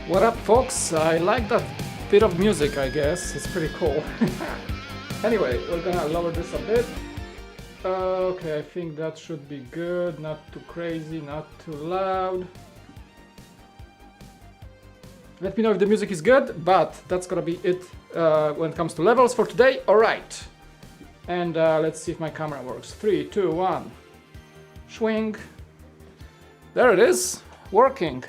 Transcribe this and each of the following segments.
What up, folks? I like that bit of music, I guess. It's pretty cool. Anyway, we're gonna lower this a bit. Okay, I think that should be good. Not too crazy, not too loud. Let me know if the music is good, but that's gonna be it when it comes to levels for today. Alright. And let's see if my camera works. 3, 2, 1. Swing. There it is. Working.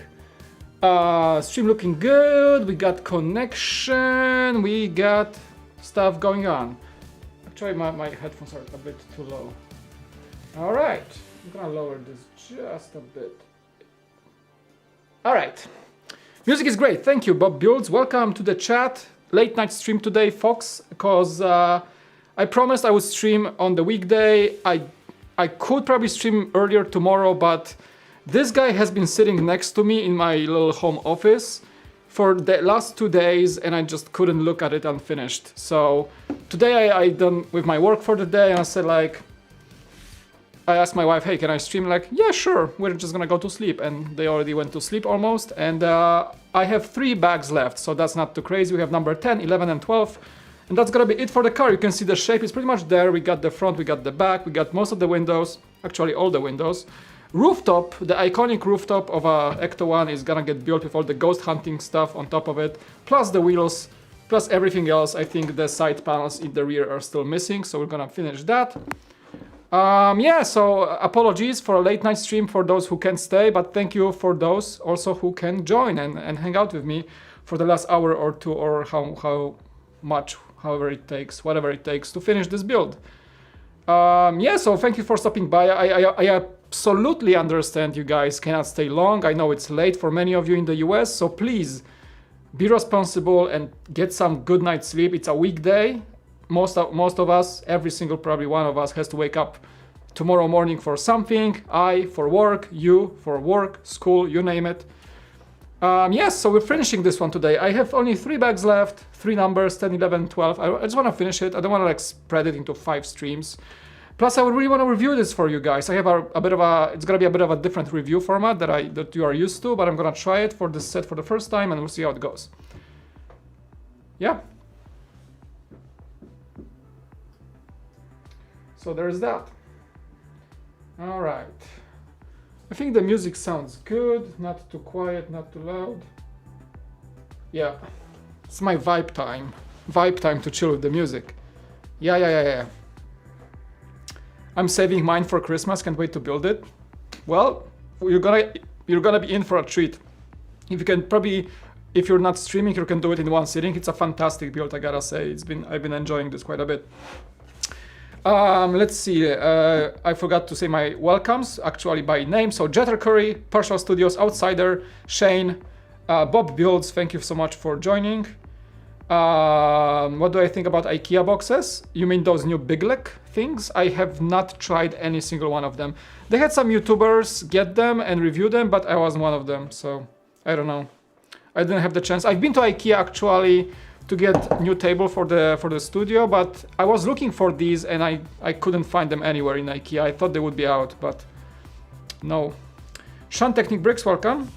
Stream looking good. We got connection. We got stuff going on. Actually, my headphones are a bit too low. Alright. I'm gonna lower this just a bit. Alright. Music is great. Thank you, Bob Builds. Welcome to the chat. Late night stream today, folks, because I promised I would stream on the weekday. I could probably stream earlier tomorrow, but this guy has been sitting next to me in my little home office for the last 2 days, and I just couldn't look at it unfinished. So today I done with my work for the day, and I said, like, I asked my wife, hey, can I stream? Like, yeah, sure, we're just gonna go to sleep. And they already went to sleep almost. And I have 3 bags left, so that's not too crazy. We have number 10, 11, and 12. And that's gonna be it for the car. You can see the shape is pretty much there. We got the front, we got the back, we got most of the windows, actually all the windows. Rooftop, the iconic rooftop of ECTO-1 is gonna get built with all the ghost hunting stuff on top of it, plus the wheels, plus everything else. I think the side panels in the rear are still missing, so we're gonna finish that. Yeah, so apologies for a late night stream for those who can't stay, but thank you for those also who can join and hang out with me for the last hour or two, or how much, however it takes, whatever it takes to finish this build. Yeah, so thank you for stopping by. I absolutely understand you guys cannot stay long. I know it's late for many of you in the US, so please be responsible and get some good night's sleep. It's a weekday. Most of us, every single probably one of us, has to wake up tomorrow morning for something. I for work, you for work, school, you name it. Yes, so we're finishing this one today. I have only 3 bags left, 3 numbers, 10, 11, 12. I just want to finish it. I don't want to like spread it into 5 streams. Plus, I would really want to review this for you guys. I have a bit of a, it's gonna be a bit of a different review format that you are used to, but I'm gonna try it for this set for the first time, and we'll see how it goes. Yeah. So there's that. All right. I think the music sounds good, not too quiet, not too loud. Yeah, it's my vibe time. Vibe time to chill with the music. Yeah. I'm saving mine for Christmas, can't wait to build it. Well, you're gonna be in for a treat. If you can probably, if you're not streaming, you can do it in one sitting. It's a fantastic build, I gotta say. I've been enjoying this quite a bit. Let's see, I forgot to say my welcomes, actually by name. So Jeter Curry, Partial Studios, Outsider, Shane, Bob Builds, thank you so much for joining. What do I think about IKEA boxes? You mean those new Big Leg things? I have not tried any single one of them. They had some YouTubers get them and review them, but I wasn't one of them, so I don't know. I didn't have the chance. I've been to IKEA actually to get new table for the studio, but I was looking for these and I couldn't find them anywhere in IKEA. I thought they would be out, but no. Sean Technic Bricks, welcome.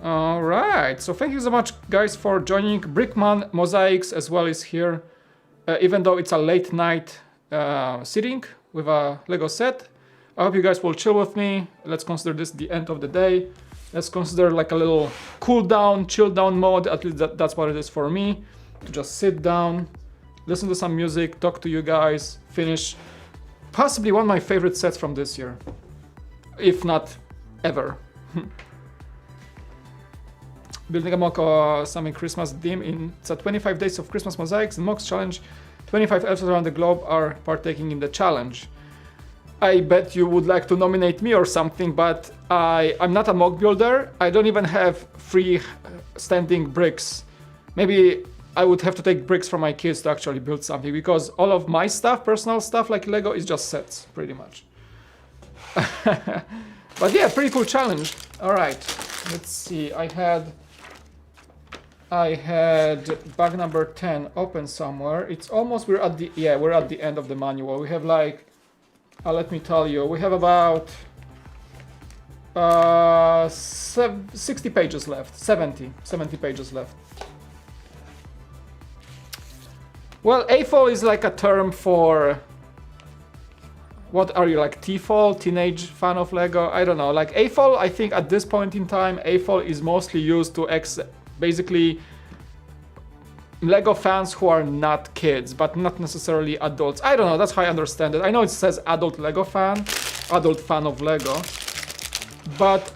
All right, so thank you so much guys for joining. Brickman Mosaics as well is here, even though it's a late night sitting with a Lego set. I hope you guys will chill with me. Let's consider this the end of the day. Let's consider like a little cool down, chill down mode. At least that's what it is for me. To just sit down, listen to some music, talk to you guys, finish possibly one of my favorite sets from this year, if not ever. Building a mock something Christmas theme in it's a 25 days of Christmas mosaics and mocks challenge. 25 elves around the globe are partaking in the challenge. I bet you would like to nominate me or something, but I'm not a mock builder. I don't even have free standing bricks. Maybe I would have to take bricks from my kids to actually build something, because all of my stuff, personal stuff like Lego, is just sets, pretty much. But yeah, pretty cool challenge. All right, let's see. I had bag number 10 open somewhere. It's almost, we're at the end of the manual. We have like, let me tell you, we have about 60 pages left. 70 pages left. Well, AFOL is like a term for... What are you, like TFOL, teenage fan of Lego? I don't know. Like AFOL, I think at this point in time, AFOL is mostly used to basically Lego fans who are not kids, but not necessarily adults. I don't know, that's how I understand it. I know it says adult Lego fan, adult fan of Lego, but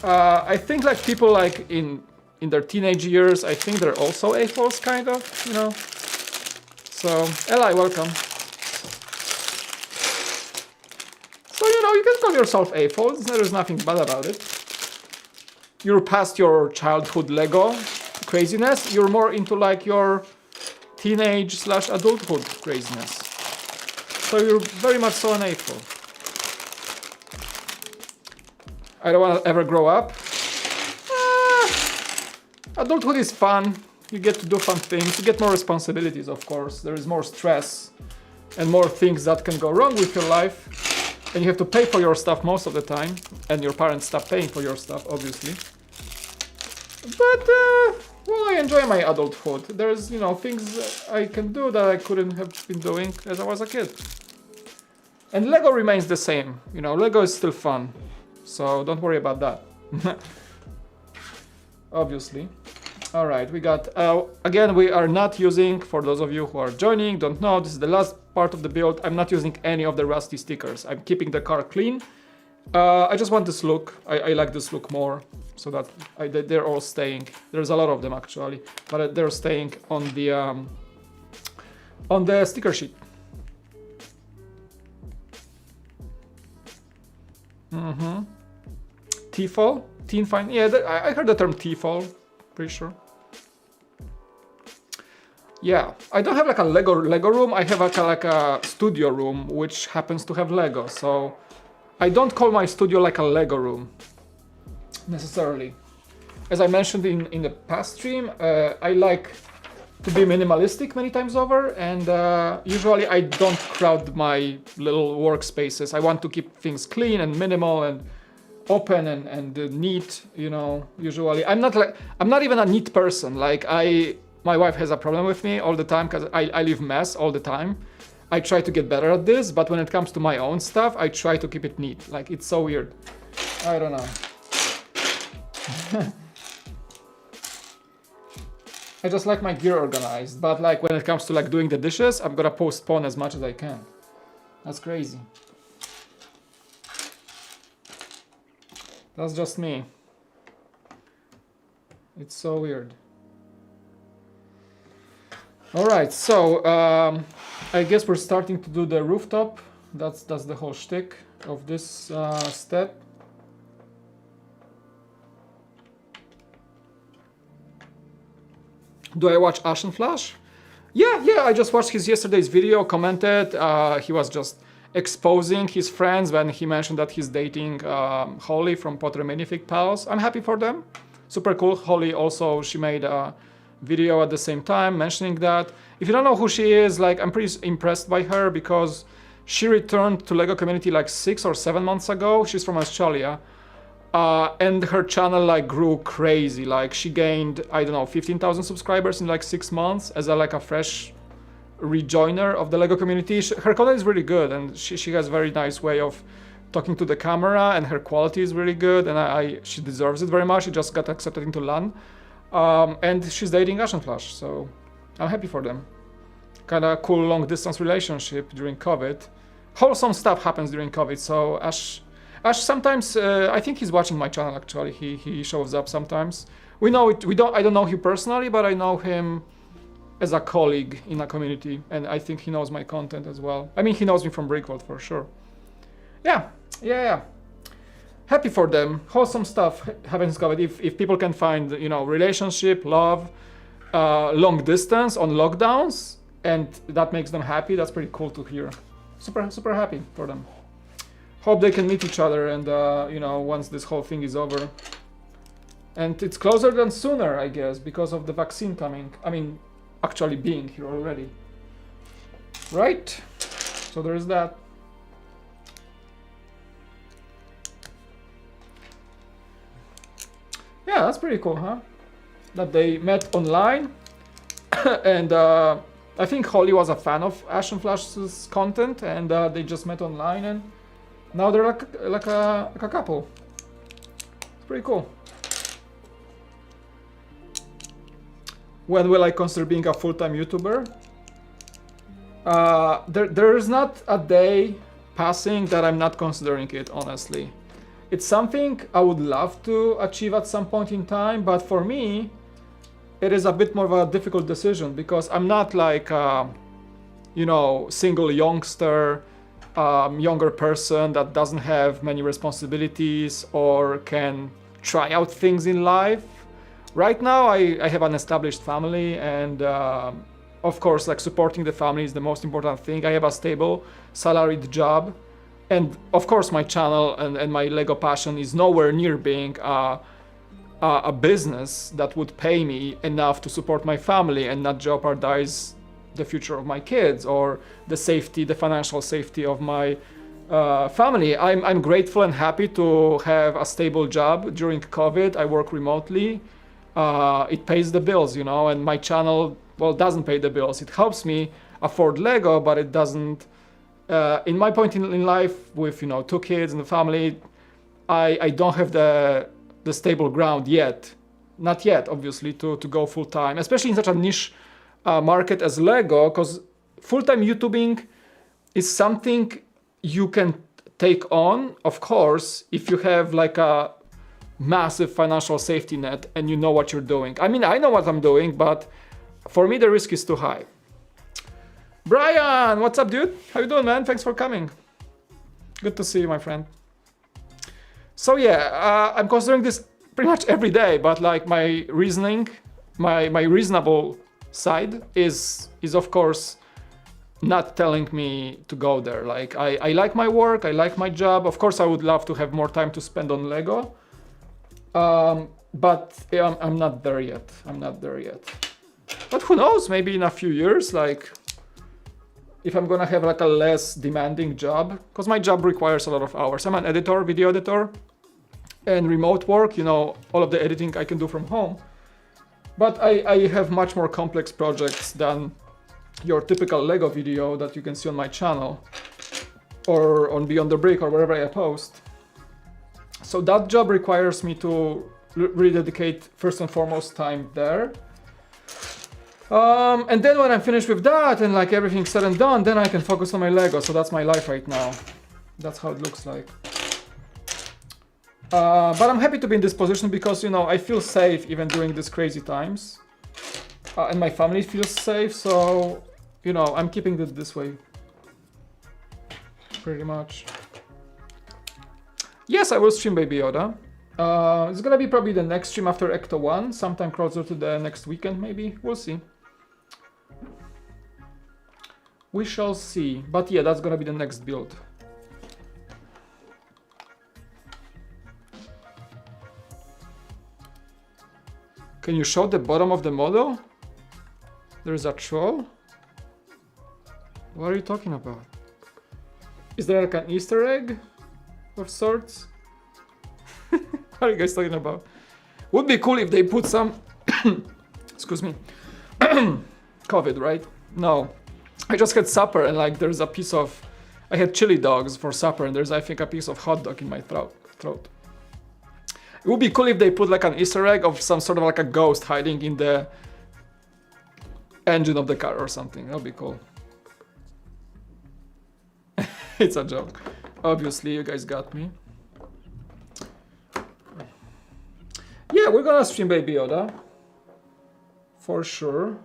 I think like people like in their teenage years, I think they're also AFOLs kind of, you know. So, Eli, welcome. So, you know, you can call yourself AFOLs, there's nothing bad about it. You're past your childhood Lego craziness, you're more into like your teenage / adulthood craziness. So you're very much so an AFOL. I don't want to ever grow up. Adulthood is fun. You get to do fun things. You get more responsibilities, of course. There is more stress and more things that can go wrong with your life. And you have to pay for your stuff most of the time. And your parents stop paying for your stuff, obviously. But, well, I enjoy my adulthood. There's, you know, things I can do that I couldn't have been doing as I was a kid. And Lego remains the same. You know, Lego is still fun. So don't worry about that. Obviously. Alright, we got, again, we are not using, for those of you who are joining, don't know, this is the last part of the build. I'm not using any of the rusty stickers. I'm keeping the car clean. I just want this look. I like this look more, so that they're all staying. There's a lot of them actually, but they're staying on the sticker sheet. TFOL? Teen Fine? Yeah, I heard the term TFOL, pretty sure. Yeah, I don't have like a Lego room, I have like a studio room, which happens to have Lego, so I don't call my studio like a Lego room, necessarily. As I mentioned in the past stream, I like to be minimalistic many times over, and usually I don't crowd my little workspaces. I want to keep things clean and minimal and open and neat, you know. Usually I'm not even a neat person. Like my wife has a problem with me all the time because I leave mess all the time. I try to get better at this, but when it comes to my own stuff, I try to keep it neat. Like, it's so weird. I don't know. I just like my gear organized, but like when it comes to like doing the dishes, I'm gonna postpone as much as I can. That's crazy. That's just me. It's so weird. Alright, so I guess we're starting to do the rooftop. That's the whole shtick of this step. Do I watch Ashen Flash? Yeah, I just watched his yesterday's video, commented. He was just exposing his friends when he mentioned that he's dating Holly from Potter Minifig Pals. I'm happy for them. Super cool. Holly also, she made a video at the same time mentioning that. If you don't know who she is, like, I'm pretty impressed by her because she returned to LEGO community like 6 or 7 months ago. She's from Australia. And her channel like grew crazy. Like, she gained, I don't know, 15,000 subscribers in like 6 months as a fresh rejoiner of the LEGO community. Her content is really good, and she has a very nice way of talking to the camera, and her quality is really good, and she deserves it very much. She just got accepted into LAN. And she's dating Ashen Flash, so I'm happy for them. Kind of cool long distance relationship during COVID. Wholesome stuff happens during COVID, so Ash sometimes, I think he's watching my channel actually. He shows up sometimes. I don't know him personally, but I know him as a colleague in a community, and I think he knows my content as well. I mean, he knows me from Brickworld for sure. Yeah. Happy for them. Wholesome stuff happens COVID. If people can find, you know, relationship, love, long distance on lockdowns, and that makes them happy, that's pretty cool to hear. Super happy for them. Hope they can meet each other, and you know, once this whole thing is over. And it's closer than sooner, I guess, because of the vaccine coming. I mean, actually being here already. Right? So there is that. Yeah, that's pretty cool, huh? That they met online, and I think Holly was a fan of Ash and Flash's content, and they just met online, and now they're like a couple. It's pretty cool. When will I consider being a full-time YouTuber? There's not a day passing that I'm not considering it, honestly. It's something I would love to achieve at some point in time, but for me, it is a bit more of a difficult decision because I'm not like, single youngster, younger person that doesn't have many responsibilities or can try out things in life. Right now, I have an established family, and of course, like supporting the family is the most important thing. I have a stable, salaried job, and of course, my channel and my Lego passion is nowhere near being a business that would pay me enough to support my family and not jeopardize the future of my kids or the financial safety of my family. I'm grateful and happy to have a stable job during COVID. I work remotely. It pays the bills, and my channel, doesn't pay the bills. It helps me afford Lego, but it doesn't. In my point in life with, 2 kids and the family, I don't have the stable ground yet. Not yet, obviously, to go full time, especially in such a niche market as Lego, because full-time YouTubing is something you can take on, of course, if you have like a massive financial safety net and you know what you're doing. I mean, I know what I'm doing, but for me, the risk is too high. Brian, what's up, dude? How you doing, man? Thanks for coming. Good to see you, my friend. So yeah, I'm considering this pretty much every day, but like my reasoning, my reasonable side is of course not telling me to go there. Like I like my work, I like my job. Of course, I would love to have more time to spend on Lego, but I'm not there yet. I'm not there yet. But who knows? Maybe in a few years, like if I'm gonna have like a less demanding job, because my job requires a lot of hours. I'm an editor, video editor, and remote work, all of the editing I can do from home. But I have much more complex projects than your typical Lego video that you can see on my channel or on Beyond the Brick or wherever I post. So that job requires me to really dedicate first and foremost time there. And then when I'm finished with that and like everything's said and done, then I can focus on my Lego. So that's my life right now. That's how it looks like. But I'm happy to be in this position because, I feel safe even during these crazy times. And my family feels safe, so, I'm keeping it this way. Pretty much. Yes, I will stream Baby Yoda. It's gonna be probably the next stream after ECTO-1, sometime closer to the next weekend maybe. We'll see. We shall see. But yeah, that's gonna be the next build. Can you show the bottom of the model? There's a troll? What are you talking about? Is there like an Easter egg of sorts? What are you guys talking about? Would be cool if they put some... Excuse me. COVID, right? No. I just had supper and like there's a piece of... I had chili dogs for supper and there's I think a piece of hot dog in my throat. It would be cool if they put like an Easter egg of some sort of like a ghost hiding in the engine of the car or something. That would be cool. It's a joke. Obviously, you guys got me. Yeah, we're gonna stream Baby Yoda. For sure.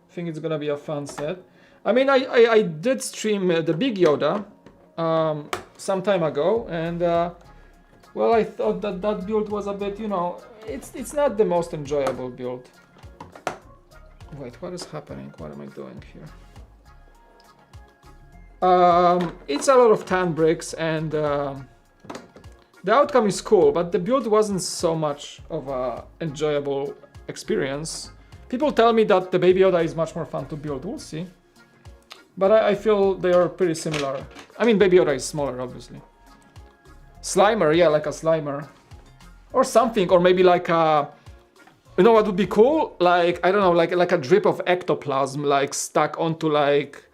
I think it's gonna be a fun set. I mean, I did stream the Big Yoda some time ago, and well, I thought that build was a bit, it's not the most enjoyable build. Wait, what is happening? What am I doing here? It's a lot of tan bricks and the outcome is cool, but the build wasn't so much of a enjoyable experience. People tell me that the Baby Yoda is much more fun to build. We'll see. But I feel they are pretty similar. I mean, Baby Yoda is smaller, obviously. Slimer, yeah, like a Slimer. Or something, or maybe like a You know what would be cool? Like, I don't know, like a drip of ectoplasm, like stuck onto like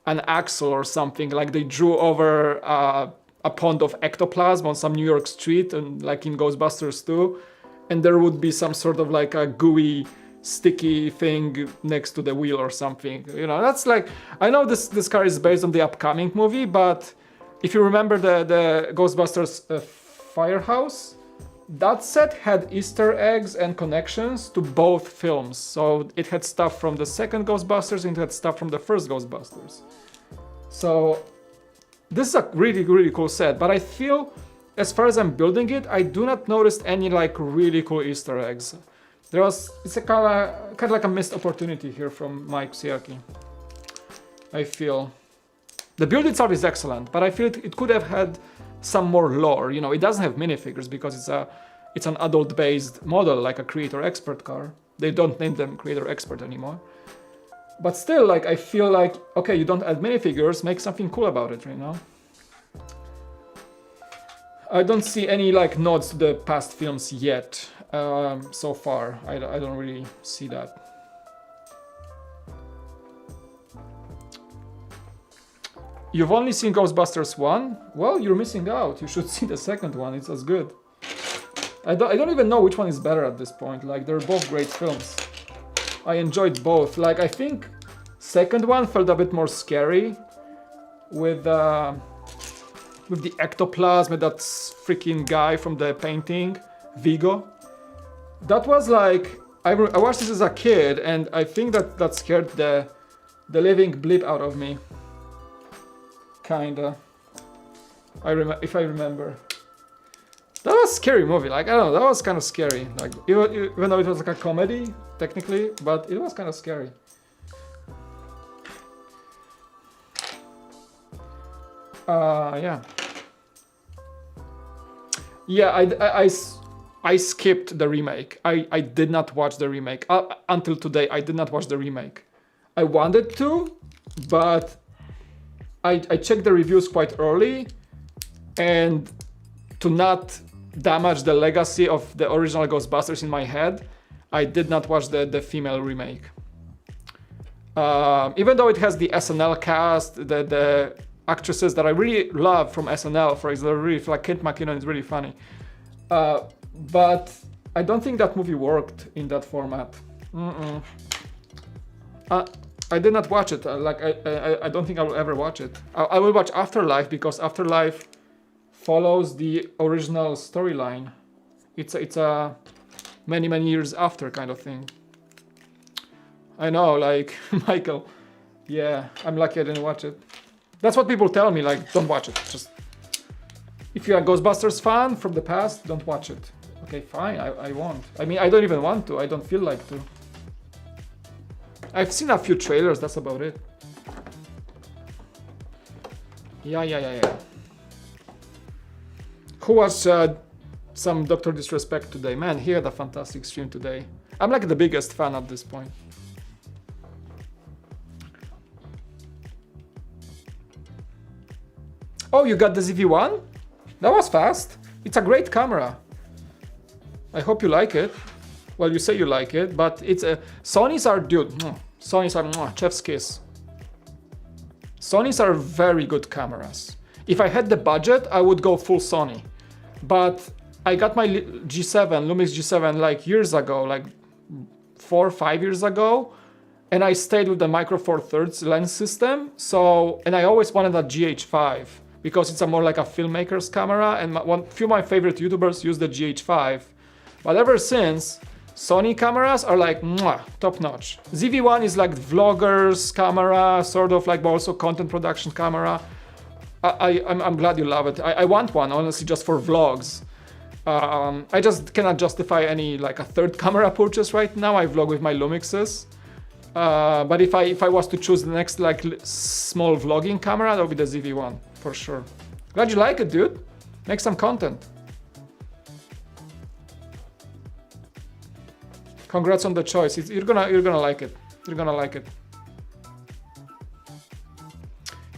an axle or something. Like they drew over a pond of ectoplasm on some New York street, and like in Ghostbusters 2, and there would be some sort of like a gooey, sticky thing next to the wheel or something. You know, that's like, I know this car is based on the upcoming movie, but if you remember the Ghostbusters Firehouse, that set had Easter eggs and connections to both films. So it had stuff from the second Ghostbusters and it had stuff from the first Ghostbusters. So this is a really, really cool set, but I feel as far as I'm building it, I do not notice any like really cool Easter eggs. It's a kind of like a missed opportunity here from Mike Siaki. I feel. The build itself is excellent, but I feel it could have had some more lore. You know, it doesn't have minifigures because it's an adult-based model, like a creator expert car. They don't name them creator expert anymore. But still, like, I feel like, okay, you don't add minifigures, make something cool about it, you know? I don't see any like nods to the past films yet, so far. I don't really see that. You've only seen Ghostbusters 1? Well, you're missing out. You should see the second one. It's as good. I don't even know which one is better at this point. Like, they're both great films. I enjoyed both. Like, I think second one felt a bit more scary with the ectoplasm, that freaking guy from the painting, Vigo. That was like, I watched this as a kid, and I think that scared the living bleep out of me. Kinda. If I remember. That was a scary movie. Like, I don't know, that was kind of scary. Like, even though it was like a comedy, technically, but it was kind of scary. Yeah. Yeah, I skipped the remake. I did not watch the remake. Until today, I did not watch the remake. I wanted to, but I checked the reviews quite early, and to not damage the legacy of the original Ghostbusters in my head, I did not watch the female remake. Even though it has the SNL cast, the actresses that I really love from SNL, for example, really, like Kate McKinnon is really funny. But I don't think that movie worked in that format. I did not watch it. I don't think I will ever watch it. I will watch Afterlife because Afterlife follows the original storyline. It's a many years after kind of thing. I know, like Michael. Yeah, I'm lucky I didn't watch it. That's what people tell me. Like, don't watch it. Just if you're a Ghostbusters fan from the past, don't watch it. Okay, fine. I won't. I mean, I don't even want to. I don't feel like to. I've seen a few trailers, that's about it. Yeah. Who watched some Dr. Disrespect today? Man, he had a fantastic stream today. I'm like the biggest fan at this point. Oh, you got the ZV-1? That was fast. It's a great camera. I hope you like it. Well, you say you like it, but it's a... Sonys are... Dude, Sonys are... Chef's kiss. Sonys are very good cameras. If I had the budget, I would go full Sony. But I got my G7, Lumix G7, like years ago, like 4 or 5 years ago. And I stayed with the Micro Four Thirds lens system. So, and I always wanted a GH5 because it's a more like a filmmaker's camera. And few of my favorite YouTubers use the GH5. But ever since, Sony cameras are like top notch. ZV-1 is like vloggers camera, sort of like, but also content production camera. I'm glad you love it. I want one, honestly, just for vlogs. I just cannot justify any like a third camera purchase right now. I vlog with my Lumixes. But if I was to choose the next like small vlogging camera, that would be the ZV-1 for sure. Glad you like it, dude. Make some content. Congrats on the choice. You're gonna like it. You're gonna like it.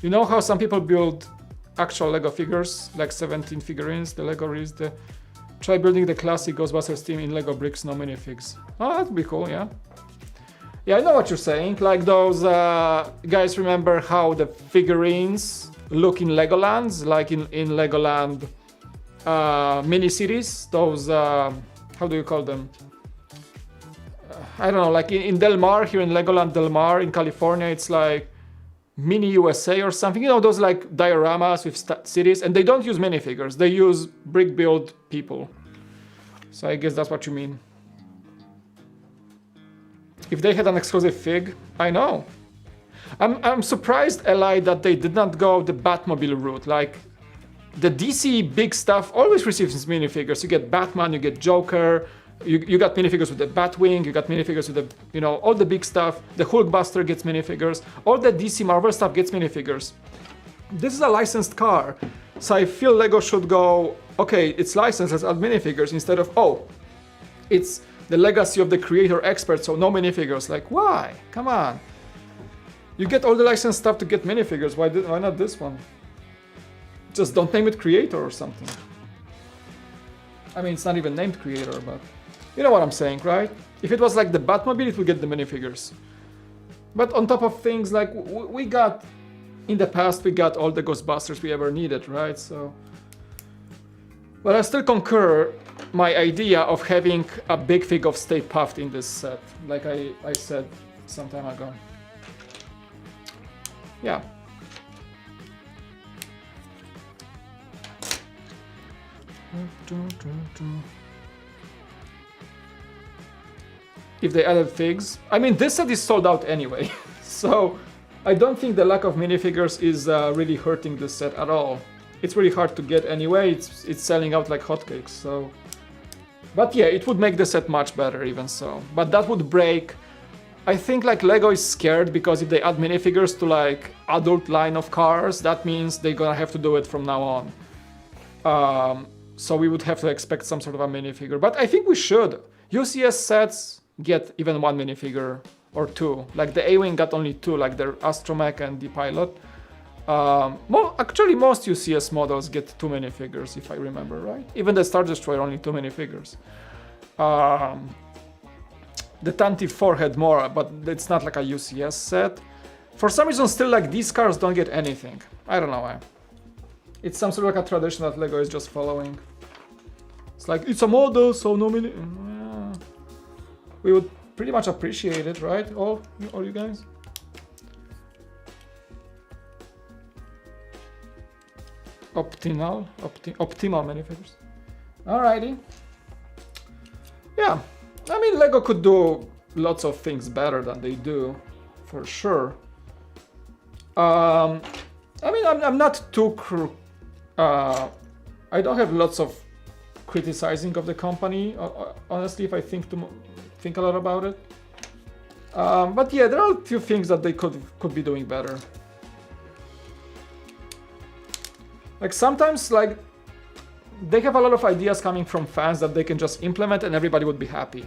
You know how some people build actual Lego figures, like 17 figurines? The Lego released Try building the classic Ghostbusters team in Lego bricks, no minifigs. Oh, that'd be cool, yeah. Yeah, I know what you're saying. Like those guys remember how the figurines look in Legolands, like in Legoland mini-series. Those, how do you call them? I don't know, like in Del Mar, here in Legoland Del Mar in California, it's like Mini USA or something. You know, those like dioramas with cities, and they don't use minifigures. They use brick build people. So I guess that's what you mean. If they had an exclusive fig, I know. I'm surprised, Eli, that they did not go the Batmobile route. Like, the DC big stuff always receives minifigures. You get Batman, you get Joker, you got minifigures with the Batwing, you got minifigures with the, you know, all the big stuff. The Hulkbuster gets minifigures. All the DC Marvel stuff gets minifigures. This is a licensed car. So I feel Lego should go, okay, it's licensed, let's add minifigures, instead of, oh, it's the legacy of the creator expert, so no minifigures. Like, why? Come on. You get all the licensed stuff to get minifigures. Why not this one? Just don't name it creator or something. I mean, it's not even named creator, but you know what I'm saying, right? If it was like the Batmobile, it would get the minifigures. But on top of things, like we got, in the past, we got all the Ghostbusters we ever needed, right? So, but I still concur my idea of having a big fig of Stay Puft in this set, like I said some time ago. Yeah. If they added figs, I mean, this set is sold out anyway, so I don't think the lack of minifigures is really hurting this set at all. It's really hard to get anyway. It's selling out like hotcakes, so. But yeah, it would make the set much better even so. But that would break. I think like Lego is scared because if they add minifigures to like adult line of cars, that means they're gonna have to do it from now on. So we would have to expect some sort of a minifigure. But I think we should. UCS sets get even one minifigure or two. Like the A-Wing got only two, like the Astromech and the Pilot. Actually, most UCS models get two minifigures, if I remember right. Even the Star Destroyer only two minifigures. The Tantive 4 had more, but it's not like a UCS set. For some reason, still like these cars don't get anything. I don't know why. It's some sort of like a tradition that Lego is just following. It's like, it's a model, so no mini... Yeah. We would pretty much appreciate it, right? All you guys? Optimal minifigures. Alrighty. Yeah. I mean, Lego could do lots of things better than they do, for sure. I mean, I'm not too... I don't have lots of criticizing of the company, honestly, if I think a lot about it. But yeah, there are a few things that they could be doing better. Like sometimes, like, they have a lot of ideas coming from fans that they can just implement and everybody would be happy.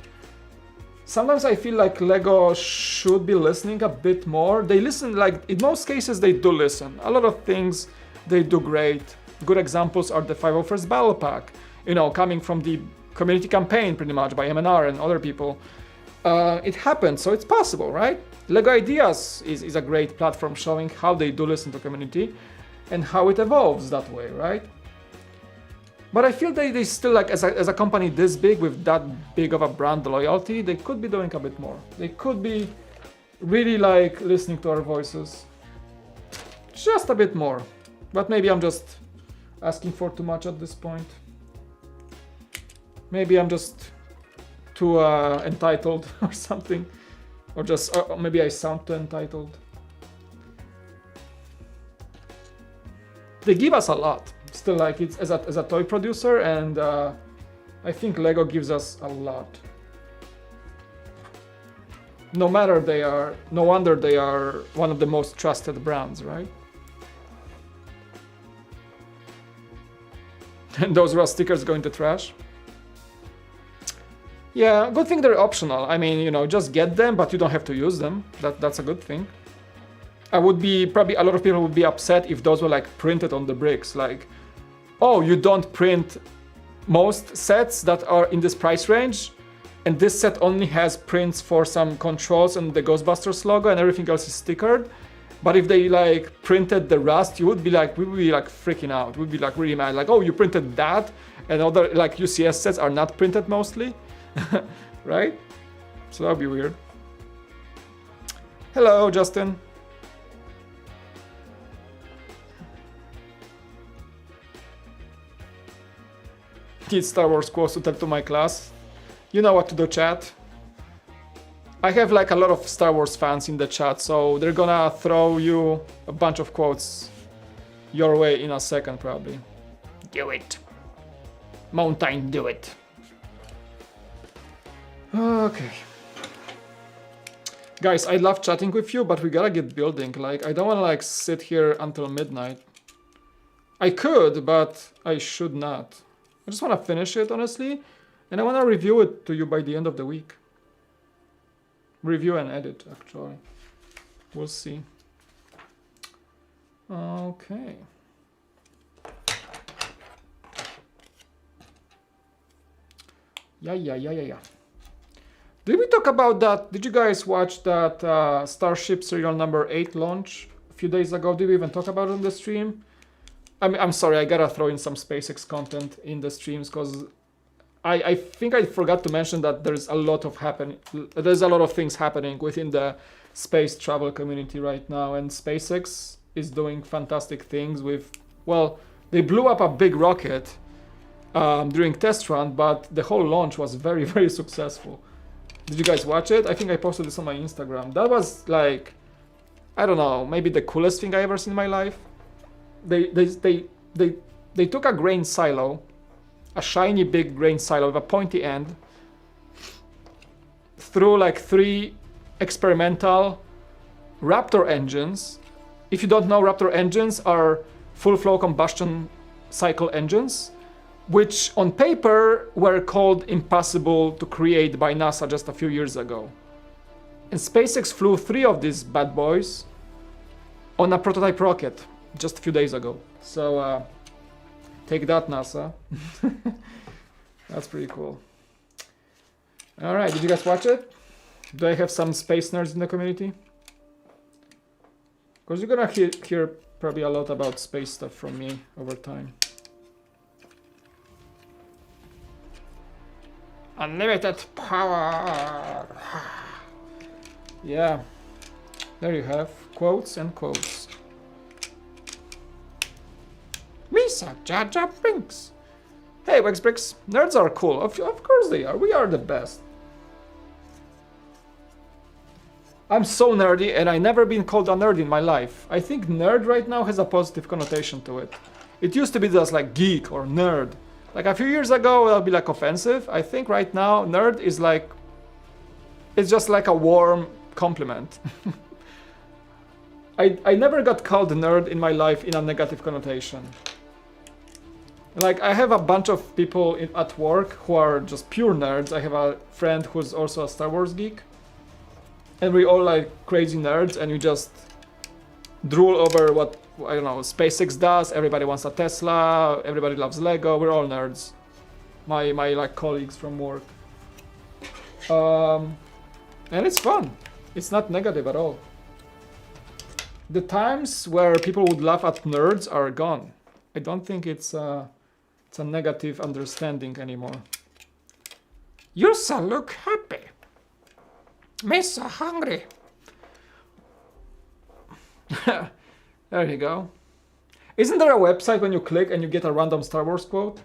Sometimes I feel like Lego should be listening a bit more. They listen, like, in most cases they do listen. A lot of things they do great. Good examples are the 501st Battle Pack, you know, coming from the community campaign pretty much by MNR and other people. It happened, so it's possible, right? Lego Ideas is a great platform showing how they do listen to community and how it evolves that way, right? But I feel they still, like, as a company this big with that big of a brand loyalty, they could be doing a bit more. They could be really, like, listening to our voices. Just a bit more. But maybe I'm just asking for too much at this point. Maybe I'm just too entitled or something. Or just, maybe I sound too entitled. They give us a lot. Still, like, it's as a toy producer, and I think Lego gives us a lot. No wonder they are one of the most trusted brands, right? And those Rust stickers going to trash. Yeah, good thing they're optional. I mean, you know, just get them, but you don't have to use them. That's a good thing. Probably a lot of people would be upset if those were like printed on the bricks, like, oh, you don't print most sets that are in this price range, and this set only has prints for some controls and the Ghostbusters logo, and everything else is stickered. But if they like printed the Rust, we would be like freaking out. We'd be like really mad, like, oh, you printed that, and other like UCS sets are not printed mostly, right? So that'd be weird. Hello, Justin. Need Star Wars quotes to tell to my class. You know what to do, chat. I have like a lot of Star Wars fans in the chat, so they're gonna throw you a bunch of quotes your way in a second, probably. Do it. Mountain, do it. Okay. Guys, I love chatting with you, but we gotta get building. Like, I don't wanna like sit here until midnight. I could, but I should not. I just wanna finish it, honestly, and I wanna review it to you by the end of the week. Review and edit, actually. We'll see. Okay. Yeah. Did we talk about that? Did you guys watch that Starship Serial number 8 launch a few days ago? Did we even talk about it on the stream? I'm sorry, I gotta throw in some SpaceX content in the streams because I think I forgot to mention that there's a lot of things happening within the space travel community right now, and SpaceX is doing fantastic things with, well, they blew up a big rocket during test run, but the whole launch was very, very successful. Did you guys watch it? I think I posted this on my Instagram. That was like, I don't know, maybe the coolest thing I ever seen in my life. They took a grain silo, a shiny big grain silo with a pointy end, through like 3 experimental Raptor engines. If you don't know, Raptor engines are full flow combustion cycle engines, which on paper were called impossible to create by NASA just a few years ago. And SpaceX flew 3 of these bad boys on a prototype rocket just a few days ago. So take that, NASA. That's pretty cool. All right, did you guys watch it? Do I have some space nerds in the community? Because you're gonna hear probably a lot about space stuff from me over time. Unlimited power. Yeah, there you have quotes and quotes. Misa Jaja Binks. Hey, Wexbricks, nerds are cool. Of course they are. We are the best. I'm so nerdy, and I've never been called a nerd in my life. I think nerd right now has a positive connotation to it. It used to be just like geek or nerd. Like a few years ago, that would be like offensive. I think right now, nerd is like, it's just like a warm compliment. I never got called nerd in my life in a negative connotation. Like, I have a bunch of people at work who are just pure nerds. I have a friend who's also a Star Wars geek. And we all like crazy nerds, and you just drool over what, I don't know, SpaceX does. Everybody wants a Tesla, everybody loves Lego, we're all nerds. My like colleagues from work. And it's fun. It's not negative at all. The times where people would laugh at nerds are gone. I don't think it's a negative understanding anymore. You so look happy. Me so hungry. There you go. Isn't there a website when you click and you get a random Star Wars quote?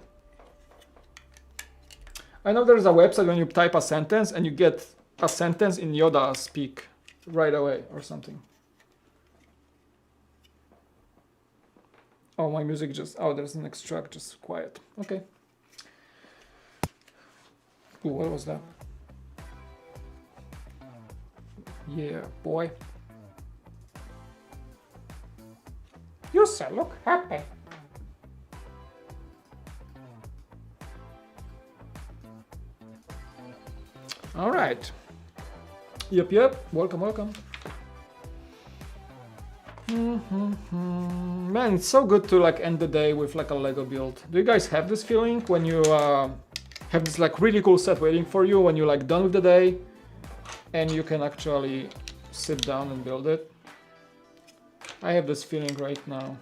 I know there's a website when you type a sentence and you get a sentence in Yoda speak right away or something. Oh, my music just... Oh, there's an extract, just quiet. Okay. Ooh, what was that? Yeah, boy. You so look happy. All right. Yep. Welcome. Man, it's so good to like end the day with like a Lego build. Do you guys have this feeling when you have this like really cool set waiting for you when you're like done with the day and you can actually sit down and build it? I have this feeling right now.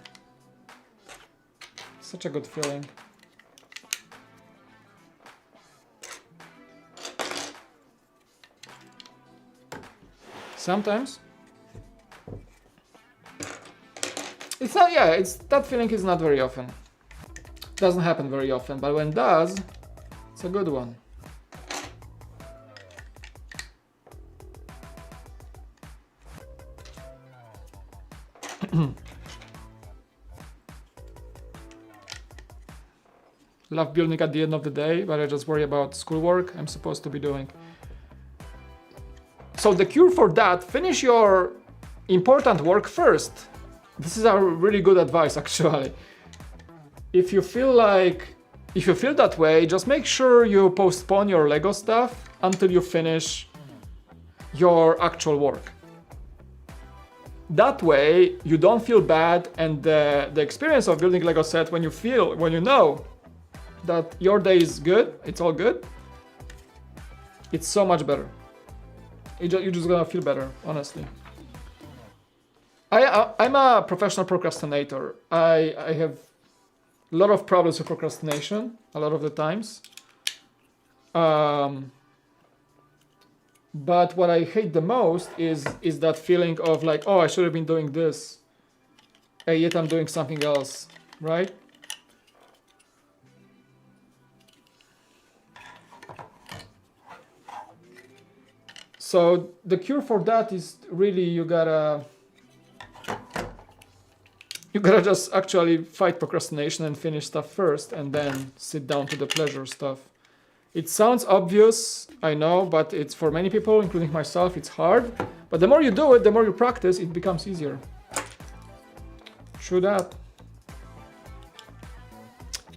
Such a good feeling. Sometimes it's not, yeah, it's that feeling is not very often. Doesn't happen very often, but when it does, it's a good one. Love building at the end of the day, but I just worry about schoolwork I'm supposed to be doing. So the cure for that, finish your important work first. This is a really good advice actually. If you feel that way, just make sure you postpone your Lego stuff until you finish your actual work. That way you don't feel bad, and the experience of building Lego set when you know that your day is good, it's all good, it's so much better. You're just gonna feel better, honestly. I'm a professional procrastinator. I have a lot of problems with procrastination, a lot of the times. But what I hate the most is that feeling of like, oh, I should have been doing this, and yet I'm doing something else, right? So the cure for that is really you gotta just actually fight procrastination and finish stuff first, and then sit down to the pleasure stuff. It sounds obvious, I know, but it's for many people, including myself, it's hard. But the more you do it, the more you practice, it becomes easier. True that.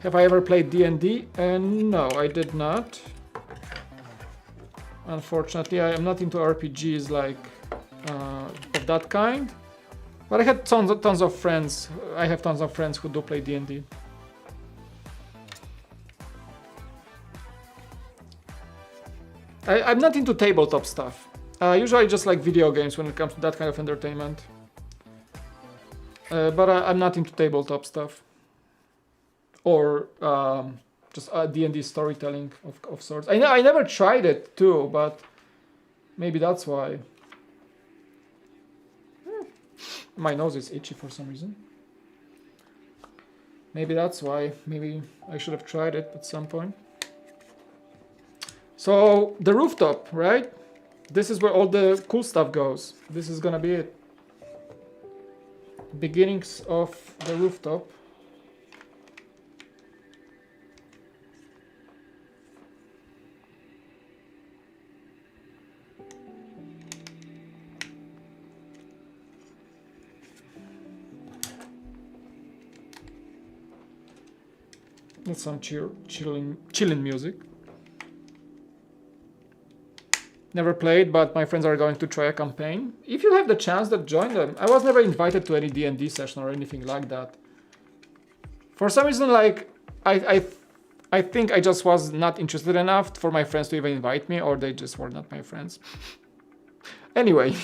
Have I ever played D&D? No, I did not. Unfortunately, I am not into RPGs like of that kind. But I had tons of friends. I have tons of friends who do play D&D. I'm not into tabletop stuff. Usually just like video games when it comes to that kind of entertainment. But I'm not into tabletop stuff. Or just D&D storytelling of sorts. I never tried it too, but maybe that's why. My nose is itchy for some reason. Maybe that's why. Maybe I should have tried it at some point. So the rooftop, right? This is where all the cool stuff goes. This is gonna be it. Beginnings of the rooftop. That's some chilling music. Never played, but my friends are going to try a campaign. If you have the chance, then join them. I was never invited to any D&D session or anything like that. For some reason, like I think I just was not interested enough for my friends to even invite me, or they just were not my friends. Anyway,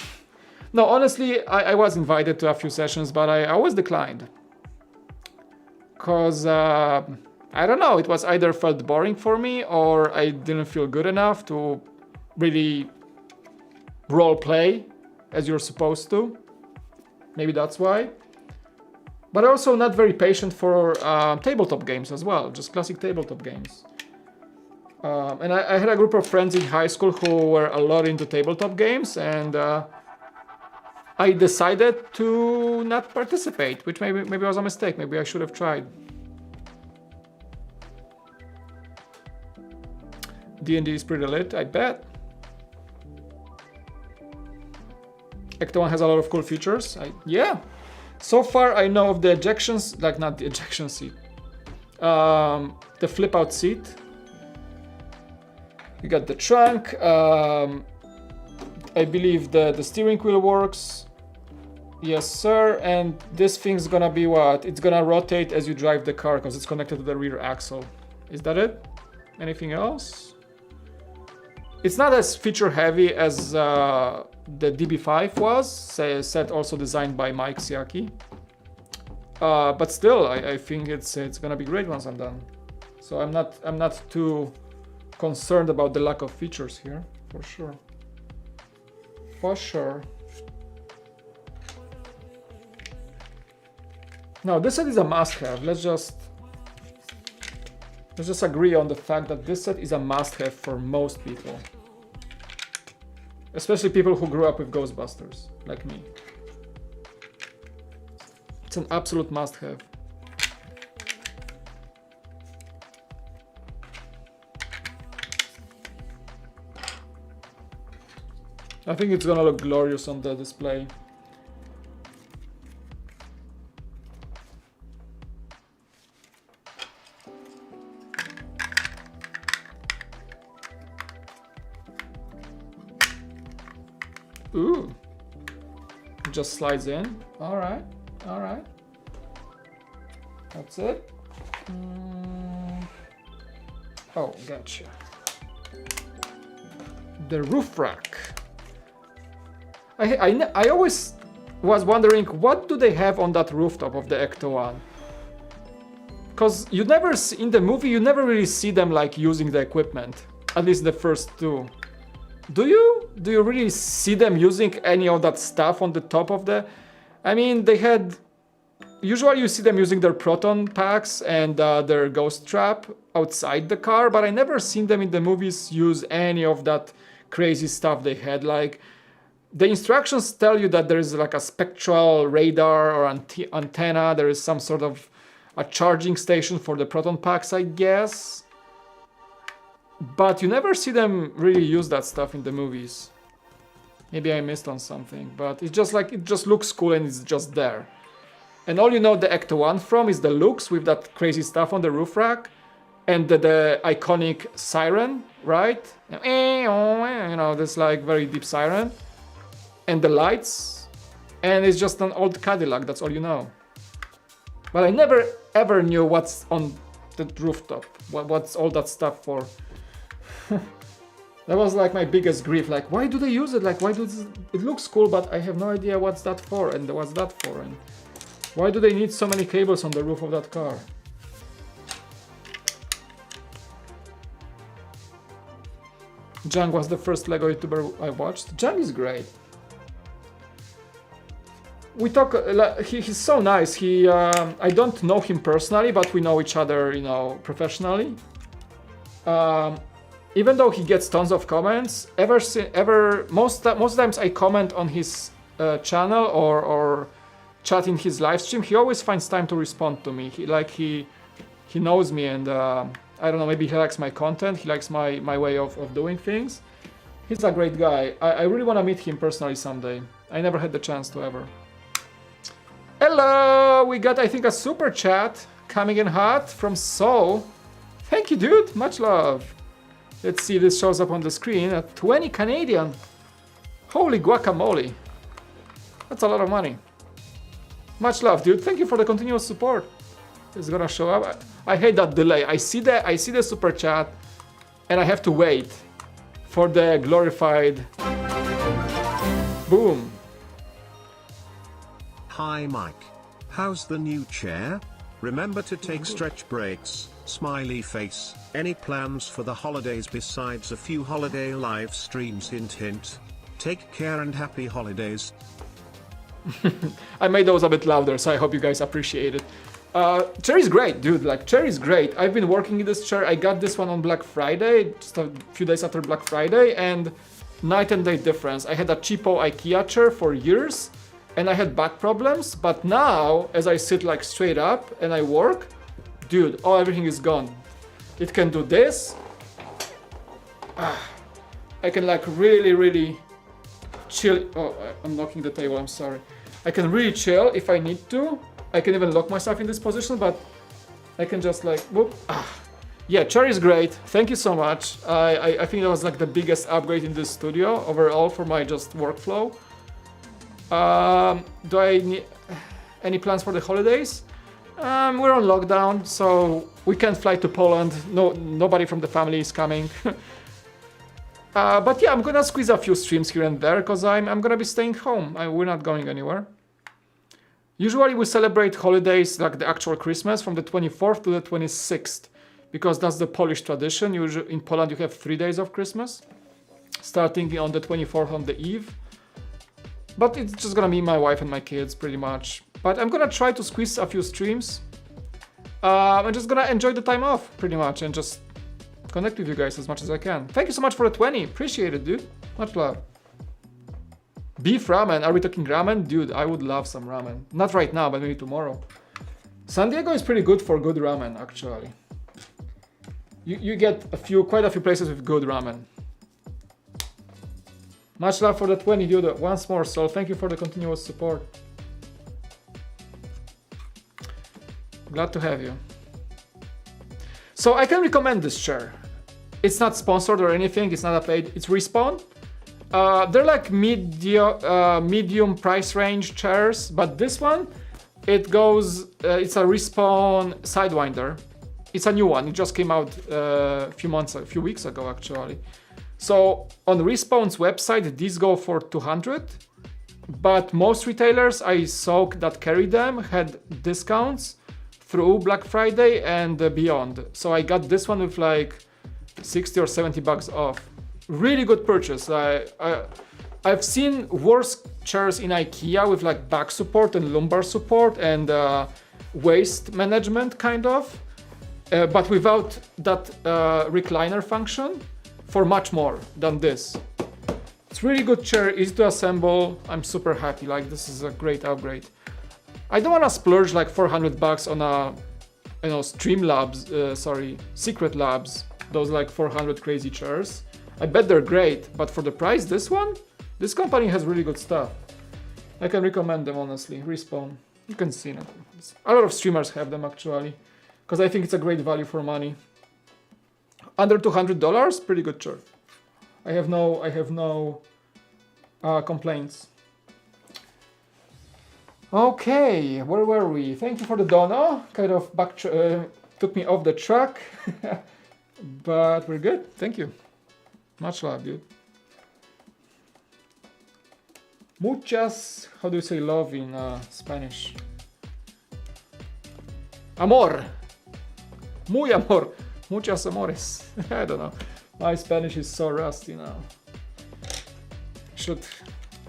no, honestly, I was invited to a few sessions, but I always declined. Cause I don't know, it was either felt boring for me, or I didn't feel good enough to really role play as you're supposed to. Maybe that's why. But also not very patient for tabletop games as well, just classic tabletop games. And I had a group of friends in high school who were a lot into tabletop games, and I decided to not participate, which maybe was a mistake. Maybe I should have tried. D&D is pretty lit, I bet. ECTO-1 has a lot of cool features. Yeah. So far I know of the ejections, like not the ejection seat. The flip out seat. You got the trunk. I believe the steering wheel works. Yes, sir. And this thing's gonna be what? It's gonna rotate as you drive the car because it's connected to the rear axle. Is that it? Anything else? It's not as feature heavy as the DB5 was, set also designed by Mike Siaki. But still, I think it's gonna be great once I'm done. So I'm not too concerned about the lack of features here, for sure. For sure. Now this set is a must-have. Let's just agree on the fact that this set is a must-have for most people. Especially people who grew up with Ghostbusters, like me. It's an absolute must-have. I think it's gonna look glorious on the display. Ooh, just slides in. All right, all right. That's it. Oh, gotcha. The roof rack. I always was wondering, what do they have on that rooftop of the ECTO-1? Because you never see, in the movie, you never really see them like using the equipment. At least the first two. Do you? Do you really see them using any of that stuff on the top of the... I mean, they had... Usually you see them using their proton packs and their ghost trap outside the car, but I never seen them in the movies use any of that crazy stuff they had. Like, the instructions tell you that there is like a spectral radar or antenna, there is some sort of a charging station for the proton packs, I guess. But you never see them really use that stuff in the movies. Maybe I missed on something, but it's just like, it just looks cool and it's just there. And all you know the ECTO-1 from is the looks with that crazy stuff on the roof rack and the iconic siren, right? You know, this like very deep siren. And the lights. And it's just an old Cadillac, that's all you know. But I never ever knew what's on the rooftop. What's all that stuff for? That was like my biggest grief. Like, why do they use it? Like, why do this? It looks cool, but I have no idea what's that for and what's that for. And why do they need so many cables on the roof of that car? Jung was the first LEGO YouTuber I watched. Jung is great. We talk. He's so nice. I don't know him personally, but we know each other, you know, professionally. Even though he gets tons of comments, most times I comment on his channel or chat in his live stream. He always finds time to respond to me. He knows me, and I don't know. Maybe he likes my content. He likes my way of doing things. He's a great guy. I really want to meet him personally someday. I never had the chance to ever. Hello! We got, I think, a super chat coming in hot from Seoul. Thank you, dude. Much love. Let's see if this shows up on the screen. At 20 Canadian. Holy guacamole. That's a lot of money. Much love, dude. Thank you for the continuous support. It's gonna show up. I hate that delay. I see the super chat, and I have to wait for the glorified boom. Hi Mike. How's the new chair? Remember to take stretch breaks, smiley face. Any plans for the holidays besides a few holiday live streams? Hint hint. Take care and happy holidays. I made those a bit louder, so I hope you guys appreciate it. Chair is great, dude. Like, chair is great. I've been working in this chair. I got this one on Black Friday, just a few days after Black Friday, and night and day difference. I had a cheapo IKEA chair for years, and I had back problems, but now, as I sit like straight up and I work, dude, everything is gone. It can do this. I can like really chill. Oh, I'm knocking the table, I'm sorry. I can really chill if I need to. I can even lock myself in this position, but I can just like, whoop. Yeah, chair is great. Thank you so much. I think that was like the biggest upgrade in this studio overall for my just workflow. Do I need any plans for the holidays? We're on lockdown, so we can't fly to Poland. No, nobody from the family is coming. But yeah, I'm gonna squeeze a few streams here and there because I'm gonna be staying home. We're not going anywhere. Usually we celebrate holidays like the actual Christmas from the 24th to the 26th because that's the Polish tradition. Usually in Poland you have 3 days of Christmas, starting on the 24th on the eve. But it's just gonna be my wife and my kids pretty much. But I'm gonna try to squeeze a few streams. I'm just gonna enjoy the time off pretty much and just connect with you guys as much as I can. Thank you so much for the 20. Appreciate it, dude. Much love. Beef ramen. Are we talking ramen? Dude, I would love some ramen. Not right now, but maybe tomorrow. San Diego is pretty good for good ramen, actually. You get quite a few places with good ramen. Much love for the 20, dude. Once more, so thank you for the continuous support. Glad to have you. So I can recommend this chair. It's not sponsored or anything. It's not a paid. It's Respawn. They're like medium price range chairs, but this one, it's a Respawn Sidewinder. It's a new one. It just came out a few weeks ago, actually. So on Respawn's website, these go for 200, but most retailers I saw that carry them had discounts through Black Friday and beyond. So I got this one with like 60 or 70 bucks off. Really good purchase. I've seen worse chairs in IKEA with like back support and lumbar support and waist management kind of, but without that recliner function for much more than this. It's really good chair, easy to assemble. I'm super happy, like this is a great upgrade. I don't want to splurge like 400 bucks on a, Secret Labs, those like 400 crazy chairs. I bet they're great, but for the price, this company has really good stuff. I can recommend them, honestly. Respawn. You can see them. A lot of streamers have them, actually, because I think it's a great value for money. Under $200, pretty good chair. I have no complaints. Okay, where were we? Thank you for the dono. Kind of took me off the track, but we're good. Thank you. Much love, dude. Muchas. How do you say love in Spanish? Amor. Muy amor. Muchas amores. I don't know. My Spanish is so rusty now.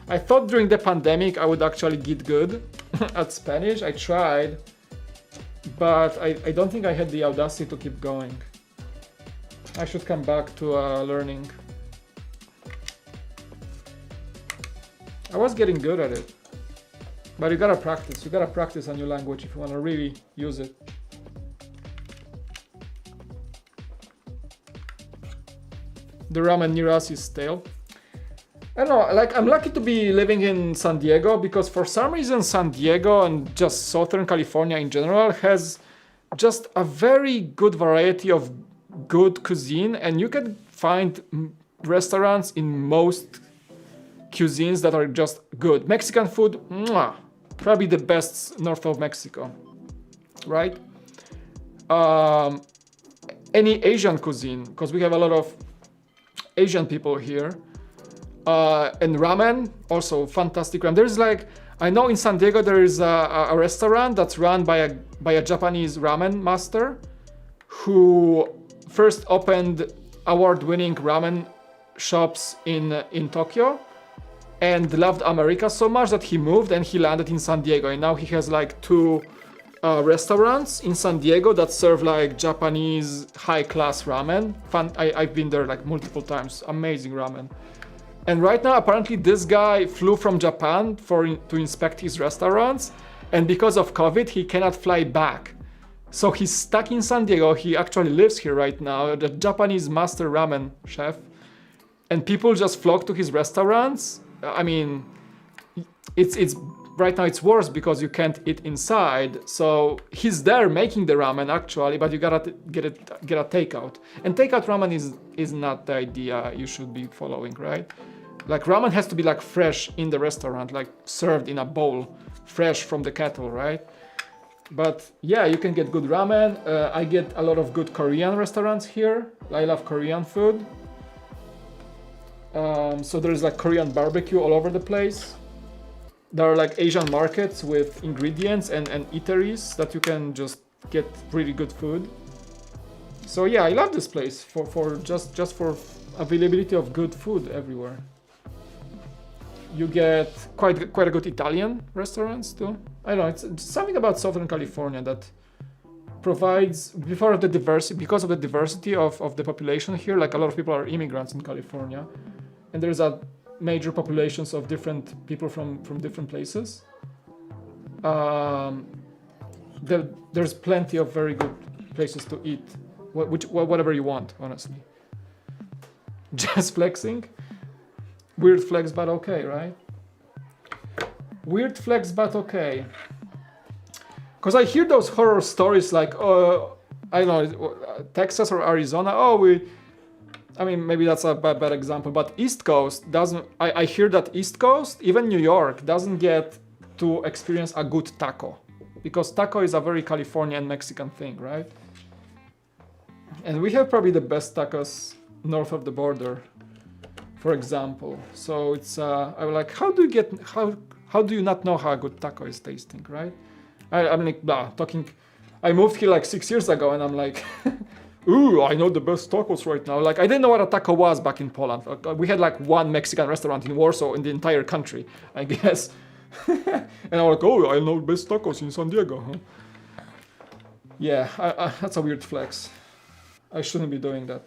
I thought during the pandemic I would actually get good at Spanish. I tried, but I don't think I had the audacity to keep going. I should come back to learning. I was getting good at it, but you gotta practice. You gotta practice a new language if you wanna really use it. The ramen near us is stale. I don't know, like I'm lucky to be living in San Diego because for some reason San Diego and just Southern California in general has just a very good variety of good cuisine, and you can find restaurants in most cuisines that are just good. Mexican food, mwah, probably the best north of Mexico, right? Any Asian cuisine, because we have a lot of Asian people here. And ramen, also fantastic ramen. There's like, I know in San Diego there is a restaurant that's run by a Japanese ramen master who first opened award-winning ramen shops in Tokyo and loved America so much that he moved and he landed in San Diego, and now he has like 2 restaurants in San Diego that serve like Japanese high-class ramen. I've been there like multiple times. Amazing ramen. And right now, apparently, this guy flew from Japan to inspect his restaurants, and because of COVID, he cannot fly back. So he's stuck in San Diego. He actually lives here right now, the Japanese master ramen chef, and people just flock to his restaurants. I mean, it's right now it's worse because you can't eat inside. So he's there making the ramen actually, but you gotta get a takeout. And takeout ramen is not the idea you should be following, right? Like ramen has to be like fresh in the restaurant, like served in a bowl, fresh from the kettle, right? But yeah, you can get good ramen. I get a lot of good Korean restaurants here. I love Korean food. So there's like Korean barbecue all over the place. There are like Asian markets with ingredients and eateries that you can just get really good food. So yeah, I love this place for just for availability of good food everywhere. You get quite a good Italian restaurants too. I don't know, it's something about Southern California that provides, because of the diversity of the population here, like a lot of people are immigrants in California, and there's a major populations of different people from different places. There's plenty of very good places to eat, whatever you want, honestly. Just flexing. Weird flex, but okay, right? Weird flex, but okay. Because I hear those horror stories like, I don't know, Texas or Arizona. I mean, maybe that's a bad example, but East Coast doesn't. I hear that East Coast, even New York, doesn't get to experience a good taco, because taco is a very California and Mexican thing, right? And we have probably the best tacos north of the border, for example. So it's I'm like, how do you not know how a good taco is tasting, right? I'm like talking. I moved here like 6 years ago, and I'm like, ooh, I know the best tacos right now. Like I didn't know what a taco was back in Poland. We had like one Mexican restaurant in Warsaw in the entire country, I guess. And I'm like, oh, I know the best tacos in San Diego. Huh? Yeah, that's a weird flex. I shouldn't be doing that.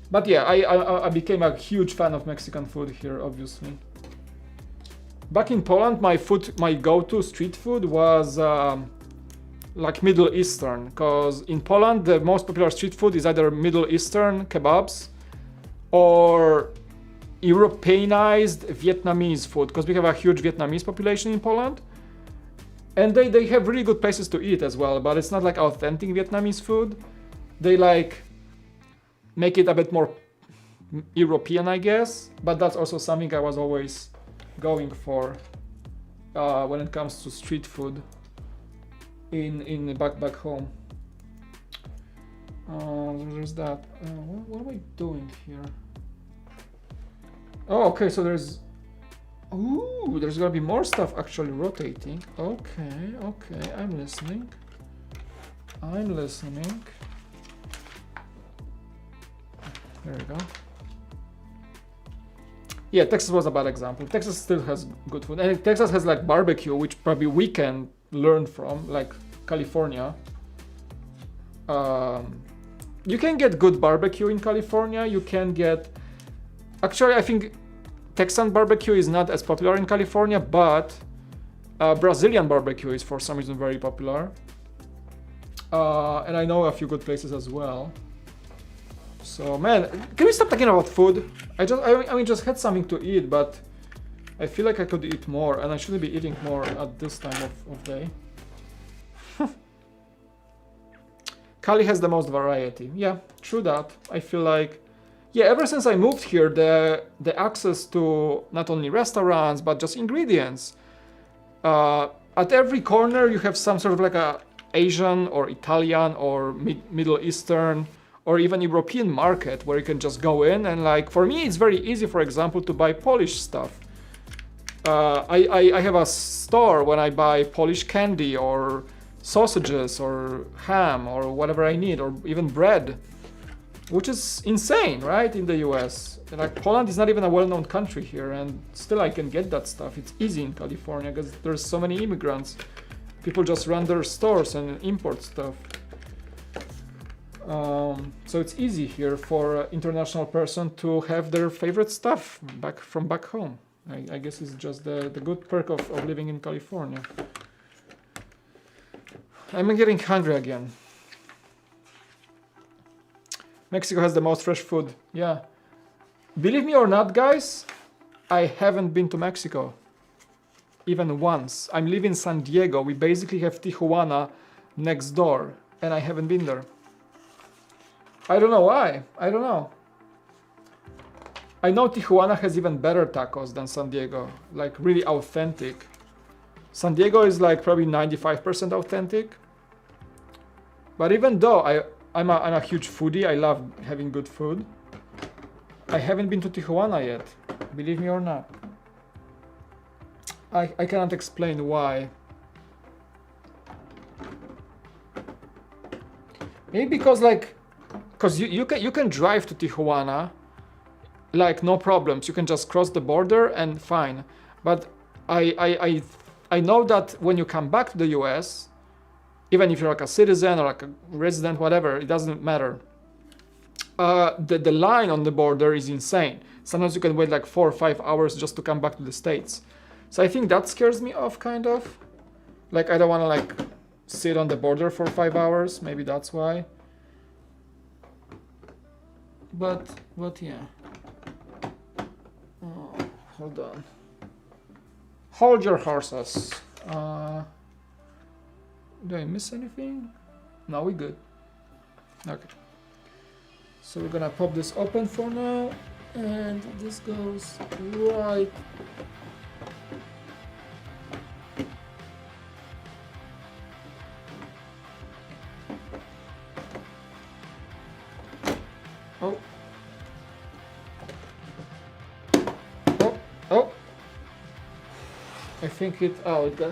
But yeah, I became a huge fan of Mexican food here, obviously. Back in Poland, my go-to street food was like Middle Eastern, because in Poland the most popular street food is either Middle Eastern kebabs or Europeanized Vietnamese food, because we have a huge Vietnamese population in Poland. And they have really good places to eat as well, but it's not like authentic Vietnamese food. They like make it a bit more European, I guess, but that's also something I was always going for when it comes to street food in back home. There's that. What am I doing here? Oh, okay, so there's gonna be more stuff actually rotating. Okay, I'm listening. There we go. Yeah, Texas was a bad example. Texas still has good food. And Texas has like barbecue, which probably we can learn from, like California. You can get good barbecue in California. You can get... Actually, I think Texan barbecue is not as popular in California, but Brazilian barbecue is for some reason very popular. And I know a few good places as well. So man, can we stop talking about food? I just had something to eat, but I feel like I could eat more, and I shouldn't be eating more at this time of day. Cali has the most variety. Yeah, true that. I feel like, yeah, ever since I moved here, the access to not only restaurants, but just ingredients. At every corner you have some sort of like a Asian or Italian or Middle Eastern or even European market where you can just go in, and like for me it's very easy, for example, to buy Polish stuff. I have a store when I buy Polish candy or sausages or ham or whatever I need, or even bread, which is insane, right? In the US. Like Poland is not even a well-known country here, and still I can get that stuff. It's easy in California because there's so many immigrants. People just run their stores and import stuff. So it's easy here for an international person to have their favorite stuff from back home. I guess it's just the good perk of living in California. I'm getting hungry again. Mexico has the most fresh food. Yeah. Believe me or not, guys, I haven't been to Mexico. Even once. I'm living in San Diego. We basically have Tijuana next door, and I haven't been there. I don't know why. I don't know. I know Tijuana has even better tacos than San Diego, like really authentic. San Diego is like probably 95% authentic. But even though I'm a huge foodie, I love having good food, I haven't been to Tijuana yet, believe me or not. I cannot explain why. Maybe because you can drive to Tijuana, like no problems. You can just cross the border and fine. But I know that when you come back to the US, even if you're like a citizen or like a resident, whatever, it doesn't matter. The line on the border is insane. Sometimes you can wait like 4 or 5 hours just to come back to the States. So I think that scares me off kind of. Like I don't want to like sit on the border for 5 hours. Maybe that's why. But yeah. Oh, hold on. Hold your horses. Do I miss anything? No, we good. Okay. So we're gonna pop this open for now, and this goes right. Oh. Oh. I think it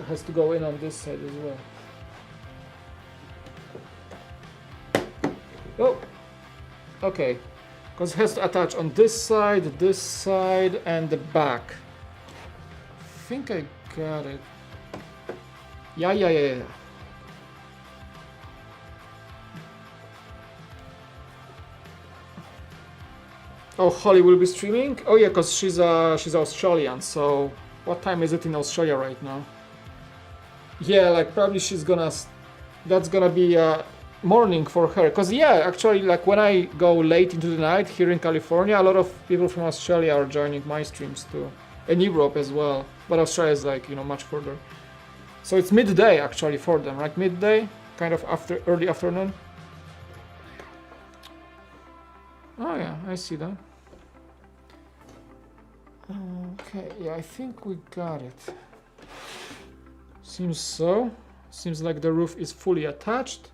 has to go in on this side as well. Oh, okay, because it has to attach on this side, and the back. I think I got it. Yeah. Oh, Holly will be streaming? Oh yeah, because she's Australian, so what time is it in Australia right now? Yeah, like probably that's gonna be morning for her, because yeah, actually, like when I go late into the night here in California, a lot of people from Australia are joining my streams too, and Europe as well, but Australia is like, you know, much further. So it's midday actually for them, right? Midday, kind of after early afternoon. Oh yeah, I see that. Okay, yeah, I think we got it. Seems so. Seems like the roof is fully attached.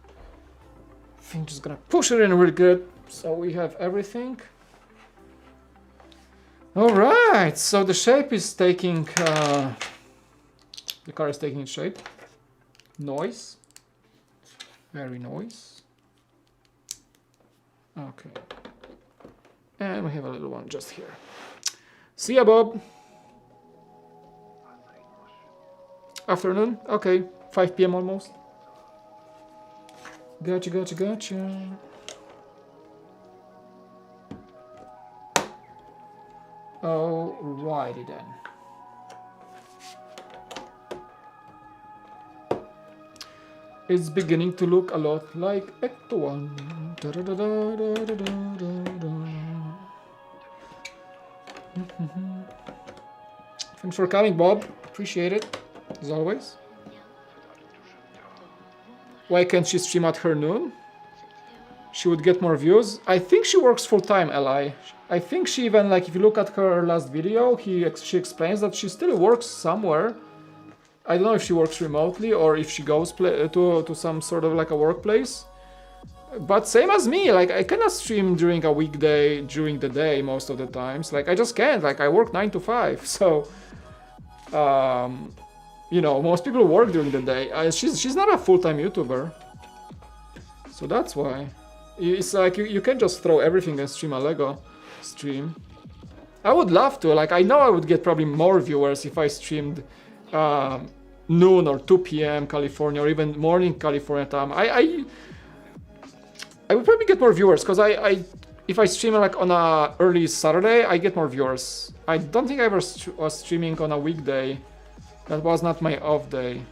I think just gonna push it in really good, so we have everything. All right, so the shape is taking, the car is taking its shape. Noise, very noise. Okay, and we have a little one just here. See ya, Bob. Afternoon, okay, 5 p.m. almost. Gotcha. Alrighty then. It's beginning to look a lot like ECTO-1. Thanks for coming, Bob. Appreciate it, as always. Why can't she stream at her noon? She would get more views. I think she works full-time, Li. I think she even, like, if you look at her last video, she explains that she still works somewhere. I don't know if she works remotely or if she goes to some sort of like a workplace. But same as me, like I cannot stream during a weekday during the day most of the times. Like I just can't. Like I work 9 to 5, so you know, most people work during the day. She's not a full-time YouTuber, so that's why. It's like you can just throw everything and stream a Lego stream. I would love to. Like I know I would get probably more viewers if I streamed noon or 2 p.m. California or even morning California time. I would probably get more viewers because if I stream like on a early Saturday, I get more viewers. I don't think I ever was streaming on a weekday. That was not my off day.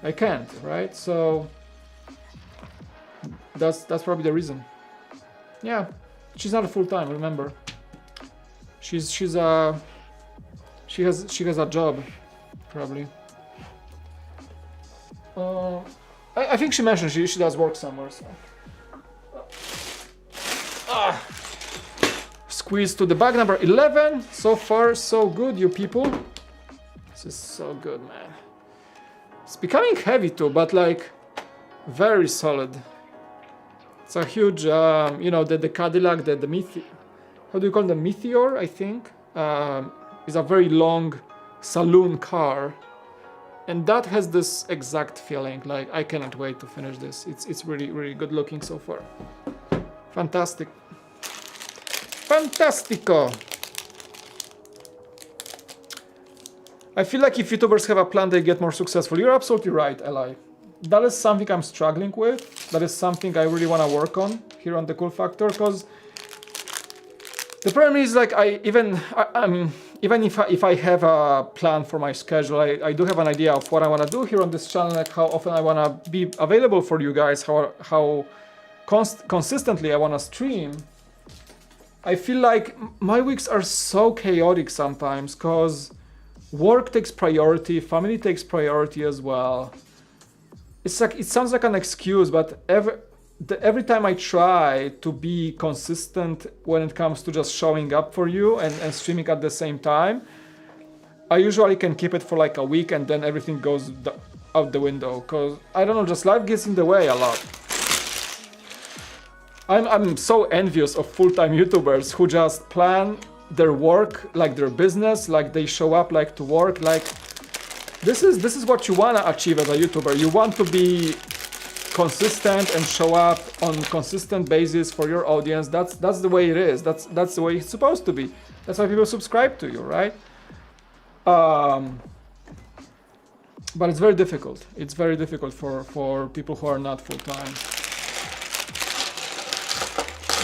I can't, right? So that's probably the reason. Yeah, she's not a full time. Remember, she has a job, probably. I think she mentioned she does work somewhere. So. squeeze to the bag number 11. So far, so good, you people. This is so good, man. It's becoming heavy too, but like very solid. It's a huge, you know, the Cadillac, the how do you call the Meteor, I think, is a very long saloon car. And that has this exact feeling, like I cannot wait to finish this. It's really, really good looking so far. Fantastic. Fantastico! I feel like if YouTubers have a plan, they get more successful. You're absolutely right, Eli. That is something I'm struggling with. That is something I really want to work on here on the Cool Factor, because the problem is, like, even if I have a plan for my schedule, I do have an idea of what I want to do here on this channel, like how often I want to be available for you guys, how consistently I want to stream. I feel like my weeks are so chaotic sometimes because work takes priority, family takes priority as well. It's like, it sounds like an excuse, but every time I try to be consistent when it comes to just showing up for you and streaming at the same time, I usually can keep it for like a week and then everything goes out the window, because I don't know, just life gets in the way a lot. I'm so envious of full-time YouTubers who just plan their work like their business, like they show up like to work. Like this is what you want to achieve as a YouTuber. You want to be consistent and show up on consistent basis for your audience. That's the way it is. That's the way it's supposed to be. That's why people subscribe to you, right? But it's very difficult. It's very difficult for people who are not full-time.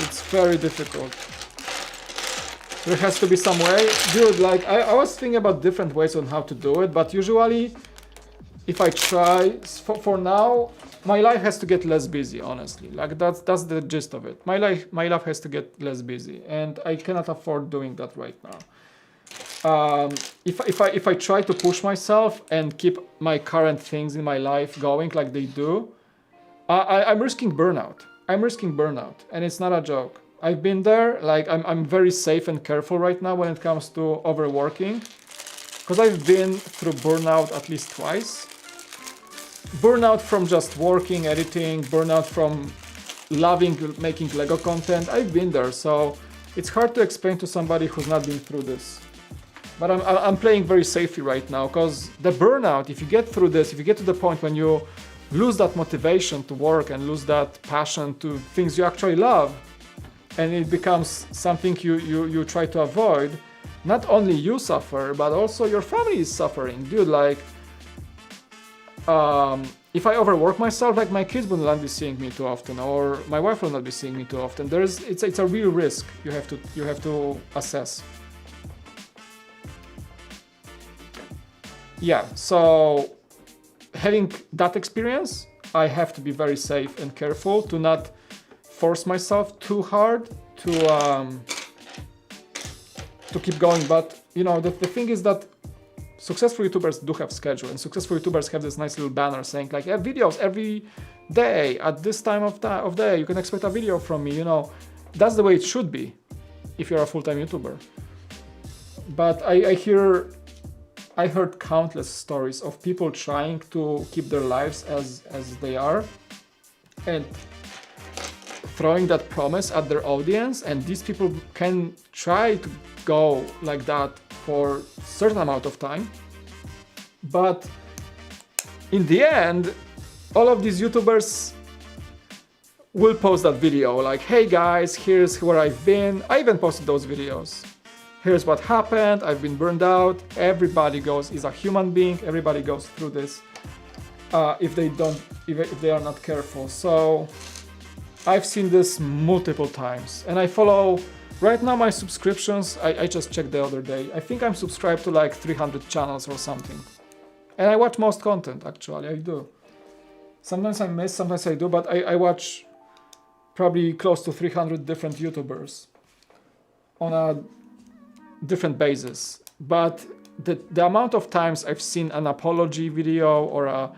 It's very difficult. There has to be some way. Dude, like I was thinking about different ways on how to do it, but usually if I try, for now, my life has to get less busy, honestly. Like that's the gist of it. My life has to get less busy, and I cannot afford doing that right now. If I try to push myself and keep my current things in my life going like they do, I'm risking burnout. I'm risking burnout, and it's not a joke. I've been there. Like I'm very safe and careful right now when it comes to overworking, because I've been through burnout at least twice. Burnout from just working, editing, burnout from loving making Lego content. I've been there, so it's hard to explain to somebody who's not been through this. But I'm playing very safely right now, because the burnout, if you get through this, if you get to the point when you lose that motivation to work and lose that passion to things you actually love, and it becomes something you try to avoid, not only you suffer, but also your family is suffering. Dude, like, if I overwork myself, like my kids will not be seeing me too often, or my wife will not be seeing me too often. It's a real risk you have to assess. Yeah, so having that experience, I have to be very safe and careful to not force myself too hard to keep going. But you know, the thing is that successful YouTubers do have schedule, and successful YouTubers have this nice little banner saying like, videos every day at this time of day, you can expect a video from me. You know, that's the way it should be if you're a full-time YouTuber. But I heard countless stories of people trying to keep their lives as they are and throwing that promise at their audience, and these people can try to go like that for a certain amount of time, but in the end, all of these YouTubers will post that video like, hey guys, here's where I've been. I even posted those videos. Here's what happened. I've been burned out. Everybody is a human being. Everybody goes through this if they are not careful. So I've seen this multiple times, and I follow right now my subscriptions. I just checked the other day. I think I'm subscribed to like 300 channels or something, and I watch most content. Actually, I do. Sometimes I miss, sometimes I do, but I watch probably close to 300 different YouTubers on a different basis. But the amount of times I've seen an apology video or a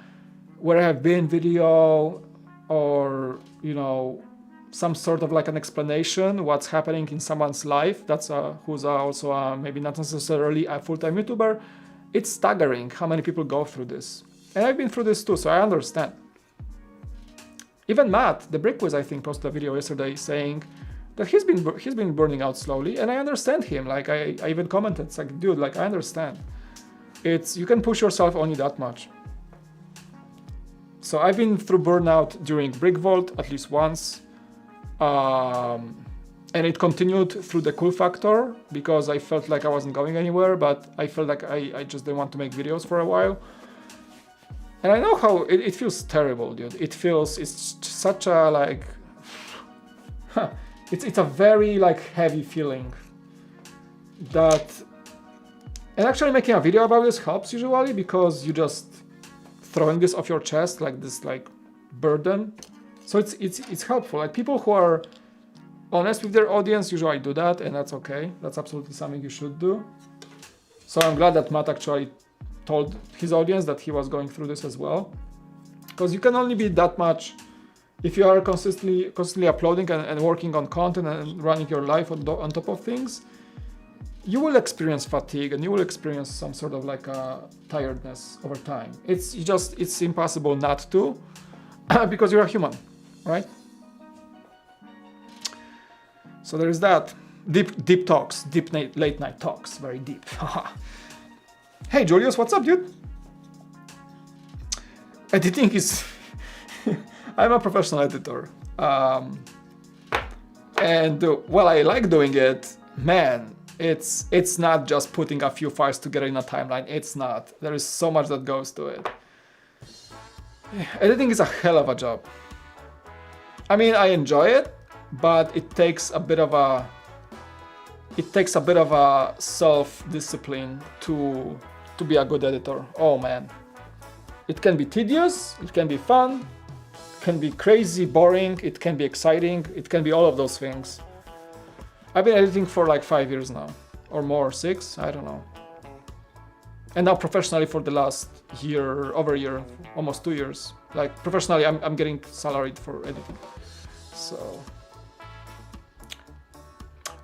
where I have been video, or you know, some sort of like an explanation what's happening in someone's life that's who's also maybe not necessarily a full-time YouTuber, it's staggering how many people go through this. And I've been through this too, so I understand. Even Matt, the Brick Quiz, I think, posted a video yesterday saying that he's been burning out slowly, and I understand him. Like I even commented, it's like, dude, like I understand. It's, you can push yourself only that much. So I've been through burnout during Brick Vault at least once. And it continued through the Cool Factor because I felt like I wasn't going anywhere, but I felt like I just didn't want to make videos for a while. And I know how it feels terrible, dude. It's such a like, it's a very like heavy feeling that, and actually making a video about this helps usually because you just throwing this off your chest like this like burden. So it's helpful. Like people who are honest with their audience usually do that, and that's okay. That's absolutely something you should do. So I'm glad that Matt actually told his audience that he was going through this as well, because you can only be that much if you are constantly uploading and working on content and running your life on top of things. You will experience fatigue and you will experience some sort of like a tiredness over time. It's impossible not to because you're a human, right? So there is that. Deep talks, late night talks, very deep. Hey Julius, what's up, dude? Editing is... I'm a professional editor. And while I like doing it, man, it's not just putting a few files together in a timeline. It's not. There is so much that goes to it. Editing is a hell of a job. I mean, I enjoy it, but it takes a bit of a self-discipline to be a good editor. Oh man. It can be tedious, it can be fun, it can be crazy, boring, it can be exciting, it can be all of those things. I've been editing for like 5 years now, or more, 6, I don't know. And now professionally for the last year, over a year, almost 2 years. Like professionally, I'm getting salaried for editing. So,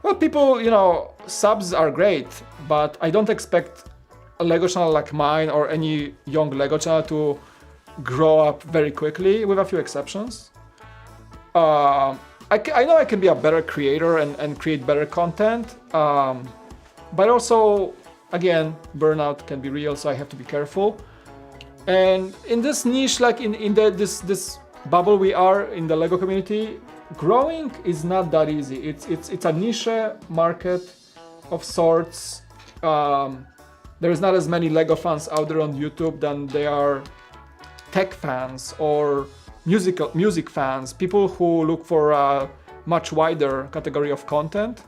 well, people, you know, subs are great, but I don't expect a LEGO channel like mine or any young LEGO channel to grow up very quickly, with a few exceptions. I know I can be a better creator and create better content, but also, again, burnout can be real, so I have to be careful. And in this niche, like in this bubble we are in the LEGO community, growing is not that easy. It's a niche market of sorts. There's not as many LEGO fans out there on YouTube than there are tech fans or music fans, people who look for a much wider category of content.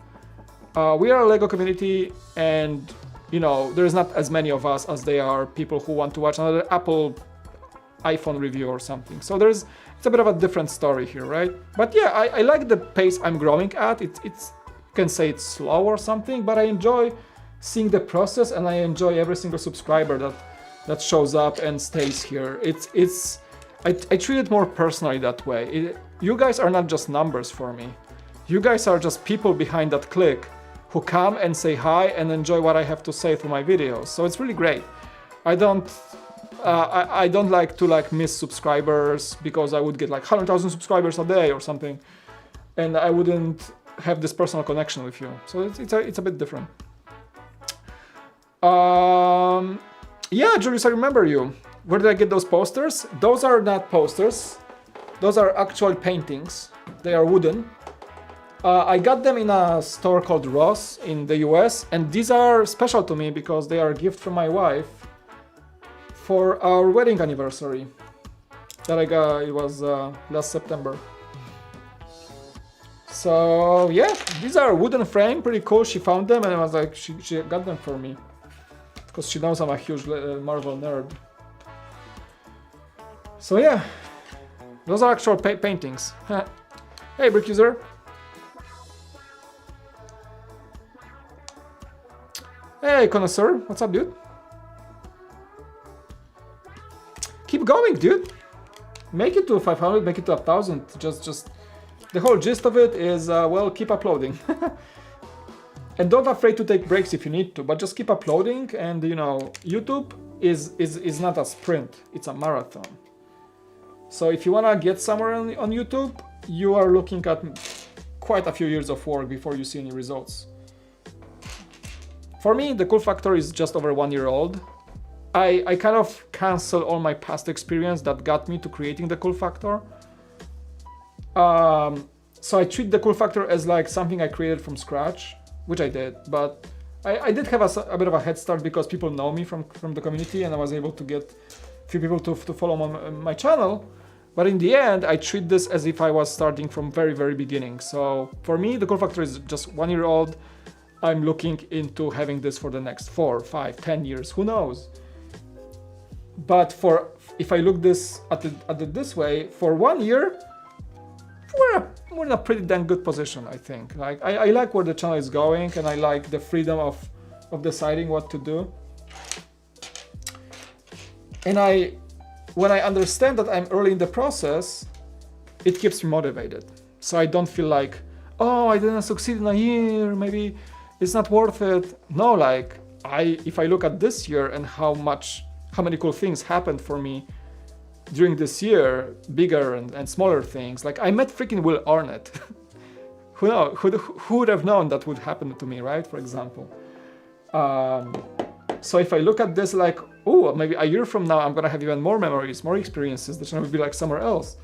We are a LEGO community, and you know, there's not as many of us as there are people who want to watch another Apple iPhone review or something. So it's a bit of a different story here, right? But yeah, I like the pace I'm growing at. You can say it's slow or something, but I enjoy seeing the process, and I enjoy every single subscriber that shows up and stays here. I treat it more personally that way. You guys are not just numbers for me. You guys are just people behind that click who come and say hi and enjoy what I have to say through my videos. So it's really great. I don't like to miss subscribers because I would get like 100,000 subscribers a day or something, and I wouldn't have this personal connection with you. So it's a bit different. Yeah, Julius, I remember you. Where did I get those posters? Those are not posters. Those are actual paintings. They are wooden. I got them in a store called Ross in the US, and these are special to me because they are a gift from my wife for our wedding anniversary that I got. It was last September. So yeah, these are wooden frame, pretty cool. She found them and I was like, she got them for me because she knows I'm a huge Marvel nerd. So yeah, those are actual paintings. Hey, Brick User. Hey, Connoisseur, what's up, dude? Keep going, dude. Make it to 500, make it to 1,000. Just the whole gist of it is, well, keep uploading. And don't afraid to take breaks if you need to, but just keep uploading. And you know, YouTube is not a sprint, it's a marathon. So if you wanna get somewhere on YouTube, you are looking at quite a few years of work before you see any results. For me, the cool factor is just over 1 year old. I kind of cancel all my past experience that got me to creating the cool factor. So I treat the cool factor as like something I created from scratch, which I did, but I did have a bit of a head start because people know me from the community, and I was able to get a few people to follow my channel. But in the end, I treat this as if I was starting from very beginning. So for me, the cool factor is just 1 year old. I'm looking into having this for the next 4, 5, 10 years, who knows? But if I look at it this way, for 1 year, we're in a pretty damn good position, I think. Like I like where the channel is going, and I like the freedom of deciding what to do. And when I understand that I'm early in the process, it keeps me motivated. So I don't feel like, oh, I didn't succeed in a year, maybe it's not worth it. No, like if I look at this year and how many cool things happened for me during this year, bigger and smaller things. Like I met freaking Will Arnett. Who would have known that would happen to me, right? For example. So if I look at this like, oh, maybe a year from now I'm gonna have even more memories, more experiences. The channel will be like somewhere else.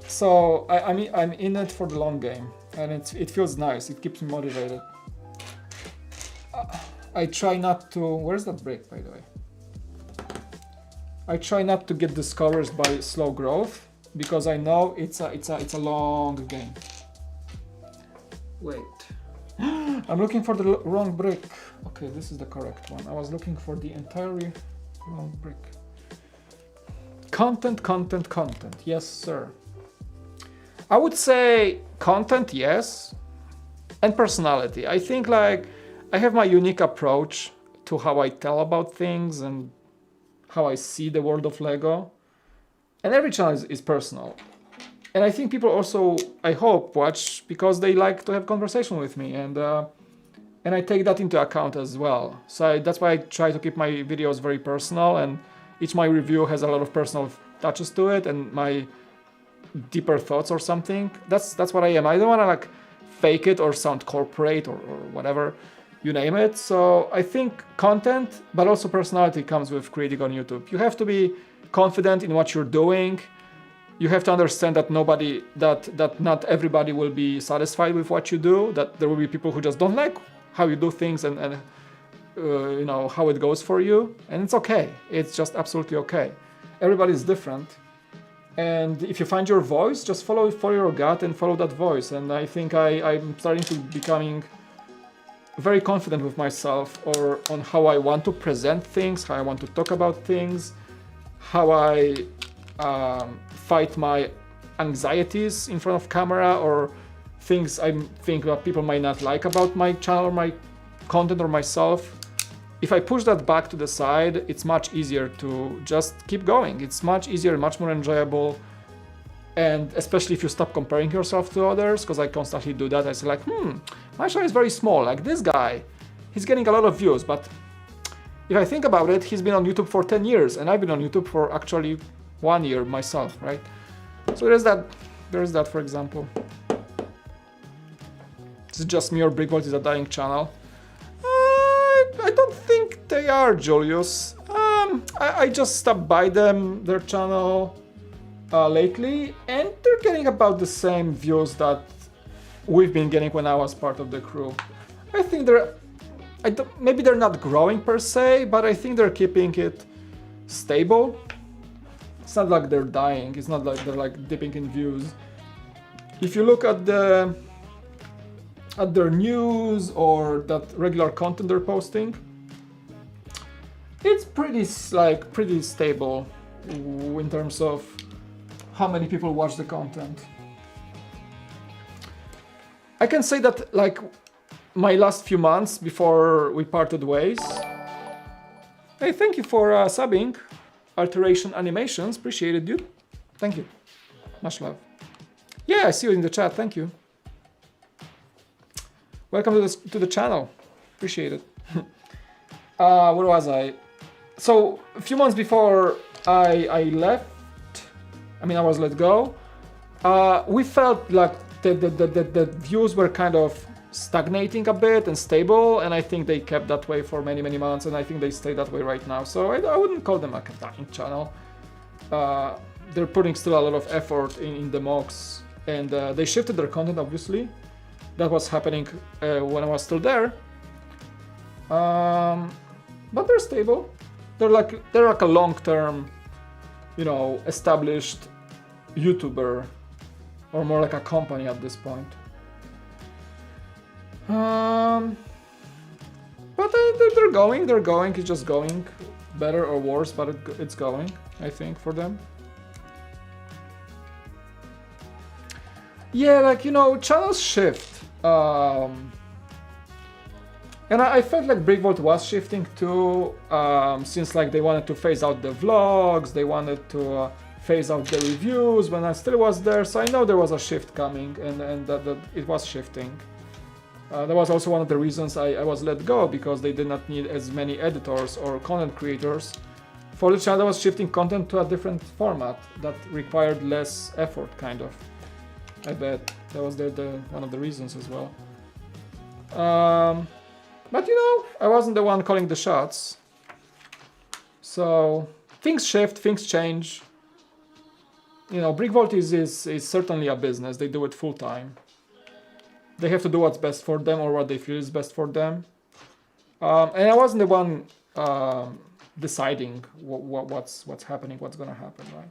So I'm in it for the long game, and it feels nice. It keeps me motivated. I try not to. Where's that break, by the way? I try not to get discouraged by slow growth because I know it's a long game. Wait, I'm looking for the wrong brick. Okay, this is the correct one. I was looking for the entirely wrong brick. Content. Yes, sir. I would say content, yes, and personality. I think like I have my unique approach to how I tell about things and how I see the world of Lego, and every channel is personal. And I think people also, I hope, watch because they like to have conversation with me, and I take that into account as well. So that's why I try to keep my videos very personal, and each my review has a lot of personal touches to it and my deeper thoughts or something. That's what I am. I don't want to like fake it or sound corporate or whatever. You name it. So I think content, but also personality comes with creating on YouTube. You have to be confident in what you're doing. You have to understand that not everybody will be satisfied with what you do, that there will be people who just don't like how you do things and you know, how it goes for you. And it's okay. It's just absolutely okay. Everybody's different. And if you find your voice, just follow your gut and follow that voice. And I think I'm starting to becoming very confident with myself or on how I want to present things, how I want to talk about things, how I fight my anxieties in front of camera or things I think that people might not like about my channel or my content or myself. If I push that back to the side, it's much easier to just keep going. It's much easier, much more enjoyable. And especially if you stop comparing yourself to others, because I constantly do that. I say like, my channel is very small, like this guy, he's getting a lot of views, but if I think about it, he's been on YouTube for 10 years, and I've been on YouTube for actually 1 year myself, right? So there's that, for example. This is just me or Brickbolt is a dying channel. I don't think they are, Julius. I just stopped by their channel lately, and they're getting about the same views that we've been getting when I was part of the crew. I think maybe they're not growing per se, but I think they're keeping it stable. It's not like they're dying. It's not like they're like dipping in views. If you look at their news or that regular content they're posting, it's pretty stable in terms of how many people watch the content. I can say that like my last few months before we parted ways. Hey, thank you for subbing. Alteration Animations, appreciated, dude. Thank you. Much love. Yeah, I see you in the chat. Thank you. Welcome to the channel. Appreciate it. Where was I? So a few months before I left, I mean I was let go, we felt like the views were kind of stagnating a bit and stable, and I think they kept that way for many months, and I think they stay that way right now. So I wouldn't call them like a dying channel. They're putting still a lot of effort in the mocks, and they shifted their content obviously. That was happening when I was still there. But they're stable. They're like a long-term, you know, established YouTuber, or more like a company at this point. But they're going. It's just going better or worse, but it's going, I think, for them. Yeah, like, you know, channels shift. And I felt like Brickvault was shifting too, since like they wanted to phase out the vlogs, they wanted to phase out the reviews when I still was there. So I know there was a shift coming, and that it was shifting. That was also one of the reasons I was let go, because they did not need as many editors or content creators for the channel. Was shifting content to a different format that required less effort, kind of. I bet that was the one of the reasons as well. But you know, I wasn't the one calling the shots. So things shift, things change. You know, Brickvault is certainly a business. They do it full time. They have to do what's best for them, or what they feel is best for them. And I wasn't the one deciding what's happening, what's gonna happen, right?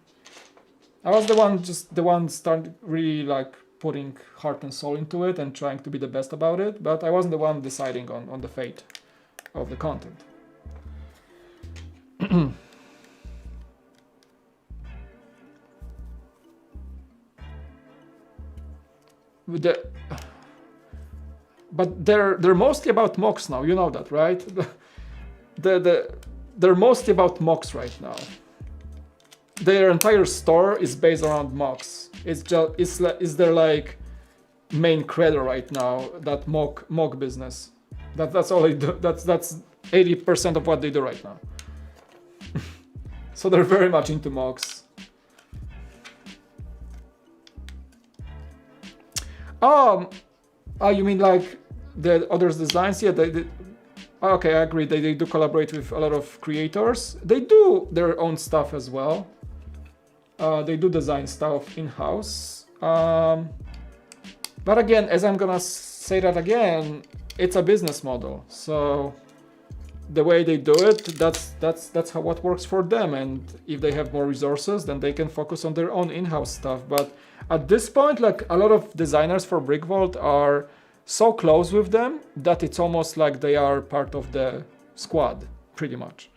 I was the one started really like putting heart and soul into it and trying to be the best about it, but I wasn't the one deciding on the fate of the content. But they're mostly about mocks now, you know that, right? They're mostly about mocks right now. Their entire store is based around mocks. It's their like main credo right now, that mock business. That's all they do. That's 80% of what they do right now. So they're very much into mocks. You mean like the others' designs? Yeah, okay, I agree. They do collaborate with a lot of creators. They do their own stuff as well. They do design stuff in-house. But again, as I'm gonna say that again, it's a business model. So the way they do it, that's how what works for them. And if they have more resources, then they can focus on their own in-house stuff. But at this point, like a lot of designers for Brickvault are so close with them that it's almost like they are part of the squad, pretty much.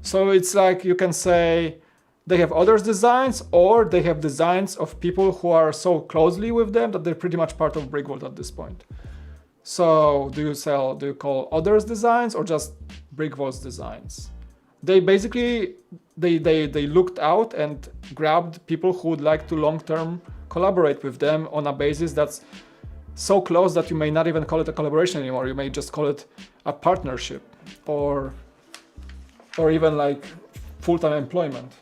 So it's like you can say they have others' designs, or they have designs of people who are so closely with them that they're pretty much part of Brickvault at this point. So do you call others' designs or just Brickvault's designs? They basically they looked out and grabbed people who would like to long-term collaborate with them on a basis that's so close that you may not even call it a collaboration anymore. You may just call it a partnership, or even like full-time employment.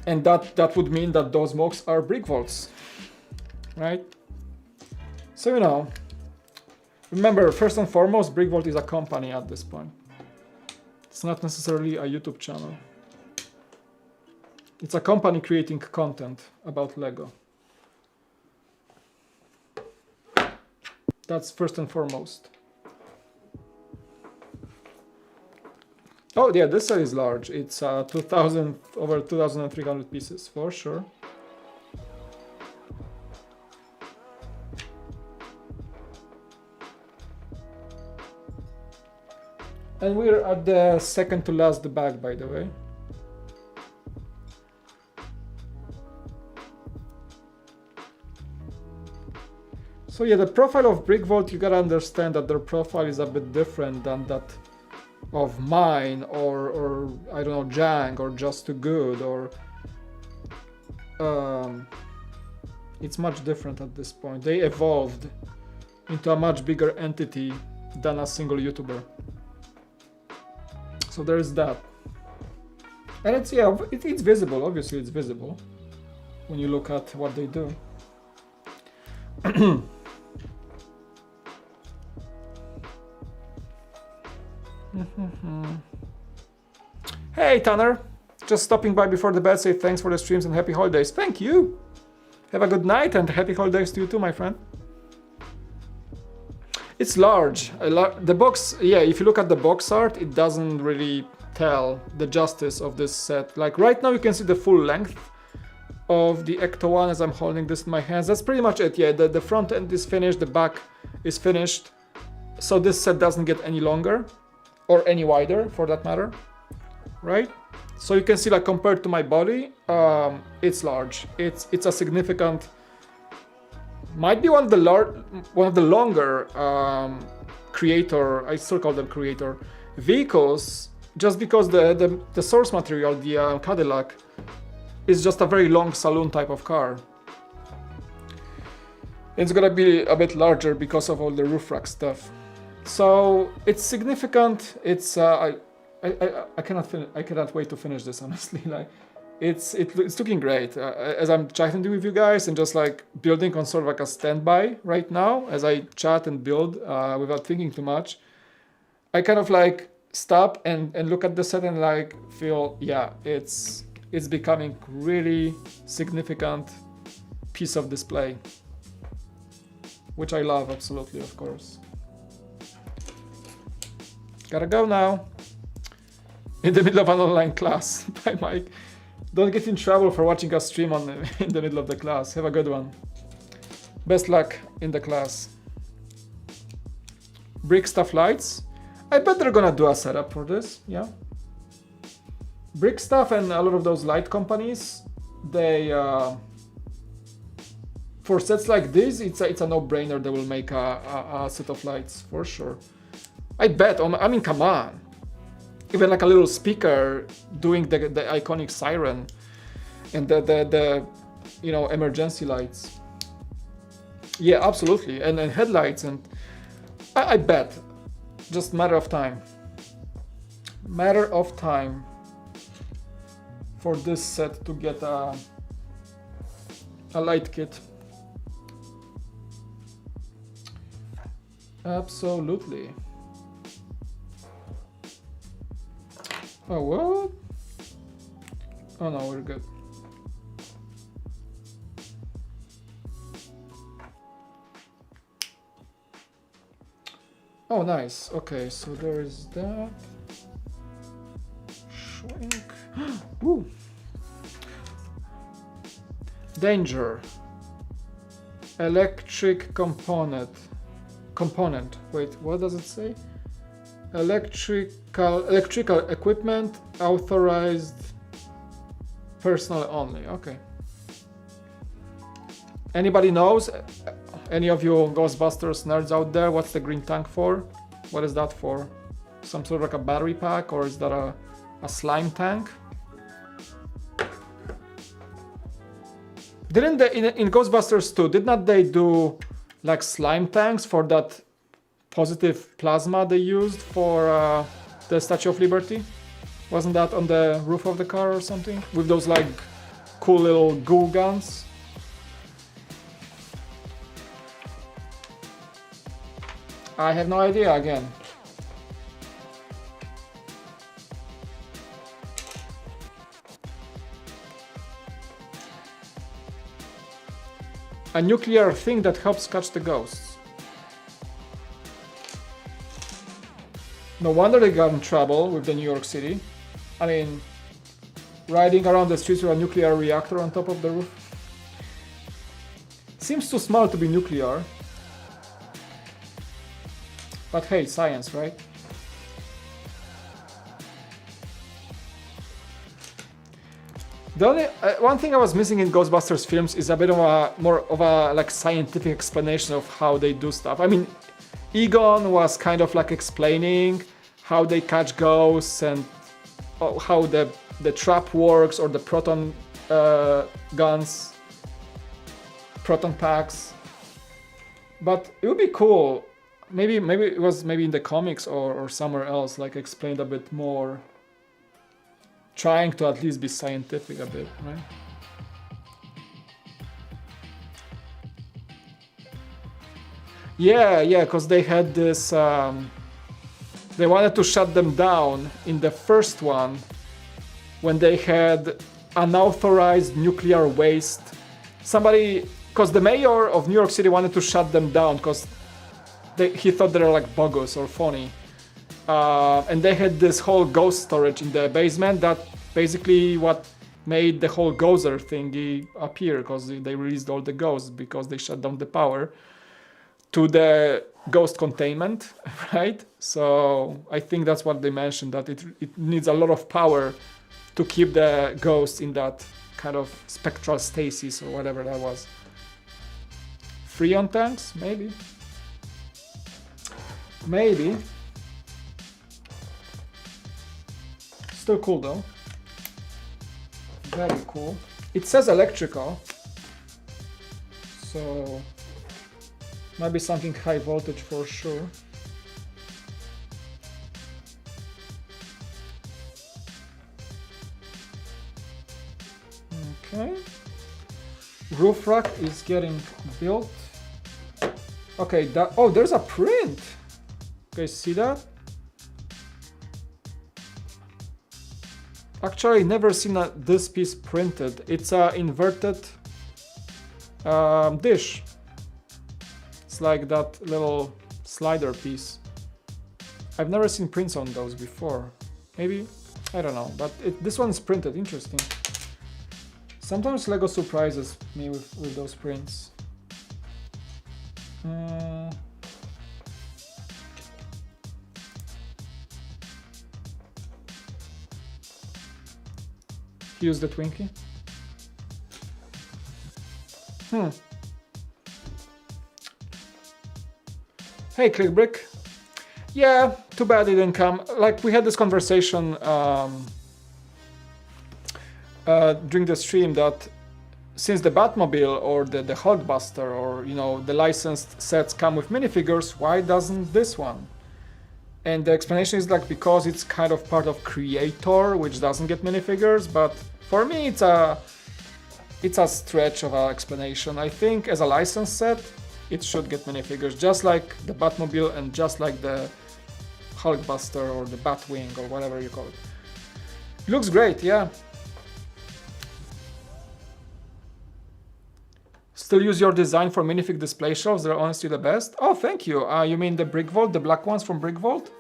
And that would mean that those mocks are Brickvaults, right? So, you know, remember, first and foremost, Brickvault is a company at this point. It's not necessarily a YouTube channel. It's a company creating content about Lego. That's first and foremost. Oh yeah, this set is large. It's over 2,300 pieces for sure. And we're at the second to last bag, by the way. So yeah, the profile of Brickvault, you gotta understand that their profile is a bit different than that of Mine or I don't know, Jang or Just Too Good or it's much different at this point. They evolved into a much bigger entity than a single YouTuber. So there's that. And it's, yeah, it's visible, obviously it's visible when you look at what they do. Hey Tanner, just stopping by before the bed, say thanks for the streams and happy holidays. Thank you! Have a good night and happy holidays to you too, my friend. It's large. The box, yeah, if you look at the box art, it doesn't really tell the justice of this set. Like right now you can see the full length of the ECTO-1 as I'm holding this in my hands. That's pretty much it, yeah. The front end is finished, the back is finished. So this set doesn't get any longer or any wider for that matter, right? So you can see, like, compared to my body, it's large. It's a significant, might be one of the longer creator, I still call them creator vehicles, just because the source material, the Cadillac, is just a very long saloon type of car. It's gonna be a bit larger because of all the roof rack stuff. So it's significant. It's I cannot wait to finish this, honestly. Like it's looking great as I'm chatting with you guys and just like building on sort of like a standby right now as I chat and build without thinking too much. I kind of like stop and look at the set and like feel, yeah, it's becoming really significant piece of display, which I love absolutely, of course. Gotta go now. In the middle of an online class. Bye, Mike. Don't get in trouble for watching us stream in the middle of the class. Have a good one. Best luck in the class. Brick Stuff lights. I bet they're gonna do a setup for this, yeah. Brick Stuff and a lot of those light companies, they for sets like this, it's a no-brainer. They will make a set of lights for sure. I bet. I mean, come on. Even like a little speaker doing the iconic siren and the you know, emergency lights. Yeah, absolutely. And headlights, and I bet. Just matter of time. Matter of time for this set to get a light kit. Absolutely. Oh, what? Oh no, we're good. Oh, nice. Okay, so there is that. Shrink. Woo. Danger. Electric component. Wait, what does it say? Electrical equipment authorized personnel only. Okay. Anybody knows? Any of you Ghostbusters nerds out there? What's the green tank for? What is that for? Some sort of like a battery pack, or is that a slime tank? Didn't they in Ghostbusters 2? Did not they do like slime tanks for that positive plasma they used for the Statue of Liberty? Wasn't that on the roof of the car or something? With those like cool little goo guns? I have no idea again. A nuclear thing that helps catch the ghosts. No wonder they got in trouble with the New York City. I mean, riding around the streets with a nuclear reactor on top of the roof. Seems too small to be nuclear. But hey, science, right? The only one thing I was missing in Ghostbusters films is a bit of a more of a like scientific explanation of how they do stuff. I mean, Egon was kind of like explaining how they catch ghosts and how the trap works, or the proton guns, proton packs. But it would be cool. Maybe it was in the comics or somewhere else, like explained a bit more. Trying to at least be scientific a bit, right? Yeah, because they had this. They wanted to shut them down in the first one when they had unauthorized nuclear waste. Because the mayor of New York City wanted to shut them down because he thought they were like bogus or phony. And they had this whole ghost storage in the basement that basically what made the whole Gozer thingy appear, because they released all the ghosts because they shut down the power to the ghost containment, right? So I think that's what they mentioned, that it needs a lot of power to keep the ghosts in that kind of spectral stasis or whatever that was. Freon tanks, maybe. Still cool though. Very cool. It says electrical, so might be something high voltage for sure. Okay. Roof rack is getting built. Okay, there's a print. Okay, see that? Actually, never seen this piece printed. It's a inverted dish. It's like that little slider piece. I've never seen prints on those before. Maybe, I don't know, but this one's printed. Interesting. Sometimes Lego surprises me with those prints. Use the Twinkie. Hey, Clickbrick. Yeah, too bad it didn't come. Like, we had this conversation during the stream that since the Batmobile or the Hulkbuster or, you know, the licensed sets come with minifigures, why doesn't this one? And the explanation is like because it's kind of part of Creator, which doesn't get minifigures. But for me, it's a stretch of an explanation. I think as a licensed set, it should get minifigures, just like the Batmobile and just like the Hulkbuster or the Batwing or whatever you call it. It looks great, yeah. Still use your design for minifig display shelves, they're honestly the best. Oh, thank you. You mean the Brick Vault, the black ones from Brick Vault?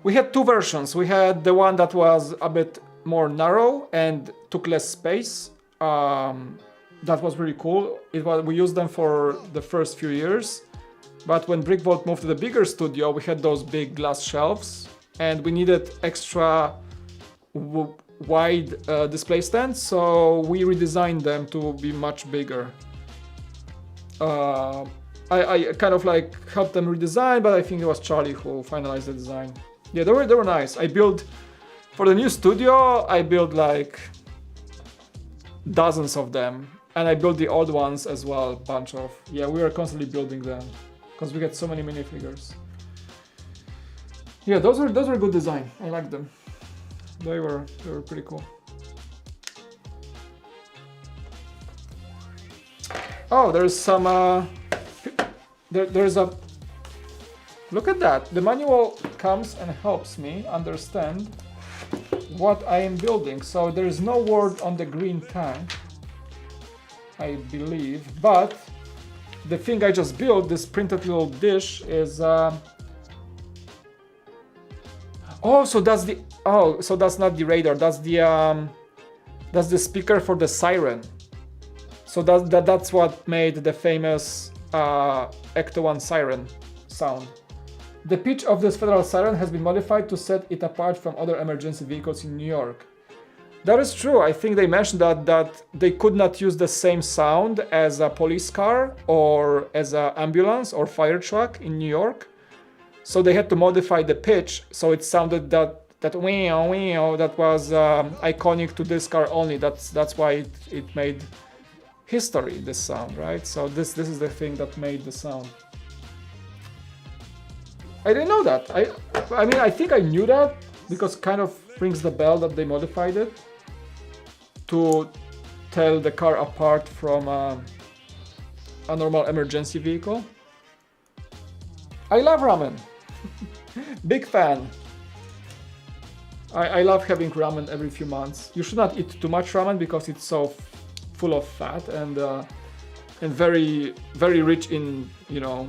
We had two versions. We had the one that was a bit more narrow and took less space. That was really cool. We used them for the first few years. But when Brick Vault moved to the bigger studio, we had those big glass shelves and we needed extra wide display stands, so we redesigned them to be much bigger. I kind of like helped them redesign, but I think it was Charlie who finalized the design. Yeah, they were nice. I built for the new studio. I built like dozens of them, and I built the old ones as well. Bunch of we were constantly building them because we get so many minifigures. Yeah, those were good design. I like them. They were pretty cool. Oh, there's some, there's a, look at that. The manual comes and helps me understand what I am building. So there is no word on the green tank, I believe, but the thing I just built, this printed little dish, is, so that's not the radar, that's the speaker for the siren. So that's what made the famous ECTO-1 siren sound. The pitch of this federal siren has been modified to set it apart from other emergency vehicles in New York. That is true. I think they mentioned that they could not use the same sound as a police car or as an ambulance or fire truck in New York. So they had to modify the pitch so it sounded that wee that was iconic to this car only. That's why it made history, this sound, right? So this is the thing that made the sound. I didn't know that. I mean, I think I knew that because kind of rings the bell that they modified it to tell the car apart from a normal emergency vehicle. I love ramen. Big fan. I love having ramen every few months. You should not eat too much ramen because it's so full of fat and very very rich in, you know,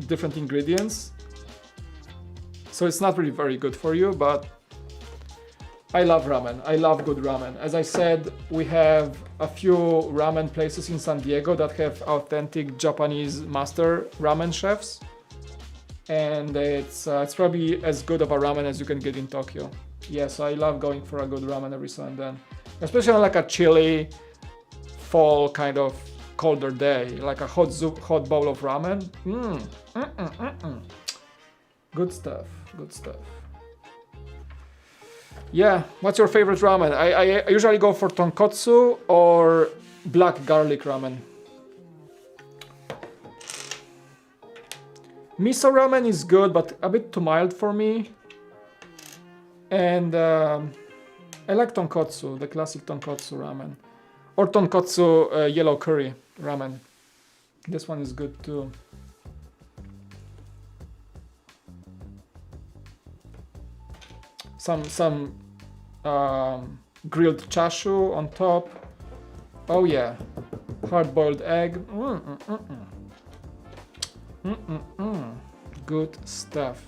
different ingredients. So it's not really very good for you, but I love ramen. I love good ramen. As I said, we have a few ramen places in San Diego that have authentic Japanese master ramen chefs. And it's probably as good of a ramen as you can get in Tokyo. Yes, I love going for a good ramen every so and then. Especially on like a chilly, fall kind of colder day. Like a hot bowl of ramen. Good stuff, good stuff. Yeah, what's your favorite ramen? I usually go for tonkotsu or black garlic ramen. Miso ramen is good, but a bit too mild for me. And I like tonkotsu, the classic tonkotsu ramen. Or tonkotsu yellow curry ramen. This one is good too. Some grilled chashu on top. Oh yeah, hard-boiled egg. Good stuff.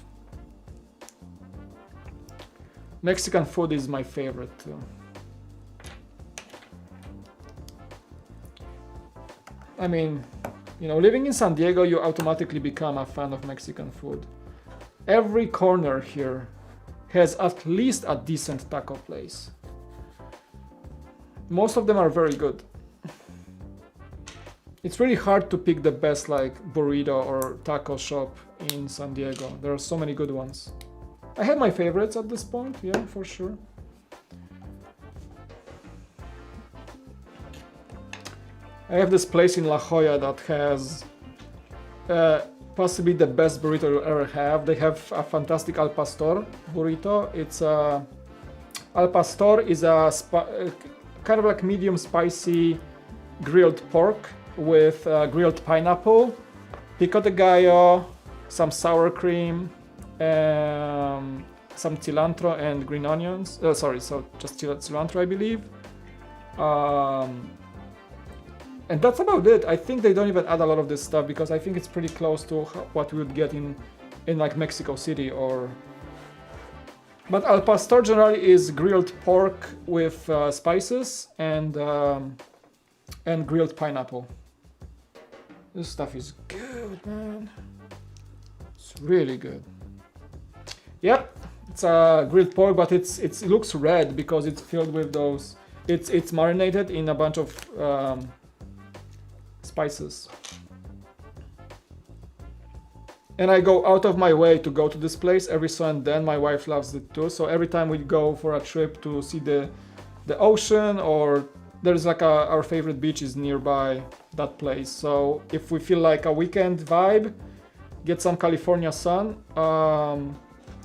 Mexican food is my favorite too. I mean, you know, living in San Diego, you automatically become a fan of Mexican food. Every corner here has at least a decent taco place. Most of them are very good. It's really hard to pick the best like burrito or taco shop in San Diego. There are so many good ones. I have my favorites at this point, yeah, for sure. I have this place in La Jolla that has possibly the best burrito you'll ever have. They have a fantastic al pastor burrito. It's al pastor is a kind of like medium spicy grilled pork with grilled pineapple, pico de gallo, some sour cream, some cilantro and green onions. So just cilantro, I believe. And that's about it. I think they don't even add a lot of this stuff because I think it's pretty close to what we would get in like Mexico City or... But al pastor generally is grilled pork with spices and grilled pineapple. This stuff is good, man. It's really good. Yep, it's a grilled pork, but it looks red because it's filled with those. It's marinated in a bunch of spices. And I go out of my way to go to this place every so and then. My wife loves it too. So every time we go for a trip to see the ocean, or there's like our favorite beach is nearby that place. So if we feel like a weekend vibe, get some California sun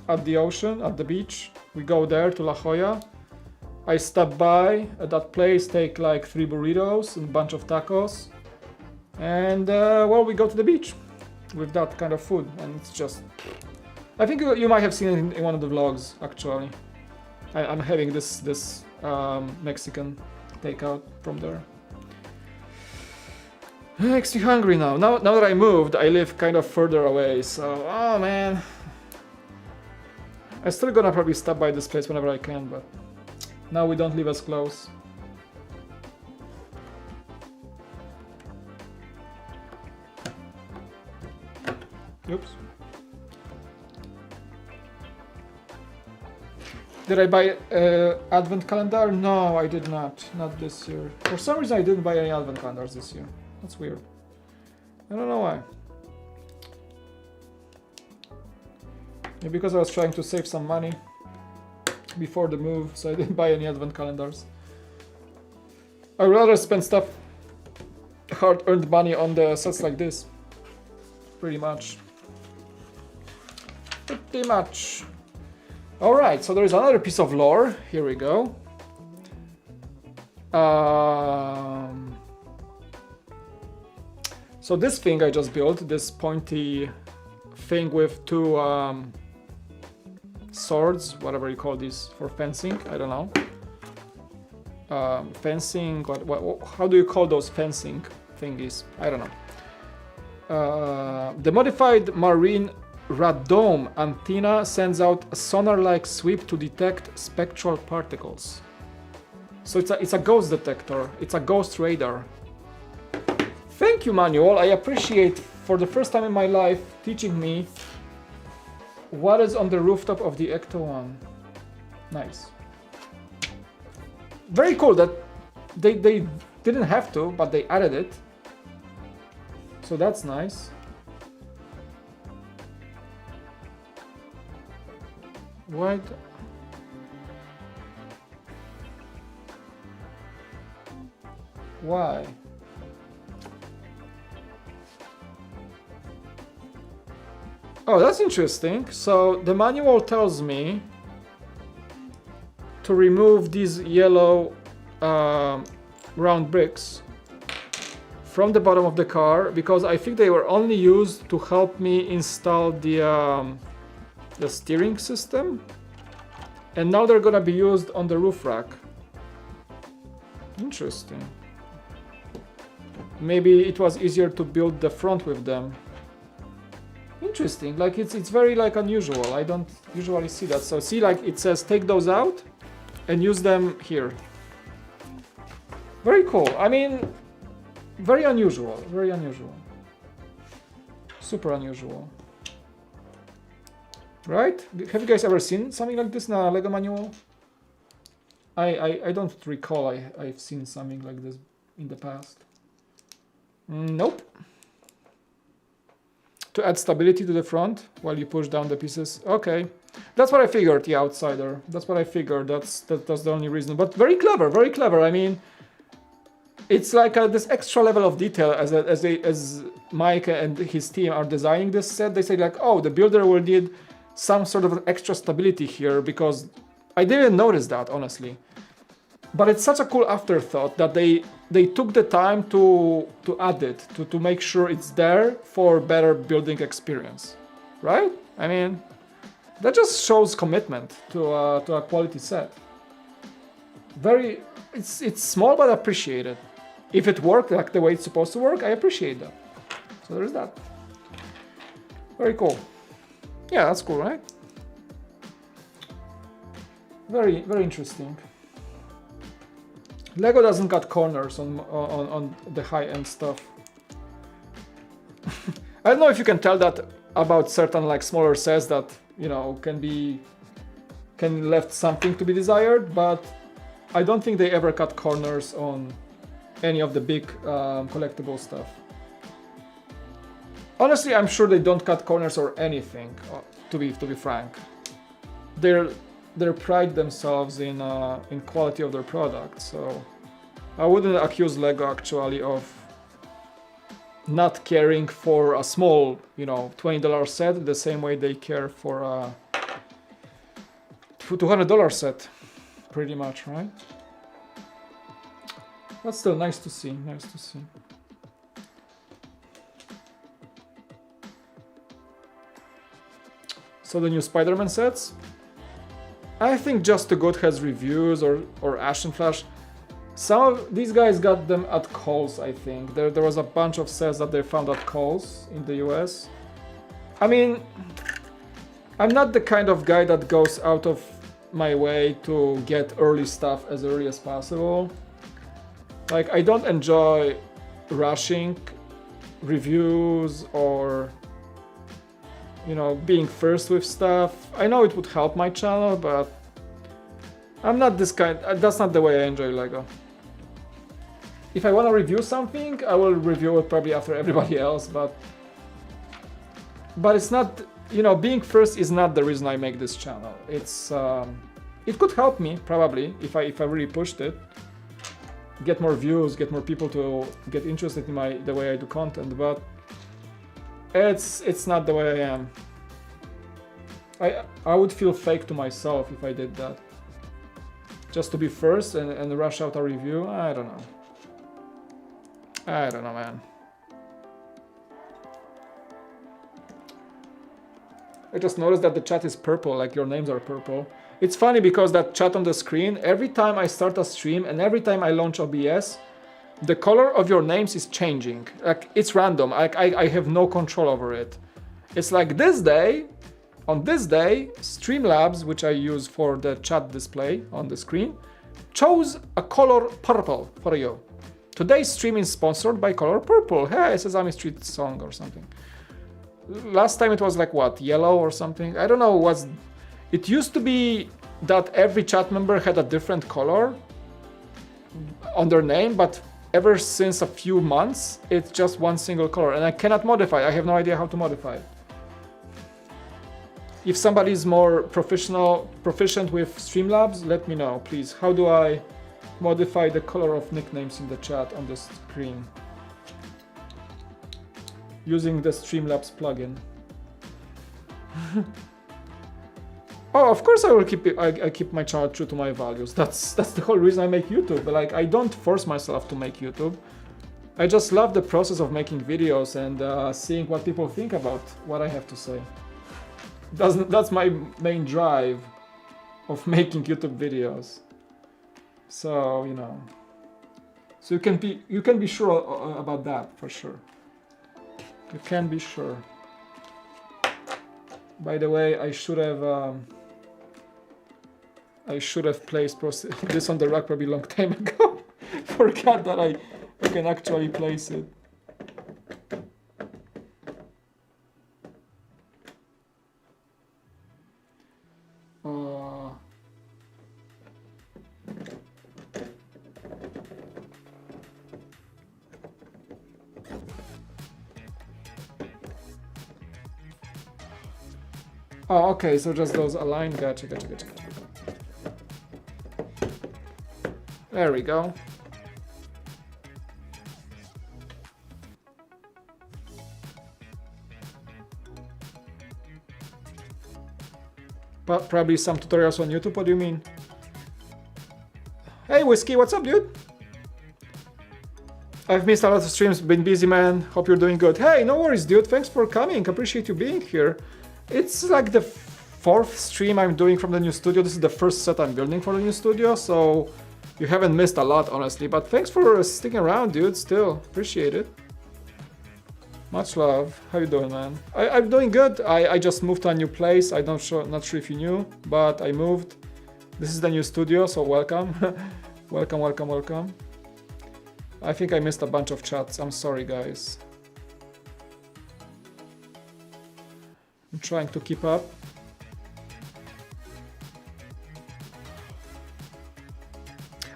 at the ocean, at the beach, we go there to La Jolla. I stop by at that place, take like 3 burritos and a bunch of tacos, and well, we go to the beach with that kind of food, and it's just... I think you might have seen it in one of the vlogs, actually. I'm having this Mexican takeout from there. Makes me hungry now. Now that I moved, I live kind of further away, so... Oh man. I'm still gonna probably stop by this place whenever I can, but... Now we don't live as close. Oops. Did I buy advent calendar? No, I did not. Not this year. For some reason I didn't buy any advent calendars this year. That's weird. I don't know why. Yeah, because I was trying to save some money before the move, so I didn't buy any advent calendars. I'd rather spend stuff, hard-earned money on the sets like this. Pretty much. Pretty much. Alright, so there is another piece of lore. Here we go. So this thing I just built, this pointy thing with two swords, whatever you call these, for fencing, I don't know. Fencing, how do you call those fencing thingies? I don't know. The modified marine radome antenna sends out a sonar-like sweep to detect spectral particles. So it's a ghost detector, it's a ghost radar. Thank you, Manual. I appreciate, for the first time in my life, teaching me what is on the rooftop of the ECTO-1. Nice. Very cool that they didn't have to, but they added it. So that's nice. What? Why? Oh, that's interesting. So the manual tells me to remove these yellow round bricks from the bottom of the car, because I think they were only used to help me install the steering system, and now they're gonna be used on the roof rack. Interesting. Maybe it was easier to build the front with them. Interesting, like it's very like unusual. I don't usually see that. So see, like it says take those out and use them here. Very cool. I mean, very unusual, very unusual. Super unusual. Right? Have you guys ever seen something like this in a Lego manual? I don't recall I've seen something like this in the past. Nope. To add stability to the front while you push down the pieces. Okay. That's what I figured, the outsider. That's what I figured. That's the only reason. But very clever, very clever. I mean, it's like this extra level of detail as Mike and his team are designing this set. They say like, oh, the builder will need some sort of extra stability here, because I didn't notice that, honestly. But it's such a cool afterthought that they took the time to add it, to make sure it's there for better building experience, right? I mean, that just shows commitment to a quality set. Very, it's small but appreciated. If it worked like the way it's supposed to work, I appreciate that. So there's that. Very cool. Yeah, that's cool, right? Very, very interesting. Lego doesn't cut corners on the high-end stuff. I don't know if you can tell that about certain like smaller sets that, you know, can left something to be desired, but I don't think they ever cut corners on any of the big collectible stuff. Honestly, I'm sure they don't cut corners or anything, to be frank. They pride themselves in quality of their product, so I wouldn't accuse Lego actually of not caring for a small, you know, $20 set the same way they care for a $200 set, pretty much, right? That's still nice to see, nice to see. So the new Spider-Man sets? I think Just Too Good has reviews, or Ash and Flash. Some of these guys got them at Kohl's, I think. There was a bunch of sets that they found at Kohl's in the US. I mean, I'm not the kind of guy that goes out of my way to get early stuff as early as possible. Like, I don't enjoy rushing reviews or, you know, being first with stuff. I know it would help my channel, but I'm not this kind. That's not the way I enjoy Lego. If I want to review something, I will review it probably after everybody else, but it's not you know, being first is not the reason I make this channel. It's it could help me probably if I really pushed it, get more views, get more people to get interested in the way I do content, but it's not the way I am. I would feel fake to myself if I did that. Just to be first and rush out a review, I don't know. I don't know, man. I just noticed that the chat is purple, like your names are purple. It's funny because that chat on the screen, every time I start a stream and every time I launch OBS, the color of your names is changing. Like, it's random, I have no control over it. It's like this day, on this day, Streamlabs, which I use for the chat display on the screen, chose a color purple for you. Today's stream is sponsored by color purple. Hey, Sesame Street song or something. Last time it was like what, yellow or something? I don't know. It used to be that every chat member had a different color on their name, but ever since a few months, it's just one single color, and I cannot modify. I have no idea how to modify it. If somebody is more proficient with Streamlabs, let me know, please. How do I modify the color of nicknames in the chat on the screen? Using the Streamlabs plugin. Oh, of course I will keep it. I keep my channel true to my values. That's the whole reason I make YouTube. But like, I don't force myself to make YouTube. I just love the process of making videos and seeing what people think about what I have to say. That's my main drive of making YouTube videos. So, you know. So you can be sure about that for sure. You can be sure. By the way, I should have placed this on the rack probably a long time ago. Forgot that I can actually place it. Oh, okay, so just those aligned. Gotcha. There we go. But probably some tutorials on YouTube. What do you mean? Hey, Whiskey, what's up, dude? I've missed a lot of streams, been busy, man. Hope you're doing good. Hey, no worries, dude. Thanks for coming. Appreciate you being here. It's like the fourth stream I'm doing from the new studio. This is the first set I'm building for the new studio, so you haven't missed a lot, honestly. But thanks for sticking around, dude. Still, appreciate it. Much love. How you doing, man? I'm doing good. I just moved to a new place. Not sure if you knew, but I moved. This is the new studio, so welcome. welcome. I think I missed a bunch of chats. I'm sorry, guys. I'm trying to keep up.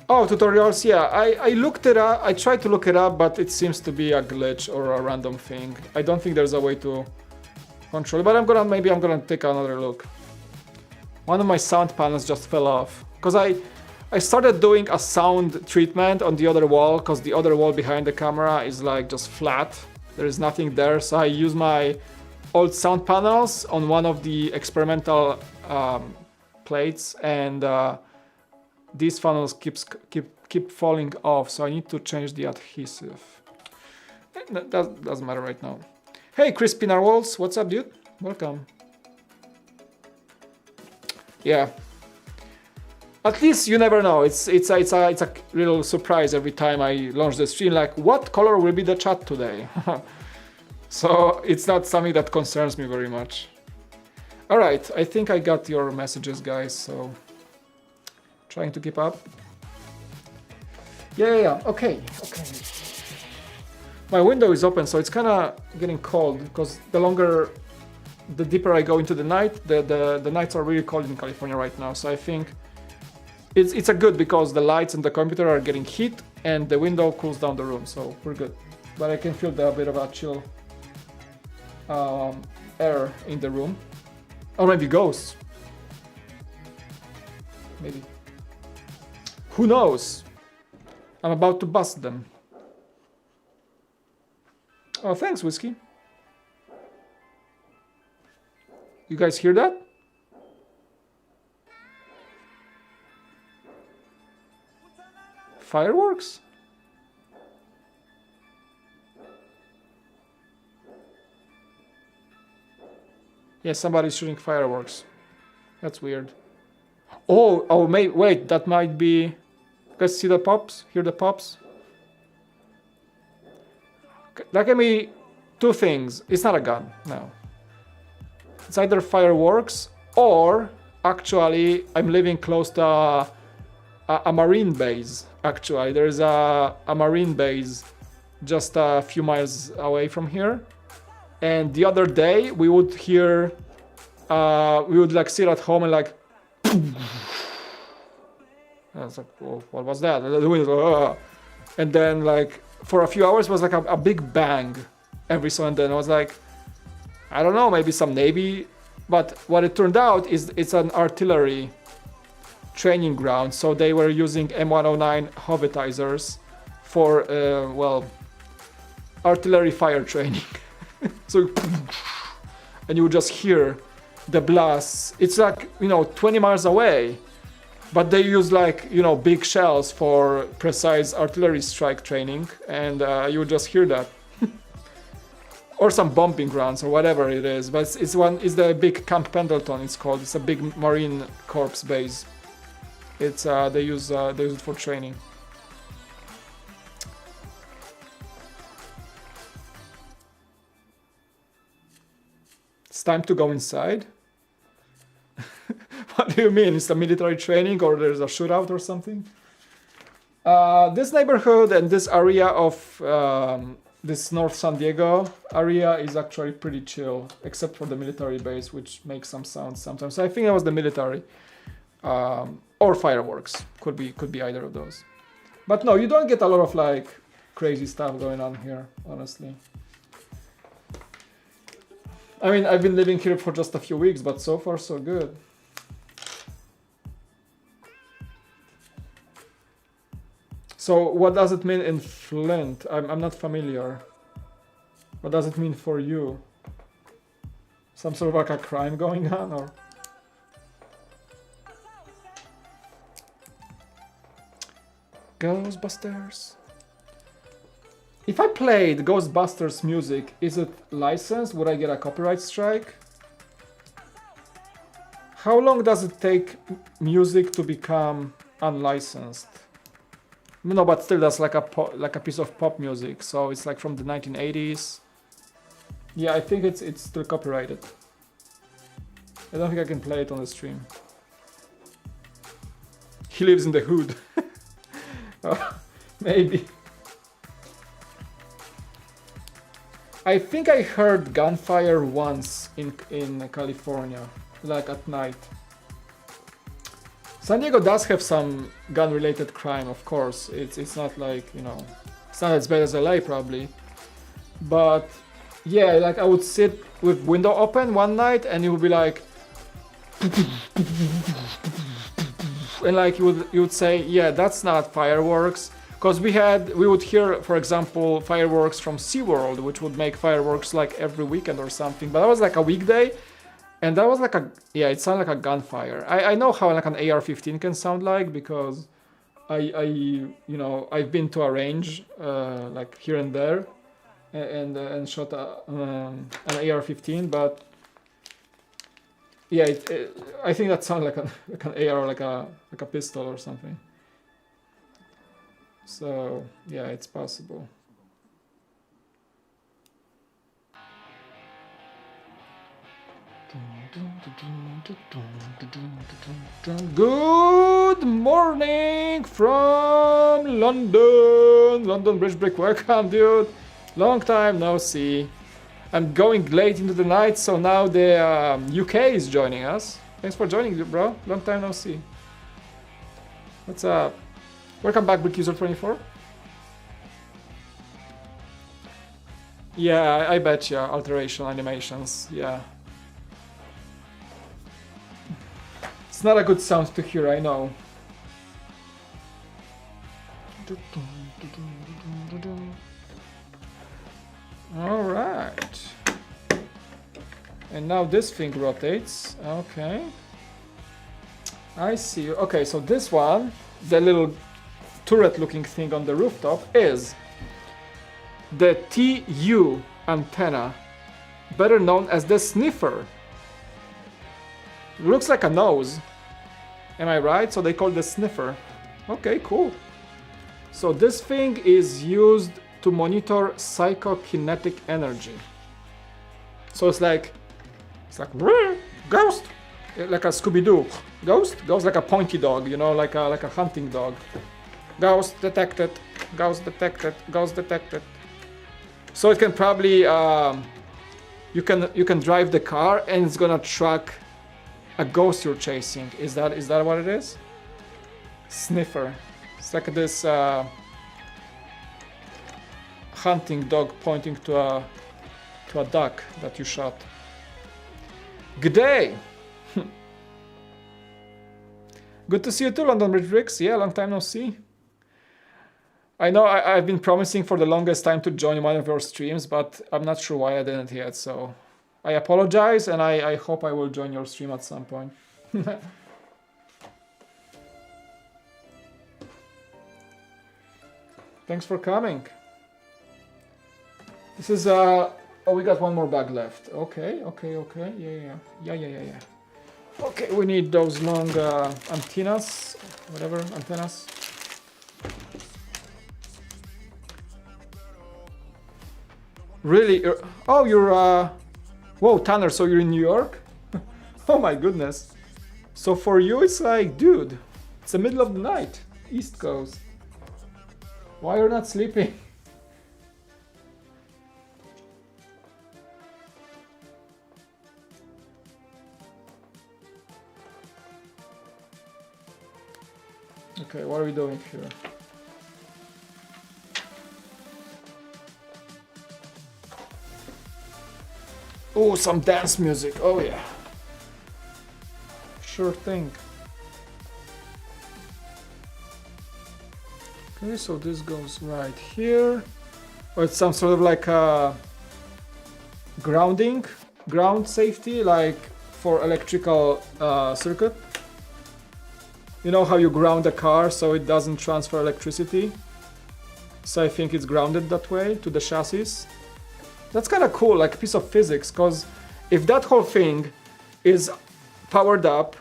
Oh, tutorials, yeah, I looked it up, I tried to look it up, but it seems to be a glitch or a random thing. I don't think there's a way to control it, but maybe I'm gonna take another look. One of my sound panels just fell off, because I started doing a sound treatment on the other wall, because the other wall behind the camera is like just flat. There is nothing there, so I use my old sound panels on one of the experimental plates, and these funnels keep falling off, so I need to change the adhesive. That doesn't matter right now. Hey, Crispy Narwhals, what's up, dude? Welcome. Yeah. At least you never know. It's a little surprise every time I launch the stream. Like, what color will be the chat today? So it's not something that concerns me very much. All right, I think I got your messages, guys. So trying to keep up. Yeah. Okay. My window is open, so it's kind of getting cold because the deeper I go into the night, the nights are really cold in California right now. So I think it's a good because the lights and the computer are getting heat and the window cools down the room, so we're good. But I can feel a bit of a chill air in the room. Or maybe ghosts. Maybe. Who knows? I'm about to bust them. Oh, thanks, Whiskey. You guys hear that? Fireworks? Yeah, somebody's shooting fireworks. That's weird. Oh, wait, that might be... You guys see the pops? Hear the pops? That can be two things. It's not a gun, no. It's either fireworks or actually I'm living close to a marine base. Actually, there's a marine base just a few miles away from here. And the other day we would hear, we would like sit at home and like, I was like, oh, what was that? And then like for a few hours was like a big bang every so and then. I was like, I don't know, maybe some Navy, but what it turned out is it's an artillery training ground. So they were using M109 Howitzers for, well, artillery fire training. So, and you would just hear the blasts. It's like, 20 miles away, but they use like, big shells for precise artillery strike training, and you would just hear that. Or some bombing grounds or whatever it is, but it's the big Camp Pendleton. It's called. It's a big Marine Corps base. It's they use it for training. It's time to go inside. What do you mean? It's a military training or there's a shootout or something? This neighborhood and this area of this North San Diego area is actually pretty chill, except for the military base, which makes some sounds sometimes. So I think it was the military or fireworks. Could be either of those. But no, you don't get a lot of like crazy stuff going on here, honestly. I mean, I've been living here for just a few weeks, but so far so good. So what does it mean in Flint? I'm not familiar. What does it mean for you? Some sort of like a crime going on, or? Ghostbusters. If I played Ghostbusters music, is it licensed? Would I get a copyright strike? How long does it take music to become unlicensed? No, but still, that's like a piece of pop music, so it's like from the 1980s. Yeah, I think it's still copyrighted. I don't think I can play it on the stream. He lives in the hood. Maybe. I think I heard gunfire once in California, like at night. San Diego does have some gun-related crime, of course. It's not like, it's not as bad as LA probably. But yeah, like I would sit with window open one night and it would be like, and like you would say, yeah, that's not fireworks. Because we would hear, for example, fireworks from SeaWorld, which would make fireworks like every weekend or something. But that was like a weekday. And that was like it sounded like a gunfire. I know how like an AR-15 can sound like, because I've been to a range like here and there and shot an AR-15, but yeah, I think that sounded like an AR, like a pistol or something. So yeah, it's possible. Good morning from London Bridge Brick. Welcome, dude. Long time no see. I'm going late into the night, so now the UK is joining us. Thanks for joining, bro. Long time no see. What's up? Welcome back, Brick User 24. Yeah, I bet you. Alteration animations, yeah. It's not a good sound to hear, I know. Alright. And now this thing rotates. Okay. I see. Okay, so this one, the little turret looking thing on the rooftop, is the TU antenna, better known as the Sniffer. Looks like a nose. Am I right? So they call it the Sniffer. Okay, cool. So this thing is used to monitor psychokinetic energy. So it's like ghost, like a Scooby-Doo. Ghost like a pointy dog, you know, like a hunting dog. Ghost detected, ghost detected, ghost detected. So it can probably you can drive the car and it's gonna track a ghost you're chasing. Is that what it is? Sniffer. It's like this hunting dog pointing to a duck that you shot. Good day. Good to see you too, London Bridge Ricks. Yeah, long time no see. I know I've been promising for the longest time to join one of your streams, but I'm not sure why I didn't yet, so I apologize, and I hope I will join your stream at some point. Thanks for coming. This is oh, we got one more bag left. Okay. Yeah. Okay, we need those long antennas, whatever, antennas. Really? Oh, you're whoa, Tanner, so you're in New York? Oh my goodness. So for you it's like, dude, it's the middle of the night, East Coast. Why you're not sleeping? Okay, what are we doing here? Oh, some dance music. Oh yeah. Sure thing. Okay, so this goes right here. Oh, it's some sort of like a ground safety, like for electrical circuit. You know how you ground a car so it doesn't transfer electricity? So I think it's grounded that way to the chassis. That's kind of cool, like a piece of physics, because if that whole thing is powered up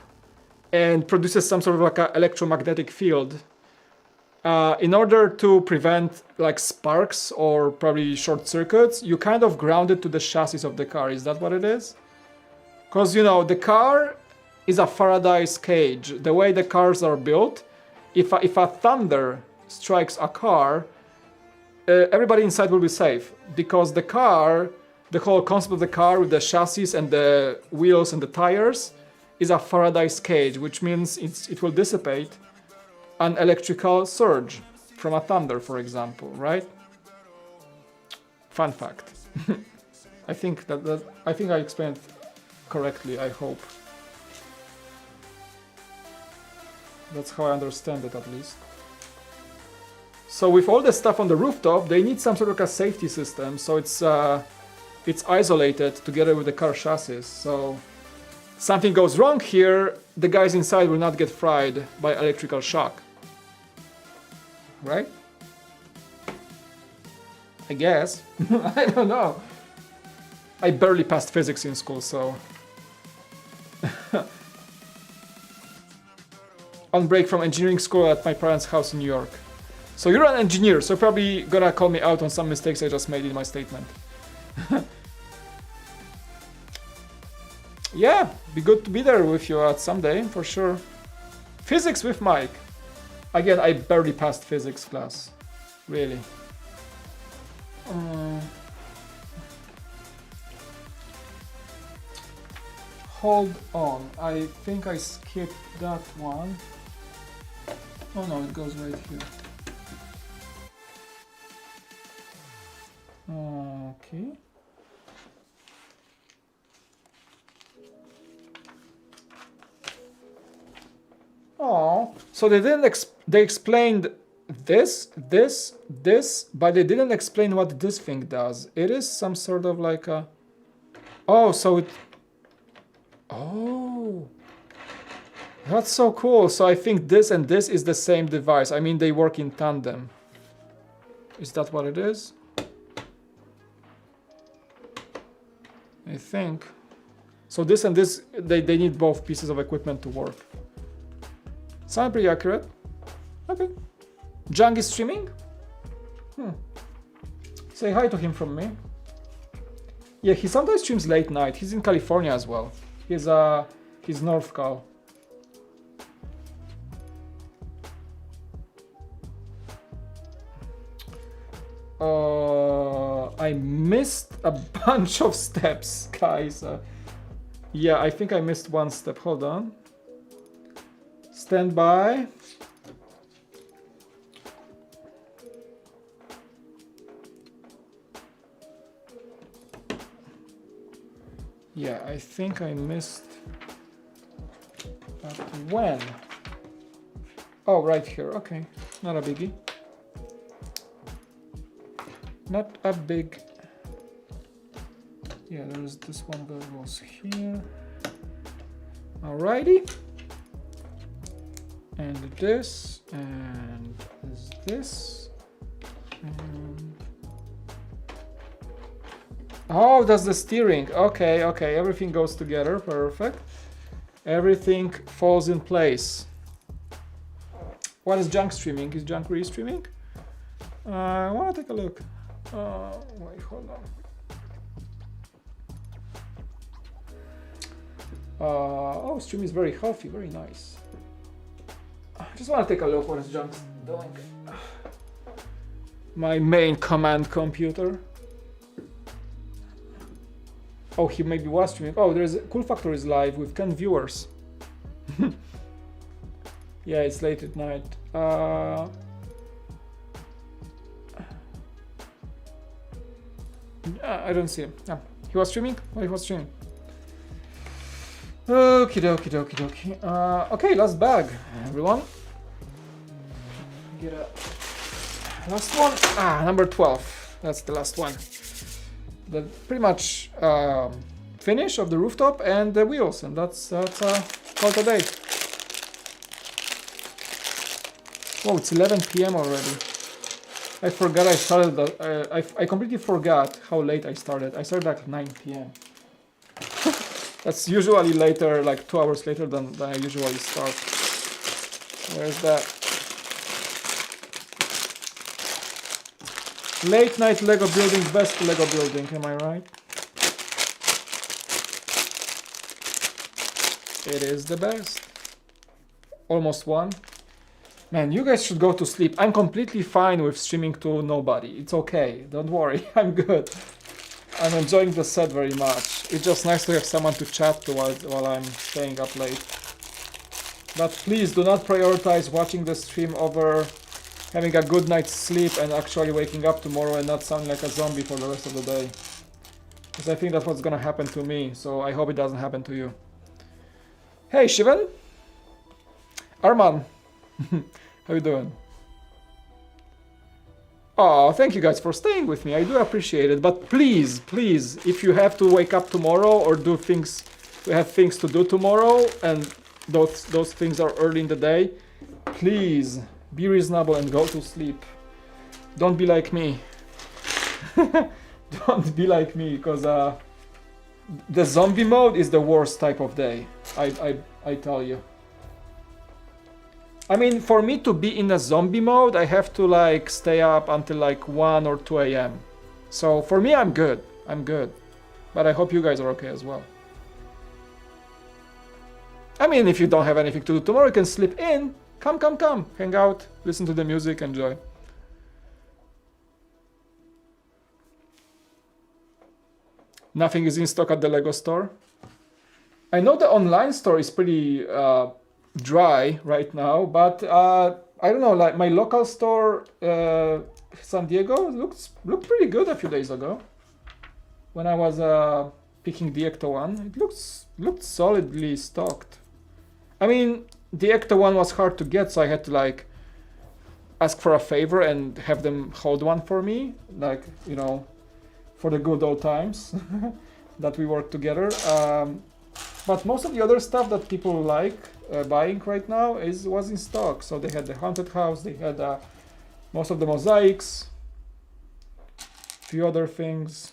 and produces some sort of like an electromagnetic field, in order to prevent like sparks or probably short circuits, you kind of ground it to the chassis of the car. Is that what it is? Because, you know, the car is a Faraday's cage. The way the cars are built, if a thunder strikes a car, everybody inside will be safe, because the car, the whole concept of the car with the chassis and the wheels and the tires is a Faraday's cage, which means it will dissipate an electrical surge from a thunder, for example, right? Fun fact. I think I explained correctly, I hope. That's how I understand it, at least. So with all the stuff on the rooftop, they need some sort of a safety system, so it's isolated together with the car chassis. So something goes wrong here, the guys inside will not get fried by electrical shock. Right? I guess. I don't know. I barely passed physics in school, so... On break from engineering school at my parents' house in New York. So you're an engineer, so probably gonna call me out on some mistakes I just made in my statement. Yeah, be good to be there with you at some day, for sure. Physics with Mike. Again, I barely passed physics class. Really. Hold on, I think I skipped that one. Oh no, it goes right here. Okay. Oh, so they didn't they explained this, but they didn't explain what this thing does. It is some sort of like a... Oh, so it... Oh, that's so cool. So I think this and this is the same device. I mean, they work in tandem. Is that what it is? I think. So this and this, they need both pieces of equipment to work. Sound pretty accurate. Okay. Jung is streaming? Say hi to him from me. Yeah, he sometimes streams late night. He's in California as well. He's North Cal. I missed a bunch of steps, guys. Yeah, I think I missed one step. Hold on. Stand by. Yeah, I think I missed. But when? Oh, right here. Okay, not a biggie. Not a big. Yeah, there's this one that goes here. Alrighty. And this, and this, and... Oh, that's the steering. Okay, okay, everything goes together, perfect. Everything falls in place. What is Junk streaming? Is Junk really streaming? I wanna take a look. Wait, hold on. Oh, stream is very healthy, very nice. I just want to take a look what is Junk doing. My main command computer. Oh, he maybe was streaming. Oh, there's Cool Factor is live with 10 viewers. Yeah, it's late at night. I don't see him. He was streaming? Oh, he was streaming. Okie dokie dokie dokie. Okay, last bag, everyone. Get a last one. Number 12. That's the last one. The pretty much finish of the rooftop and the wheels, and that's call today. Oh, it's 11 p.m. already. I forgot I started. I completely forgot how late I started. I started at 9 p.m. That's usually later, like 2 hours later than I usually start. Where's that? Late night Lego building, best Lego building, am I right? It is the best. Almost one. Man, you guys should go to sleep. I'm completely fine with streaming to nobody. It's okay, don't worry, I'm good. I'm enjoying the set very much. It's just nice to have someone to chat to while I'm staying up late. But please do not prioritize watching the stream over having a good night's sleep and actually waking up tomorrow and not sounding like a zombie for the rest of the day. Because I think that's what's gonna happen to me, so I hope it doesn't happen to you. Hey Shivan! Arman! How you doing? Oh, thank you guys for staying with me. I do appreciate it. But please, please, if you have to wake up tomorrow or do things, have things to do tomorrow, and those things are early in the day, please be reasonable and go to sleep. Don't be like me. Don't be like me, because the zombie mode is the worst type of day. I tell you. I mean, for me to be in a zombie mode, I have to like stay up until like 1 or 2 a.m. So for me, I'm good. I'm good. But I hope you guys are okay as well. I mean, if you don't have anything to do tomorrow, you can sleep in. Come. Hang out, listen to the music, enjoy. Nothing is in stock at the Lego store. I know the online store is pretty dry right now, but I don't know, like my local store San Diego looked pretty good a few days ago. when I was picking the ECTO-1. It looked solidly stocked. I mean, the ECTO-1 was hard to get, so I had to like ask for a favor and have them hold one for me, like, you know, for the good old times that we worked together. But most of the other stuff that people like buying right now was in stock. So they had the haunted house, they had most of the mosaics, few other things.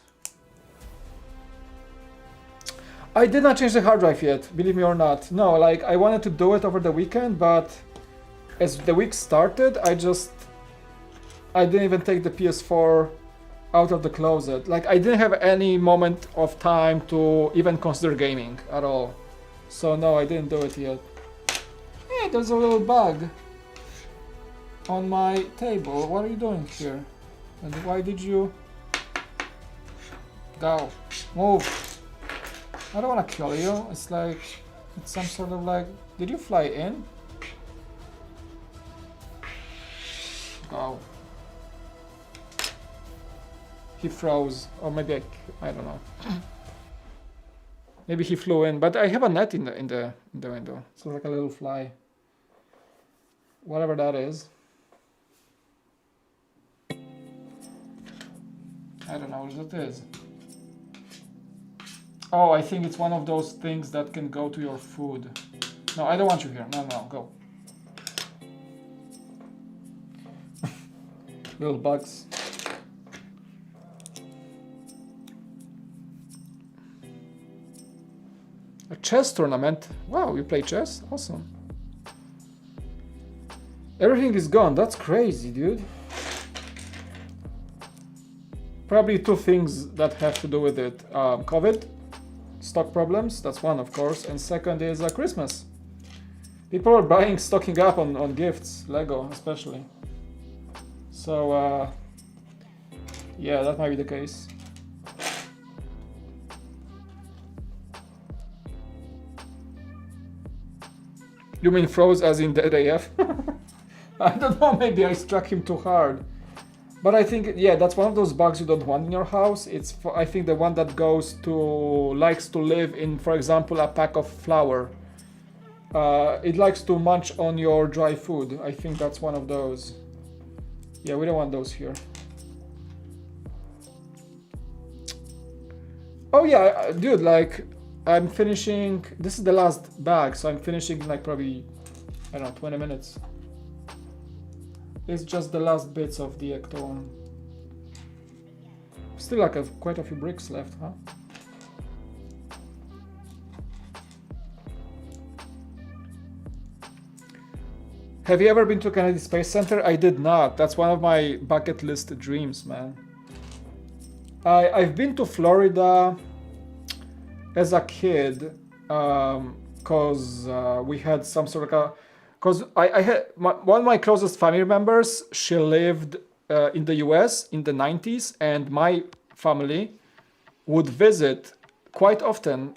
I did not change the hard drive yet, believe me or not. No, like I wanted to do it over the weekend, but as the week started, I didn't even take the PS4 out of the closet. Like I didn't have any moment of time to even consider gaming at all. So no, I didn't do it yet. Hey, there's a little bug on my table. What are you doing here? And why did you... Go. Move. I don't want to kill you. It's like... It's some sort of like... Did you fly in? Go. He froze. Or maybe I don't know. Maybe he flew in. But I have a net in the window. So like a little fly. Whatever that is. I don't know what it is. Oh, I think it's one of those things that can go to your food. No, I don't want you here. No, go. Little bugs. A chess tournament. Wow, you play chess? Awesome. Everything is gone. That's crazy, dude. Probably two things that have to do with it. COVID, stock problems, that's one of course, and second is Christmas. People are buying, stocking up on gifts, Lego especially. So yeah, that might be the case. You mean froze as in dead AF? I don't know, maybe I struck him too hard. But I think, yeah, that's one of those bugs you don't want in your house. It's, I think, the one that likes to live in, for example, a pack of flour. It likes to munch on your dry food. I think that's one of those. Yeah, we don't want those here. Oh yeah, dude, like, I'm finishing, this is the last bag, so I'm finishing like probably, I don't know, 20 minutes. It's just the last bits of the ECTO-1. Still like quite a few bricks left, huh? Have you ever been to Kennedy Space Center? I did not. That's one of my bucket list dreams, man. I've been to Florida as a kid because we had some sort of because I had one of my closest family members. She lived in the US in the 90s, and my family would visit quite often.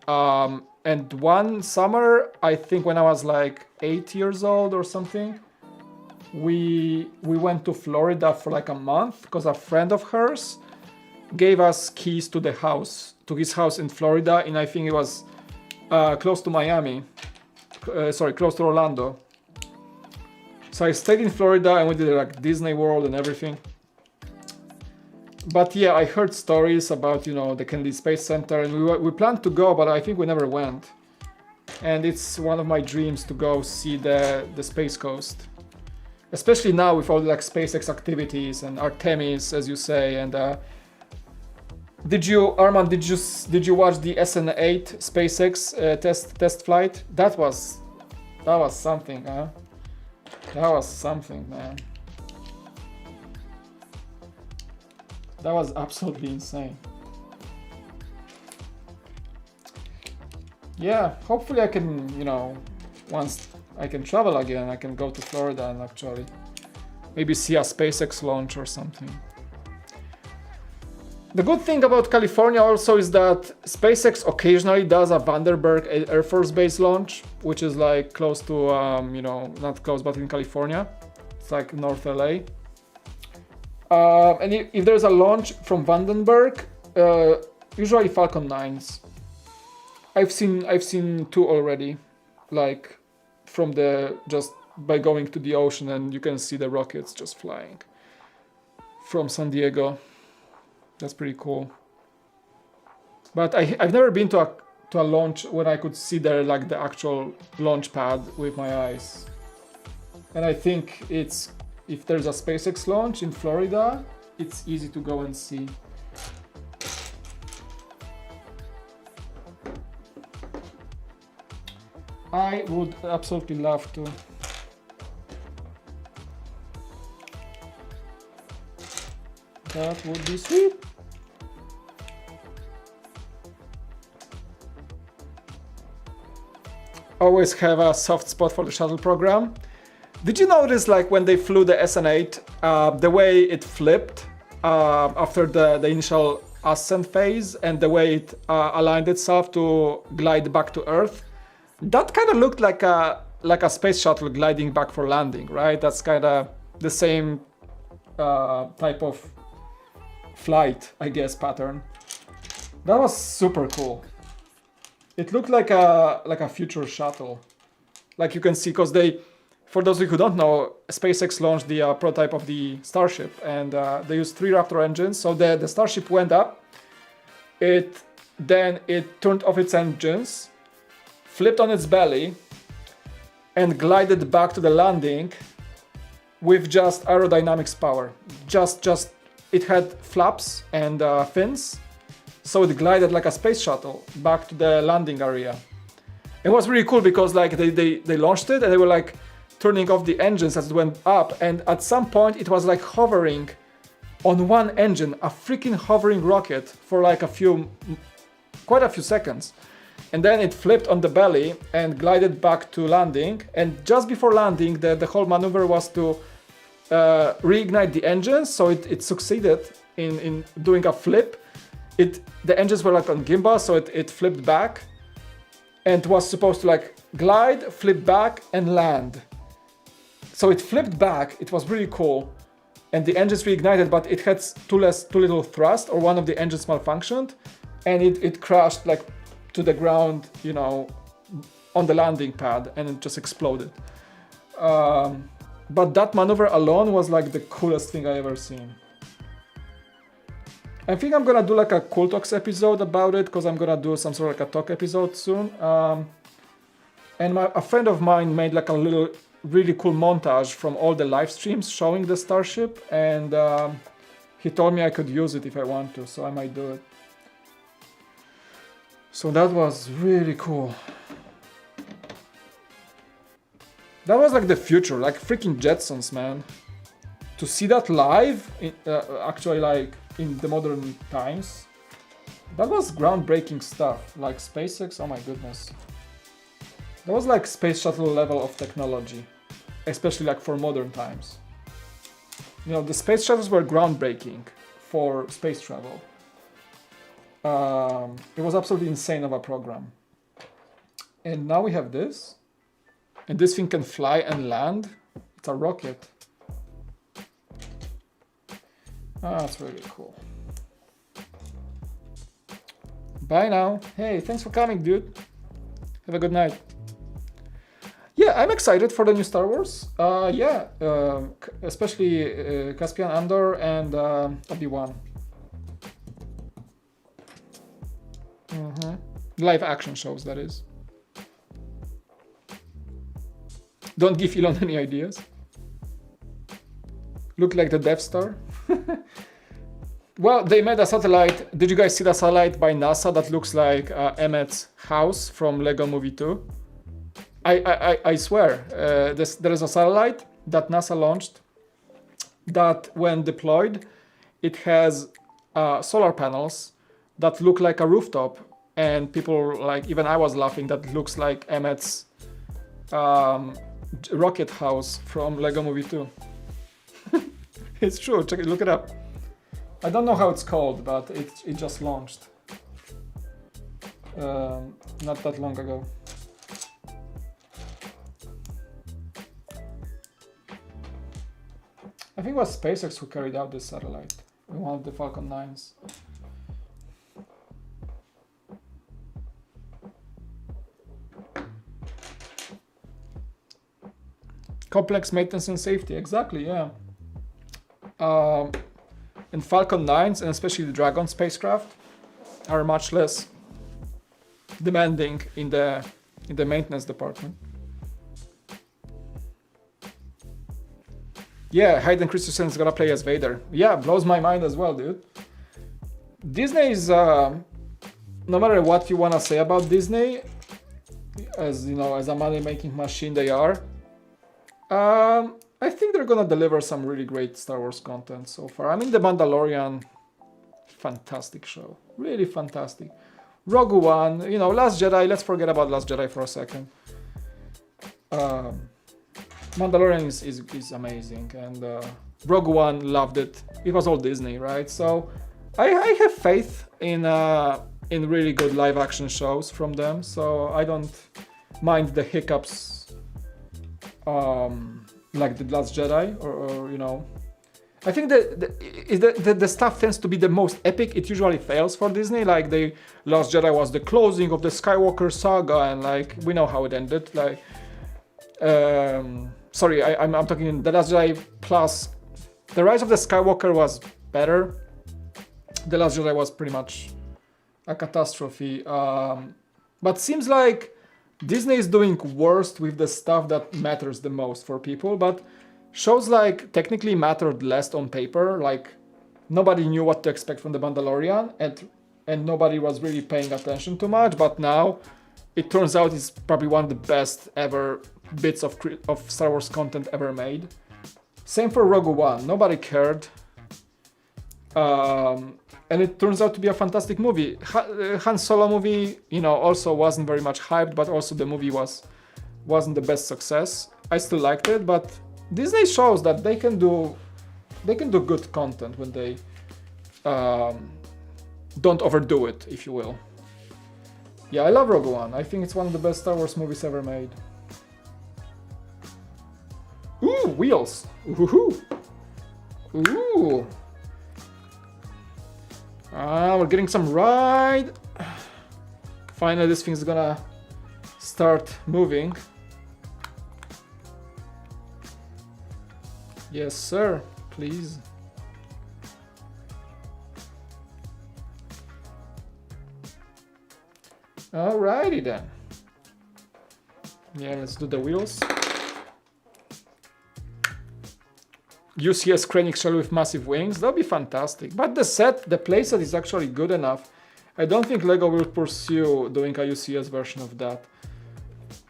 And one summer, I think when I was like 8 years old or something, we went to Florida for like a month because a friend of hers gave us keys to the house, to his house in Florida, and I think it was close to Miami. Sorry, close to Orlando. So I stayed in Florida and we did like Disney World and everything. But yeah, I heard stories about, you know, the Kennedy Space Center, and we planned to go, but I think we never went. And it's one of my dreams to go see the Space Coast, especially now with all the like SpaceX activities and Artemis, as you say. And Arman, did you watch the SN8 SpaceX test flight? That was something, huh? That was something, man. That was absolutely insane. Yeah, hopefully I can, you know, once I can travel again, I can go to Florida and actually maybe see a SpaceX launch or something. The good thing about California also is that SpaceX occasionally does a Vandenberg Air Force Base launch, which is like close to, you know, not close, but in California. It's like North LA. And if there's a launch from Vandenberg, Usually Falcon 9s. I've seen 2 already, like from the just by going to the ocean and you can see the rockets just flying from San Diego. That's pretty cool. But I've never been to a launch when I could see there like the actual launch pad with my eyes. And I think it's if there's a SpaceX launch in Florida, it's easy to go and see. I would absolutely love to. That would be sweet. Always have a soft spot for the shuttle program. Did you notice, like, when they flew the SN8, the way it flipped after the initial ascent phase and the way it aligned itself to glide back to Earth? That kind of looked like a space shuttle gliding back for landing, right? That's kind of the same type of flight, I guess, pattern. That was super cool. It looked like a future shuttle. Like you can see, because for those of you who don't know, SpaceX launched the prototype of the Starship, and they used 3 Raptor engines. So the Starship went up, then it turned off its engines, flipped on its belly, and glided back to the landing with just aerodynamics power. Just it had flaps and fins, so it glided like a space shuttle back to the landing area. It was really cool because like they launched it and they were like turning off the engines as it went up, and at some point it was like hovering on one engine, a freaking hovering rocket for like quite a few seconds. And then it flipped on the belly and glided back to landing. And just before landing, the whole maneuver was to reignite the engines. So it succeeded in doing a flip. The engines were like on gimbal, so it flipped back and was supposed to like glide, flip back and land. So it flipped back, it was really cool. And the engines reignited, but it had too little thrust, or one of the engines malfunctioned, and it crashed like to the ground, you know, on the landing pad, and it just exploded. But that maneuver alone was like the coolest thing I ever seen. I think I'm gonna do like a Cool Talks episode about it, because I'm gonna do some sort of like a talk episode soon. And a friend of mine made like a little really cool montage from all the live streams showing the Starship, and he told me I could use it if I want to, so I might do it. So that was really cool. That was like the future, like freaking Jetsons, man. To see that live, actually like in the modern times, that was groundbreaking stuff. Like SpaceX, oh my goodness. That was like space shuttle level of technology, especially like for modern times. You know, the space shuttles were groundbreaking for space travel. It was absolutely insane of a program. And now we have this. And this thing can fly and land. It's a rocket. That's really cool. Bye now. Hey, thanks for coming, dude. Have a good night. Yeah, I'm excited for the new Star Wars. Especially Caspian Andor and Obi-Wan. Live action shows, that is. Don't give Elon any ideas. Look like the Death Star. Well, they made a satellite. Did you guys see the satellite by NASA that looks like Emmett's house from Lego Movie 2? I swear, there is a satellite that NASA launched that when deployed, it has solar panels that look like a rooftop. And people, like, even I was laughing, that looks like Emmett's rocket house from Lego Movie 2. It's true, check it, look it up. I don't know how it's called, but it just launched. Not that long ago. I think it was SpaceX who carried out this satellite. One of the Falcon 9s. Complex maintenance and safety, exactly, yeah. And Falcon 9s, and especially the Dragon spacecraft, are much less demanding in the maintenance department. Yeah, Hayden Christensen is gonna play as Vader. Yeah, blows my mind as well, dude. Disney is, no matter what you wanna say about Disney, as you know, as a money-making machine they are, I think they're gonna deliver some really great Star Wars content so far. I mean, The Mandalorian, fantastic show, really fantastic. Rogue One, you know, Last Jedi, let's forget about Last Jedi for a second. Mandalorian is amazing, and Rogue One, loved it. It was all Disney, right? So I have faith in really good live action shows from them, so I don't mind the hiccups like the Last Jedi, or you know. I think the stuff tends to be the most epic. It usually fails for Disney. Like the Last Jedi was the closing of the Skywalker saga, and like we know how it ended. Like, sorry, I'm talking in the Last Jedi plus the Rise of the Skywalker was better. The Last Jedi was pretty much a catastrophe. But seems like Disney is doing worst with the stuff that matters the most for people, but shows like technically mattered less on paper. Like nobody knew what to expect from The Mandalorian, and nobody was really paying attention too much. But now it turns out it's probably one of the best ever bits of Star Wars content ever made. Same for Rogue One. Nobody cared. And it turns out to be a fantastic movie. Han Solo movie, you know, also wasn't very much hyped, but also the movie wasn't the best success. I still liked it, but Disney shows that they can do good content when they don't overdo it, if you will. Yeah, I love Rogue One. I think it's one of the best Star Wars movies ever made. Ooh, wheels. Ooh. Ooh. We're getting some ride. Finally, this thing's gonna start moving. Yes, sir. Please. Alrighty then. Yeah, let's do the wheels. UCS Krennic shell with massive wings, that'll be fantastic. But the playset is actually good enough. I don't think LEGO will pursue doing a UCS version of that.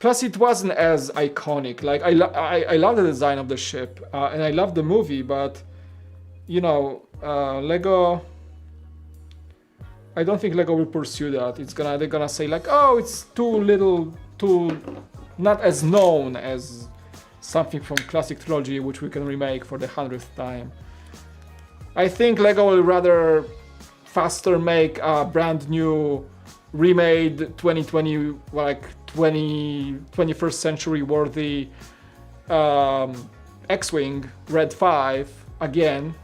Plus, it wasn't as iconic. Like I love the design of the ship, and I love the movie, but you know, LEGO. I don't think LEGO will pursue that. They're gonna say like, oh, it's too not as known as something from classic trilogy, which we can remake for the 100th time. I think LEGO will rather faster make a brand new remade 2020, like 21st century worthy X-Wing Red 5 again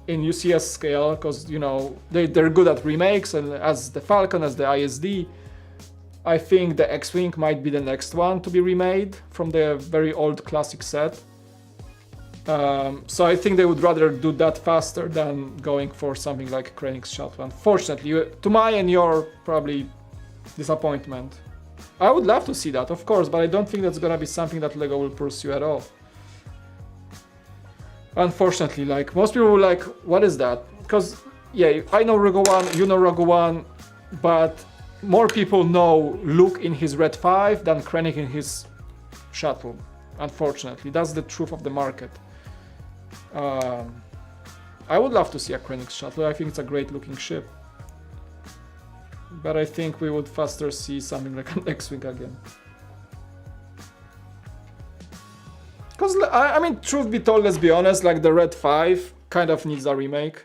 in UCS scale, because you know they're good at remakes, and as the Falcon, as the ISD, I think the X-Wing might be the next one to be remade from the very old classic set. So I think they would rather do that faster than going for something like Krennic's shuttle. Unfortunately, to my and your probably disappointment. I would love to see that, of course, but I don't think that's gonna be something that LEGO will pursue at all. Unfortunately, like most people were like, what is that? Because yeah, I know Rogue One, you know Rogue One, but more people know Luke in his Red 5 than Krennic in his shuttle. Unfortunately, that's the truth of the market. I would love to see a Krennic shuttle. I think it's a great looking ship. But I think we would faster see something like an X-Wing again. Because, I mean, truth be told, let's be honest, like the Red 5 kind of needs a remake.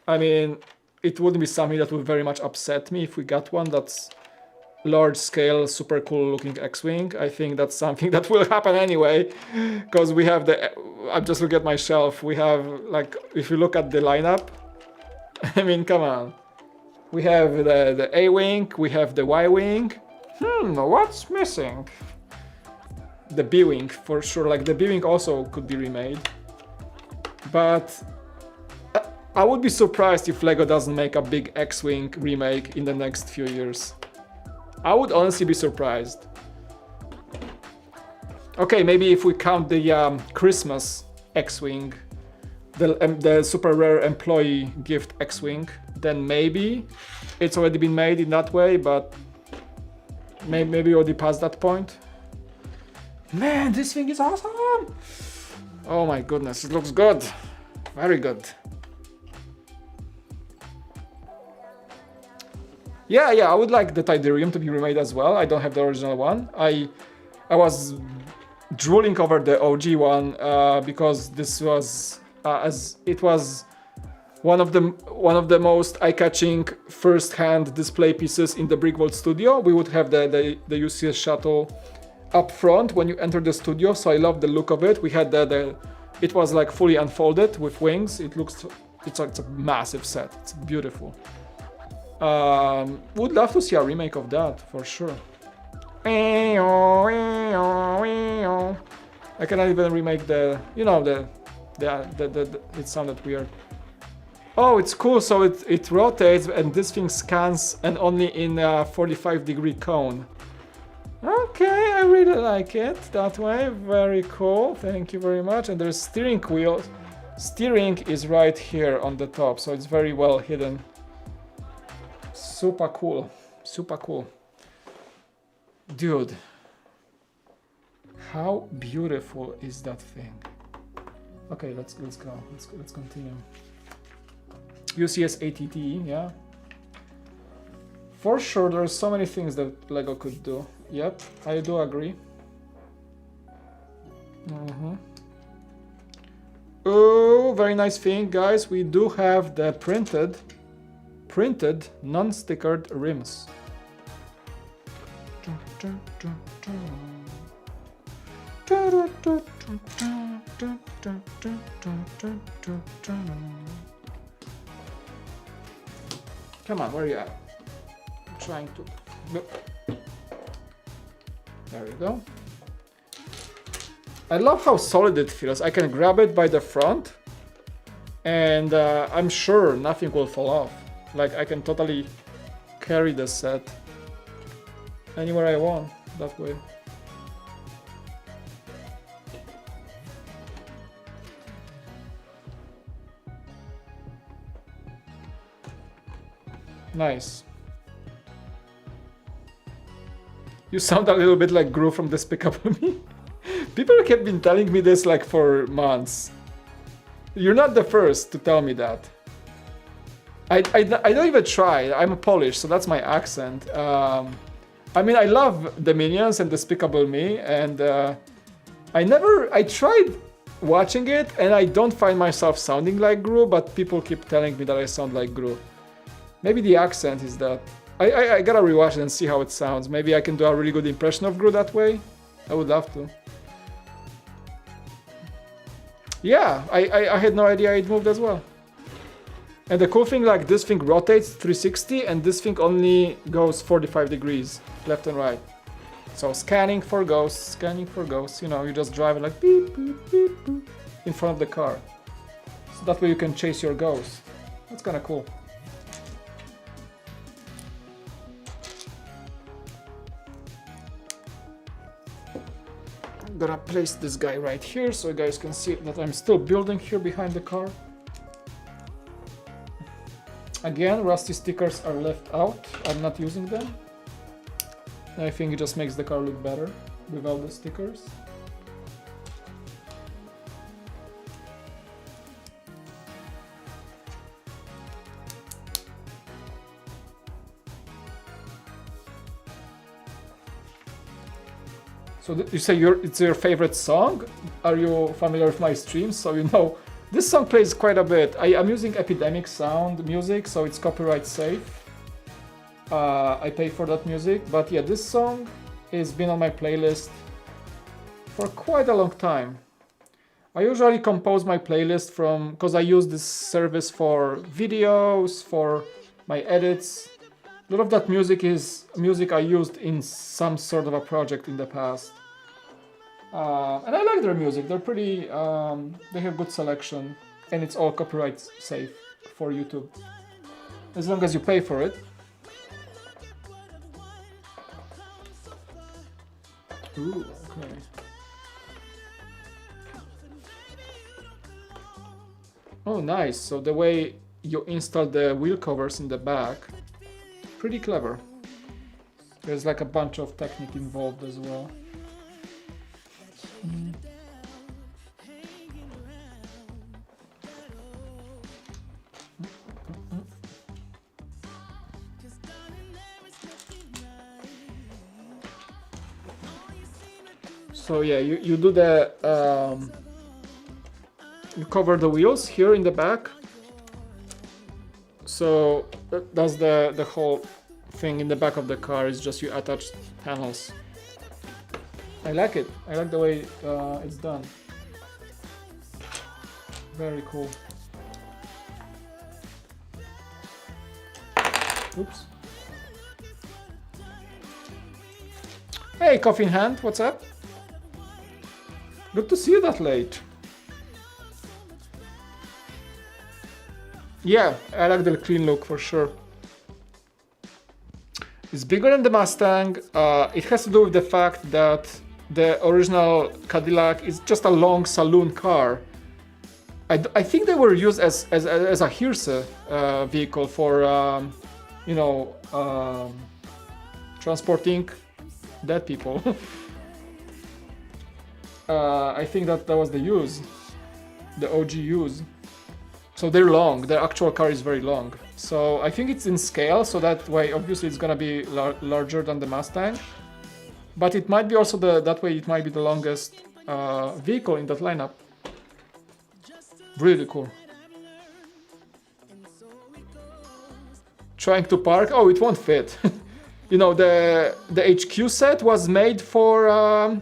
I mean, it wouldn't be something that would very much upset me if we got one that's large scale, super cool looking X-Wing. I think that's something that will happen anyway, because we have I'm just looking at my shelf, we have, like, if you look at the lineup, I mean, come on. We have the A-Wing, we have the Y-Wing. What's missing? the B-Wing for sure. Like the B-Wing also could be remade, but I would be surprised if Lego doesn't make a big X-Wing remake in the next few years. I would honestly be surprised. Okay, maybe if we count the Christmas X-Wing, the super rare employee gift X-Wing, then maybe it's already been made in that way, but maybe already past that point. Man, this thing is awesome! Oh my goodness, it looks good. Very good. Yeah, I would like the Tidarium to be remade as well. I don't have the original one. I was drooling over the OG one because this was as it was one of the most eye-catching first-hand display pieces in the Brickworld studio. We would have the UCS shuttle up front when you enter the studio, so I love the look of it. We had it was like fully unfolded with wings. It's a massive set. It's beautiful. Would love to see a remake of that for sure. I cannot even remake it sounded weird. Oh, it's cool. So it rotates and this thing scans and only in a 45-degree cone. Okay, I really like it that way. Very cool. Thank you very much. And there's steering wheel. Steering is right here on the top, so it's very well hidden. Super cool. Super cool. Dude. How beautiful is that thing? Okay, let's go. Let's continue. UCS ATT, yeah. For sure, there's so many things that Lego could do. Yep, I do agree. Oh, very nice thing, guys. We do have the printed non-stickered rims. Come on, where are you at? I'm trying to... There we go. I love how solid it feels. I can grab it by the front and I'm sure nothing will fall off. Like I can totally carry the set anywhere I want that way. Nice. You sound a little bit like Gru from Despicable Me. People have been telling me this like for months. You're not the first to tell me that. I don't even try. I'm Polish, so that's my accent. I mean, I love the Minions and Despicable Me, and I tried watching it, and I don't find myself sounding like Gru, but people keep telling me that I sound like Gru. Maybe the accent is that. I gotta rewatch it and see how it sounds. Maybe I can do a really good impression of Gru that way. I would love to. Yeah, I had no idea it moved as well. And the cool thing, like this thing rotates 360 and this thing only goes 45 degrees left and right. So scanning for ghosts, you know, you just drive like beep, beep, beep, beep in front of the car. So that way you can chase your ghosts. That's kind of cool. I'm gonna place this guy right here so you guys can see that I'm still building here behind the car. Again, rusty stickers are left out. I'm not using them. I think it just makes the car look better without the stickers. So you say it's your favorite song? Are you familiar with my streams? So you know, this song plays quite a bit. I'm using Epidemic Sound music, so it's copyright safe. I pay for that music, but yeah, this song has been on my playlist for quite a long time. I usually compose my playlist because I use this service for videos, for my edits. A lot of that music is music I used in some sort of a project in the past. And I like their music. They're pretty. They have good selection, and it's all copyright safe for YouTube, as long as you pay for it. Ooh, okay. Oh, nice. So the way you install the wheel covers in the back, pretty clever. There's like a bunch of technique involved as well. So yeah, you do the you cover the wheels here in the back. So that's the whole thing in the back of the car. Is just you attach panels. I like it. I like the way it's done. Very cool. Oops. Hey, coffee in hand. What's up? Good to see you that late. Yeah, I like the clean look for sure. It's bigger than the Mustang. It has to do with the fact that the original Cadillac is just a long saloon car. I think they were used as a hearse vehicle for, you know, transporting dead people. I think that was the use, the OG use. So they're long, the actual car is very long. So I think it's in scale, so that way obviously it's gonna be larger than the Mustang. But it might be also that way it might be the longest vehicle in that lineup. Really cool. Trying to park, oh, it won't fit. You know, the HQ set was made for,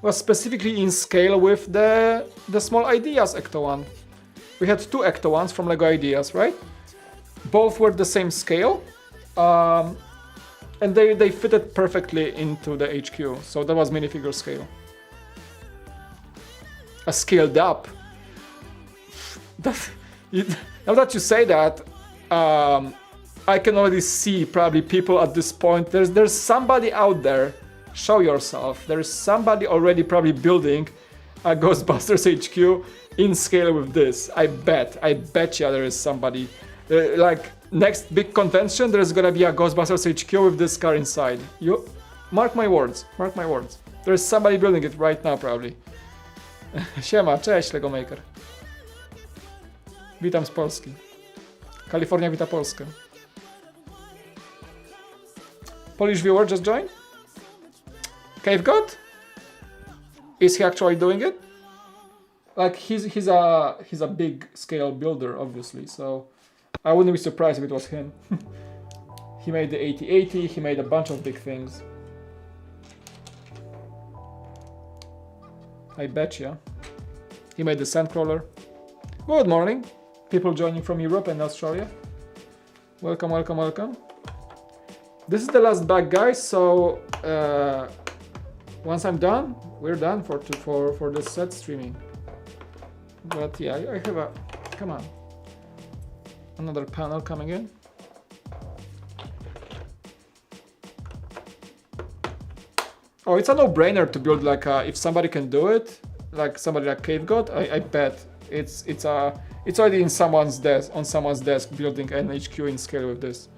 was specifically in scale with the small Ideas ECTO-1. We had two ECTO-1s from LEGO Ideas, right? Both were the same scale, and they fitted perfectly into the HQ. So that was minifigure scale. A scaled up. Now that you say that, I can already see probably people at this point. There's somebody out there. Show yourself. There's somebody already probably building a Ghostbusters HQ in scale with this. I bet you there is somebody. Like next big convention, there's gonna be a Ghostbusters HQ with this car inside. You mark my words. Mark my words. There's somebody building it right now probably. Siema, cześć Lego Maker. Witam z Polski. Kalifornia wita Polskę. Polish viewer just joined? Cave God? Is he actually doing it? Like he's a big scale builder, obviously, so I wouldn't be surprised if it was him. He made the 8080, he made a bunch of big things. I betcha. He made the Sandcrawler. Good morning, people joining from Europe and Australia. Welcome, welcome, welcome. This is the last bag, guys, so once I'm done, we're done for the set streaming. But yeah, I have a, come on, another panel coming in. Oh, it's a no-brainer to build like if somebody can do it, like somebody like Cave God, I bet it's already in someone's desk, on someone's desk, building an HQ in scale with this.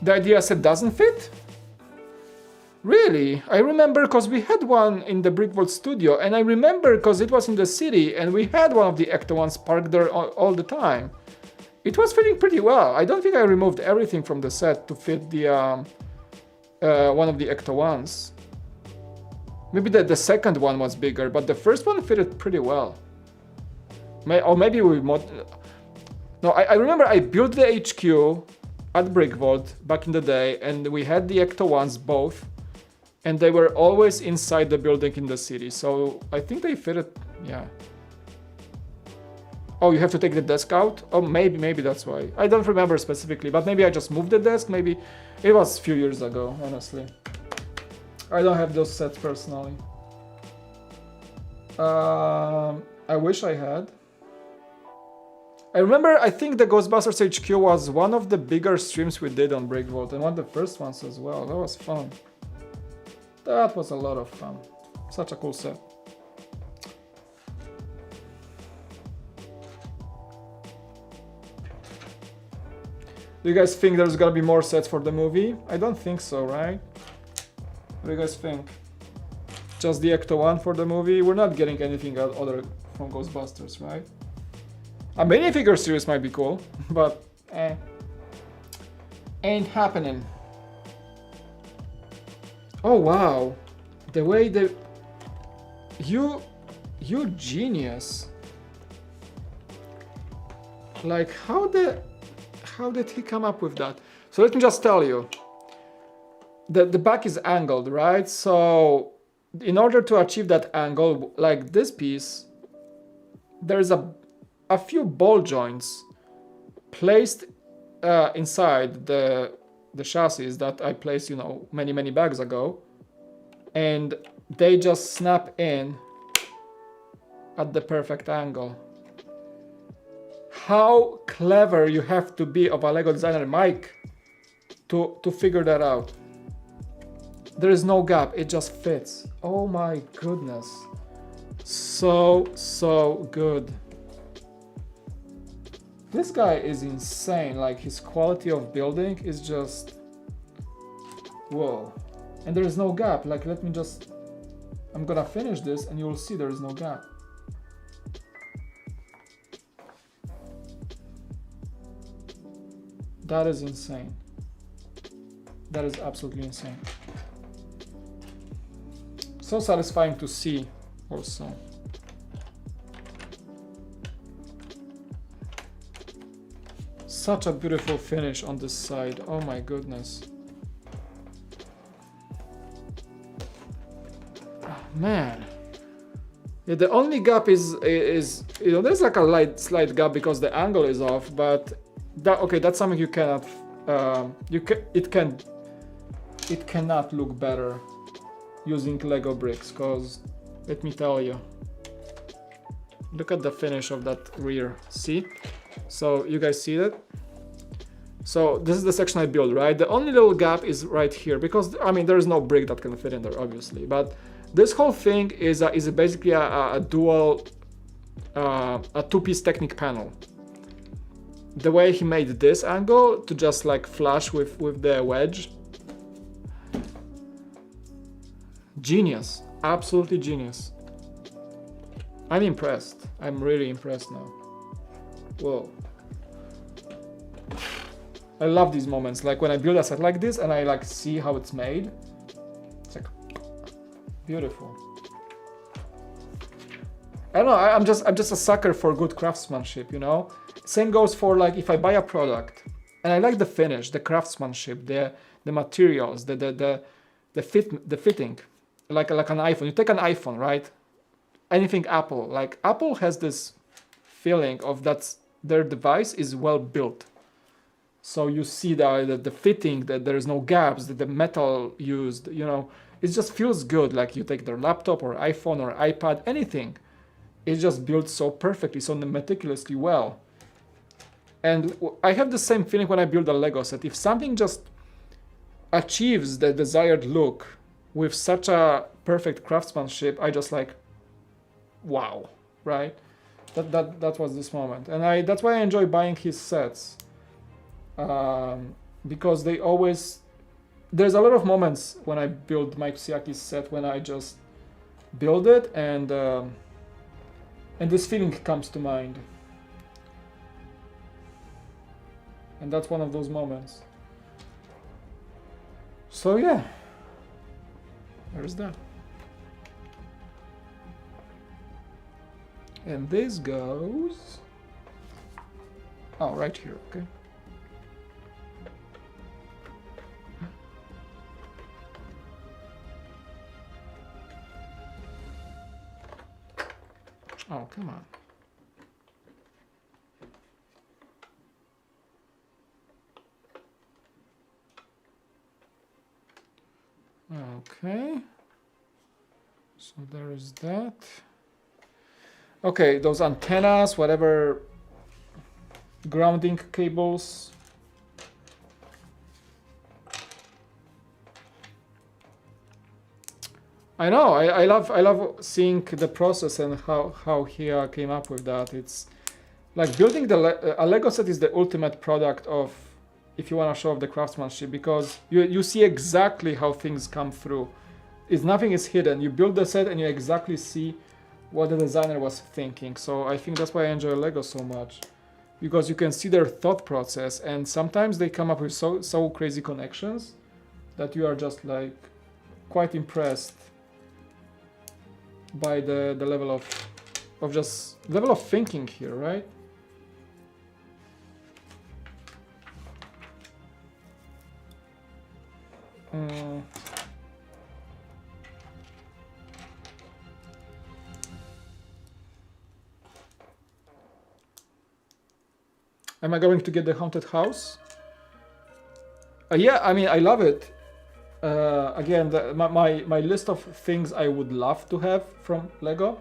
The idea set doesn't fit? Really? I remember because we had one in the Brickworld studio, and I remember because it was in the city and we had one of the ECTO-1s parked there all the time. It was fitting pretty well. I don't think I removed everything from the set to fit the one of the ECTO-1s. Maybe the second one was bigger, but the first one fitted pretty well. Or maybe we no, I remember I built the HQ at Brickworld back in the day, and we had the ECTO-1s both, and they were always inside the building in the city, so I think they fitted, yeah. Oh, you have to take the desk out? Oh, maybe that's why. I don't remember specifically, but maybe I just moved the desk. Maybe it was a few years ago, honestly. I don't have those sets personally. I wish I had. I remember, I think the Ghostbusters HQ was one of the bigger streams we did on Breakvault, and one of the first ones as well. That was fun. That was a lot of fun. Such a cool set. Do you guys think there's gonna be more sets for the movie? I don't think so, right? What do you guys think? Just the ECTO-1 for the movie? We're not getting anything other from Ghostbusters, right? A minifigure series might be cool, but ain't happening. Oh wow, the way you genius. Like how did he come up with that? So let me just tell you. The back is angled, right? So in order to achieve that angle, like this piece, there's a few ball joints placed inside the chassis that I placed, you know, many bags ago, and they just snap in at the perfect angle. How clever you have to be of a Lego designer, Mike, to figure that out. There is no gap, it just fits. Oh my goodness. So good. This guy is insane, like his quality of building is just, whoa. And there is no gap, like I'm gonna finish this and you will see there is no gap. That is insane. That is absolutely insane. So satisfying to see also. Such a beautiful finish on this side. Oh my goodness. Oh, man. Yeah, the only gap is you know, there's like a slight gap because the angle is off, but that's something you cannot it cannot look better using Lego bricks, because let me tell you, look at the finish of that rear. See? So you guys see that? So this is the section I built, right? The only little gap is right here because I mean there is no brick that can fit in there, obviously. But this whole thing is basically a dual, a two-piece Technic panel. The way he made this angle to just like flush with the wedge. Genius, absolutely genius. I'm impressed. I'm really impressed now. Whoa. I love these moments, like when I build a set like this and I like see how it's made. It's like beautiful. I don't know, I'm just a sucker for good craftsmanship, you know? Same goes for like if I buy a product and I like the finish, the craftsmanship, the materials, the fitting, like an iPhone. You take an iPhone, right? Anything Apple, like Apple has this feeling of that their device is well built. So you see the fitting, that there's no gaps, that the metal used, you know, it just feels good. Like you take their laptop or iPhone or iPad, anything, it's just built so perfectly, so meticulously well. And I have the same feeling when I build a Lego set. If something just achieves the desired look with such a perfect craftsmanship, I just like, wow, right? That was this moment. And that's why I enjoy buying his sets. Because they always, there's a lot of moments when I build Mike Siaki's set when I just build it and this feeling comes to mind. And that's one of those moments. So yeah, there's that. And this goes, oh, right here, okay. Oh, come on. Okay. So there is that. Okay, those antennas, whatever, grounding cables. I know, I love seeing the process and how he came up with that. It's like building a Lego set is the ultimate product of, if you want to show off the craftsmanship, because you see exactly how things come through. Nothing is hidden. You build the set and you exactly see what the designer was thinking. So I think that's why I enjoy Lego so much, because you can see their thought process, and sometimes they come up with so crazy connections that you are just like quite impressed by the level of thinking here, right? Am I going to get the haunted house? Yeah, I mean, I love it. Again, my list of things I would love to have from Lego,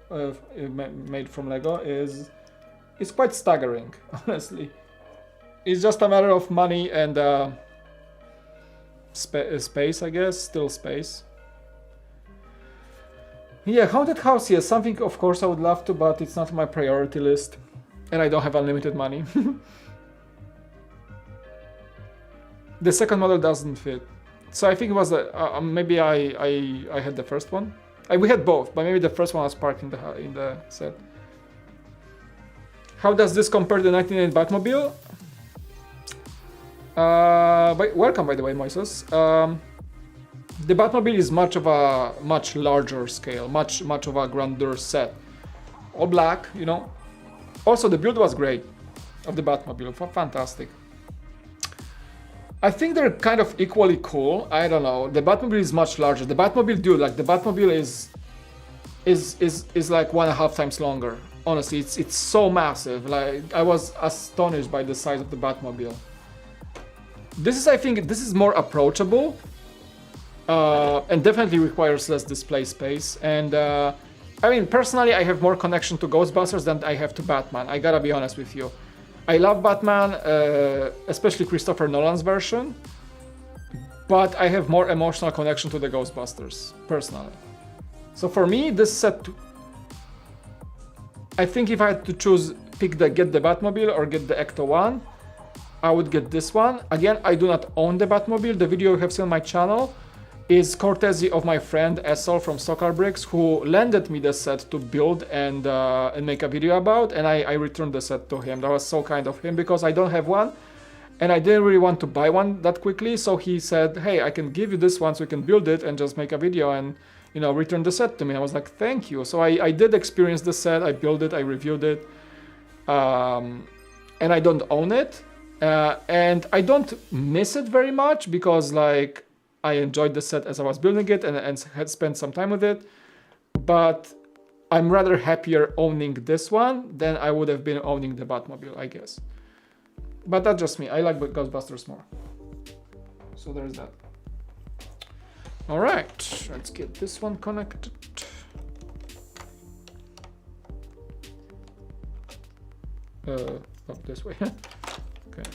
made from Lego, is quite staggering, honestly. It's just a matter of money and space, I guess. Still space. Yeah, haunted house, yes, something of course I would love to, but it's not my priority list. And I don't have unlimited money. The second model doesn't fit. So I think it was maybe I had the first one. We had both, but maybe the first one was parked in the set. How does this compare to the 1998 Batmobile? Welcome, by the way, Moises. The Batmobile is much larger scale, much of a grandeur set. All black, you know. Also, the build was great of the Batmobile, fantastic. I think they're kind of equally cool. I don't know. The Batmobile is much larger. The Batmobile, dude, like the Batmobile is like 1.5 times longer. Honestly, it's so massive. Like I was astonished by the size of the Batmobile. I think this is more approachable, and definitely requires less display space. And I mean, personally, I have more connection to Ghostbusters than I have to Batman. I gotta be honest with you. I love Batman, especially Christopher Nolan's version, but I have more emotional connection to the Ghostbusters, personally. So for me, this set, I think if I had to get the Batmobile or get the ECTO-1, I would get this one. Again, I do not own the Batmobile. The video you have seen on my channel is courtesy of my friend Essel from Soccer Bricks, who lended me the set to build and make a video about, and I returned the set to him. That was so kind of him, because I don't have one, and I didn't really want to buy one that quickly, so he said, hey, I can give you this one so you can build it and just make a video and, you know, return the set to me. I was like, thank you. So I did experience the set, I built it, I reviewed it, and I don't own it, and I don't miss it very much, because like, I enjoyed the set as I was building it and had spent some time with it, but I'm rather happier owning this one than I would have been owning the Batmobile, I guess. But that's just me. I like Ghostbusters more. So there's that. All right, let's get this one connected. Up this way. Okay.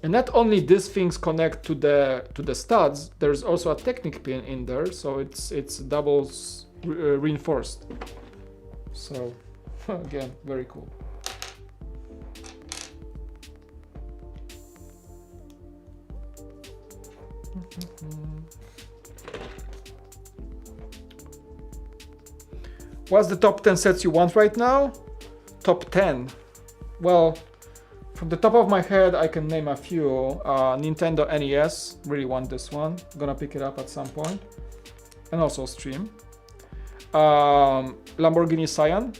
And not only these things connect to the studs, there's also a Technic pin in there, so it's doubles reinforced. So again, very cool. What's the top 10 sets you want right now? Top 10. Well, from the top of my head, I can name a few. Nintendo NES, really want this one. Gonna pick it up at some point. And also stream. Lamborghini Cyan.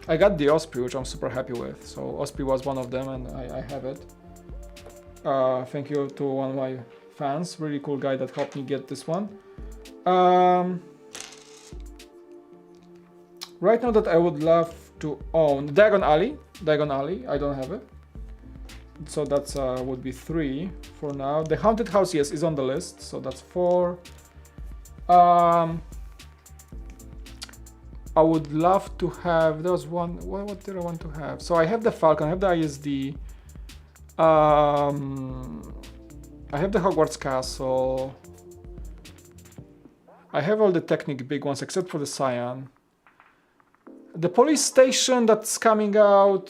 I got the Osprey, which I'm super happy with. So Osprey was one of them, and I have it. Thank you to one of my fans, really cool guy that helped me get this one. Right now that I would love to own. Diagon Alley, I don't have it. So that's would be 3 for now. The Haunted House, yes, is on the list, so that's 4. I would love to have, there was one, what did I want to have? So I have the Falcon, I have the ISD, I have the Hogwarts Castle, I have all the Technic big ones except for the Cyan. The police station that's coming out,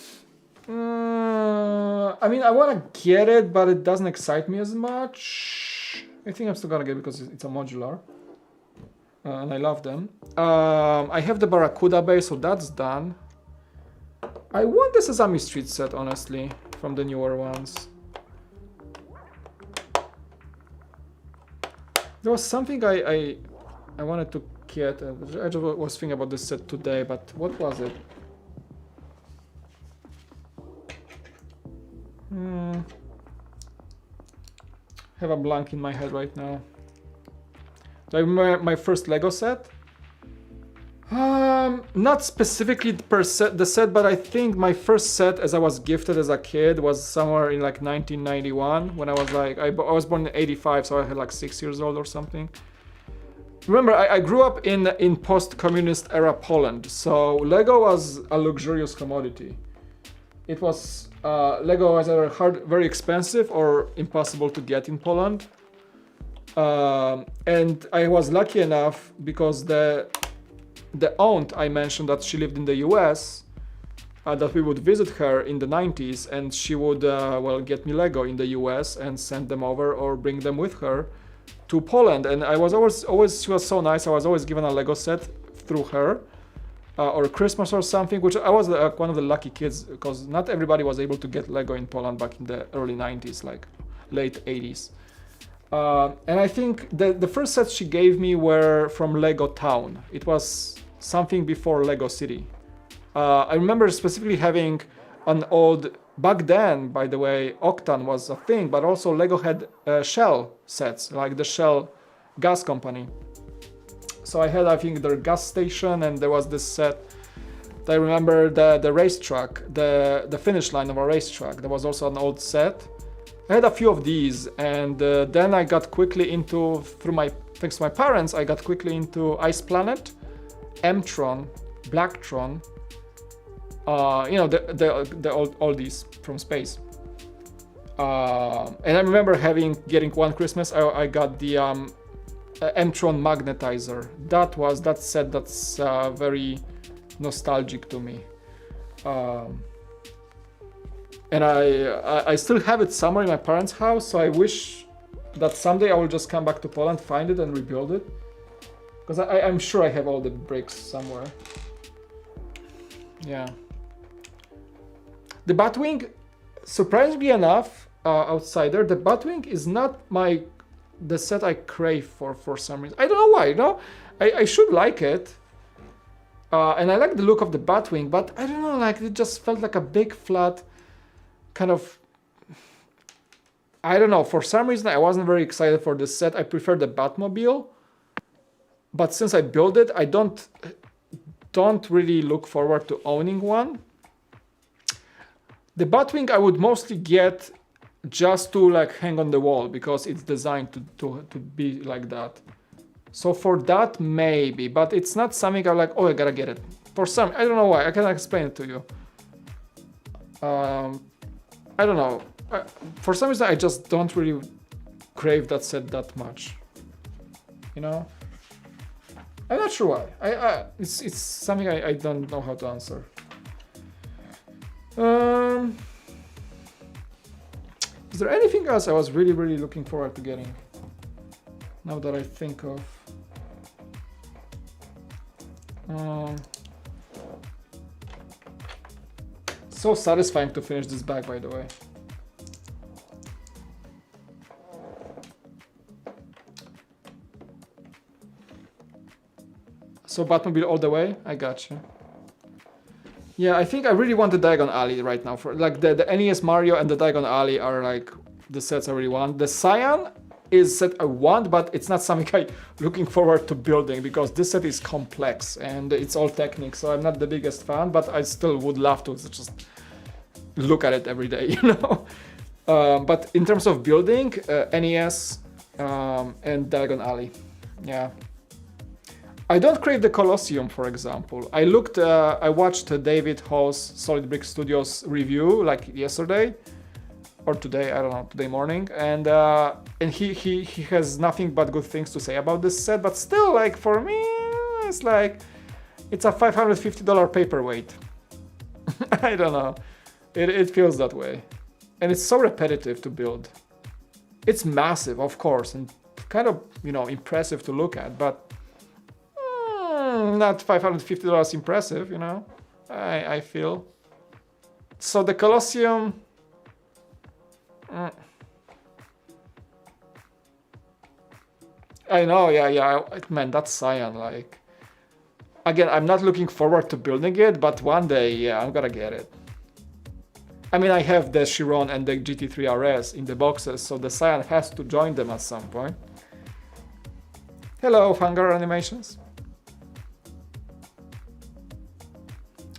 I mean, I want to get it, but it doesn't excite me as much. I think I'm still gonna get it because it's a modular. And I love them. I have the Barracuda base, so that's done. I want the Sesame Street set, honestly, from the newer ones. There was something I wanted to get. I just was thinking about this set today, but what was it? Have a blank in my head right now. Do I remember my first Lego set? Not specifically per set, the set, but I think my first set as I was gifted as a kid was somewhere in like 1991 when I was like, I was born in 85, so I had like 6 years old or something. Remember, I grew up in post-communist era Poland, so Lego was a luxurious commodity. It was, Lego was either very expensive or impossible to get in Poland. And I was lucky enough because the aunt I mentioned that she lived in the US, that we would visit her in the 90s, and she would well, get me Lego in the US and send them over or bring them with her to Poland. And I was always she was so nice. I was always given a Lego set through her, or Christmas or something, which I was one of the lucky kids because not everybody was able to get Lego in Poland back in the early 90s, like late 80s. And I think the first sets she gave me were from Lego Town. It was something before Lego City. I remember specifically having an old, back then, by the way, Octan was a thing, but also Lego had Shell sets, like the Shell gas company. So I had, I think, their gas station, and there was this set. I remember the racetrack, the finish line of a racetrack. There was also an old set. I had a few of these, and then I got quickly into, thanks to my parents, I got quickly into Ice Planet, M-Tron, Blacktron, you know, the old oldies from space. And I remember getting one Christmas, I got the M-Tron Magnetizer. That set that's very nostalgic to me. And I still have it somewhere in my parents' house, so I wish that someday I will just come back to Poland, find it, and rebuild it. Because I'm sure I have all the bricks somewhere. Yeah. The Batwing, surprisingly enough, outsider, the Batwing is not the set I crave for some reason. I don't know why, you know? I should like it. And I like the look of the Batwing, but I don't know, like it just felt like a big flat kind of, I don't know, for some reason I wasn't very excited for this set. I prefer the Batmobile, but since I built it, I don't really look forward to owning one. The Batwing I would mostly get just to like hang on the wall because it's designed to be like that. So for that maybe, but it's not something I'm like, oh, I gotta get it. For some, I don't know why, I cannot explain it to you. I don't know. For some reason, I just don't really crave that set that much. You know? I'm not sure why. It's something I don't know how to answer. Is there anything else I was really looking forward to getting? Now that I think of. So satisfying to finish this bag, by the way. So Batmobile all the way? I gotcha. Yeah, I think I really want the Diagon Alley right now. For like the NES Mario and the Diagon Alley are like the sets I really want. The Cyan, is set I want, but it's not something I'm looking forward to building because this set is complex and it's all technique, so I'm not the biggest fan, but I still would love to just look at it every day, you know. But in terms of building, NES and Diagon Alley, yeah. I don't crave the Colosseum, for example. I watched David Hall's Solid Brick Studios review like yesterday or today, I don't know, today morning, and he has nothing but good things to say about this set. But still, like for me, it's like it's a $550 paperweight. I don't know. It feels that way, and it's so repetitive to build. It's massive, of course, and kind of, you know, impressive to look at, but not $550 impressive, you know, I feel. So the Colosseum, I know, yeah, man, that's cyan, like, again, I'm not looking forward to building it, but one day, yeah, I'm gonna get it. I mean, I have the Chiron and the GT3 RS in the boxes, so the cyan has to join them at some point. Hello, Fangar Animations.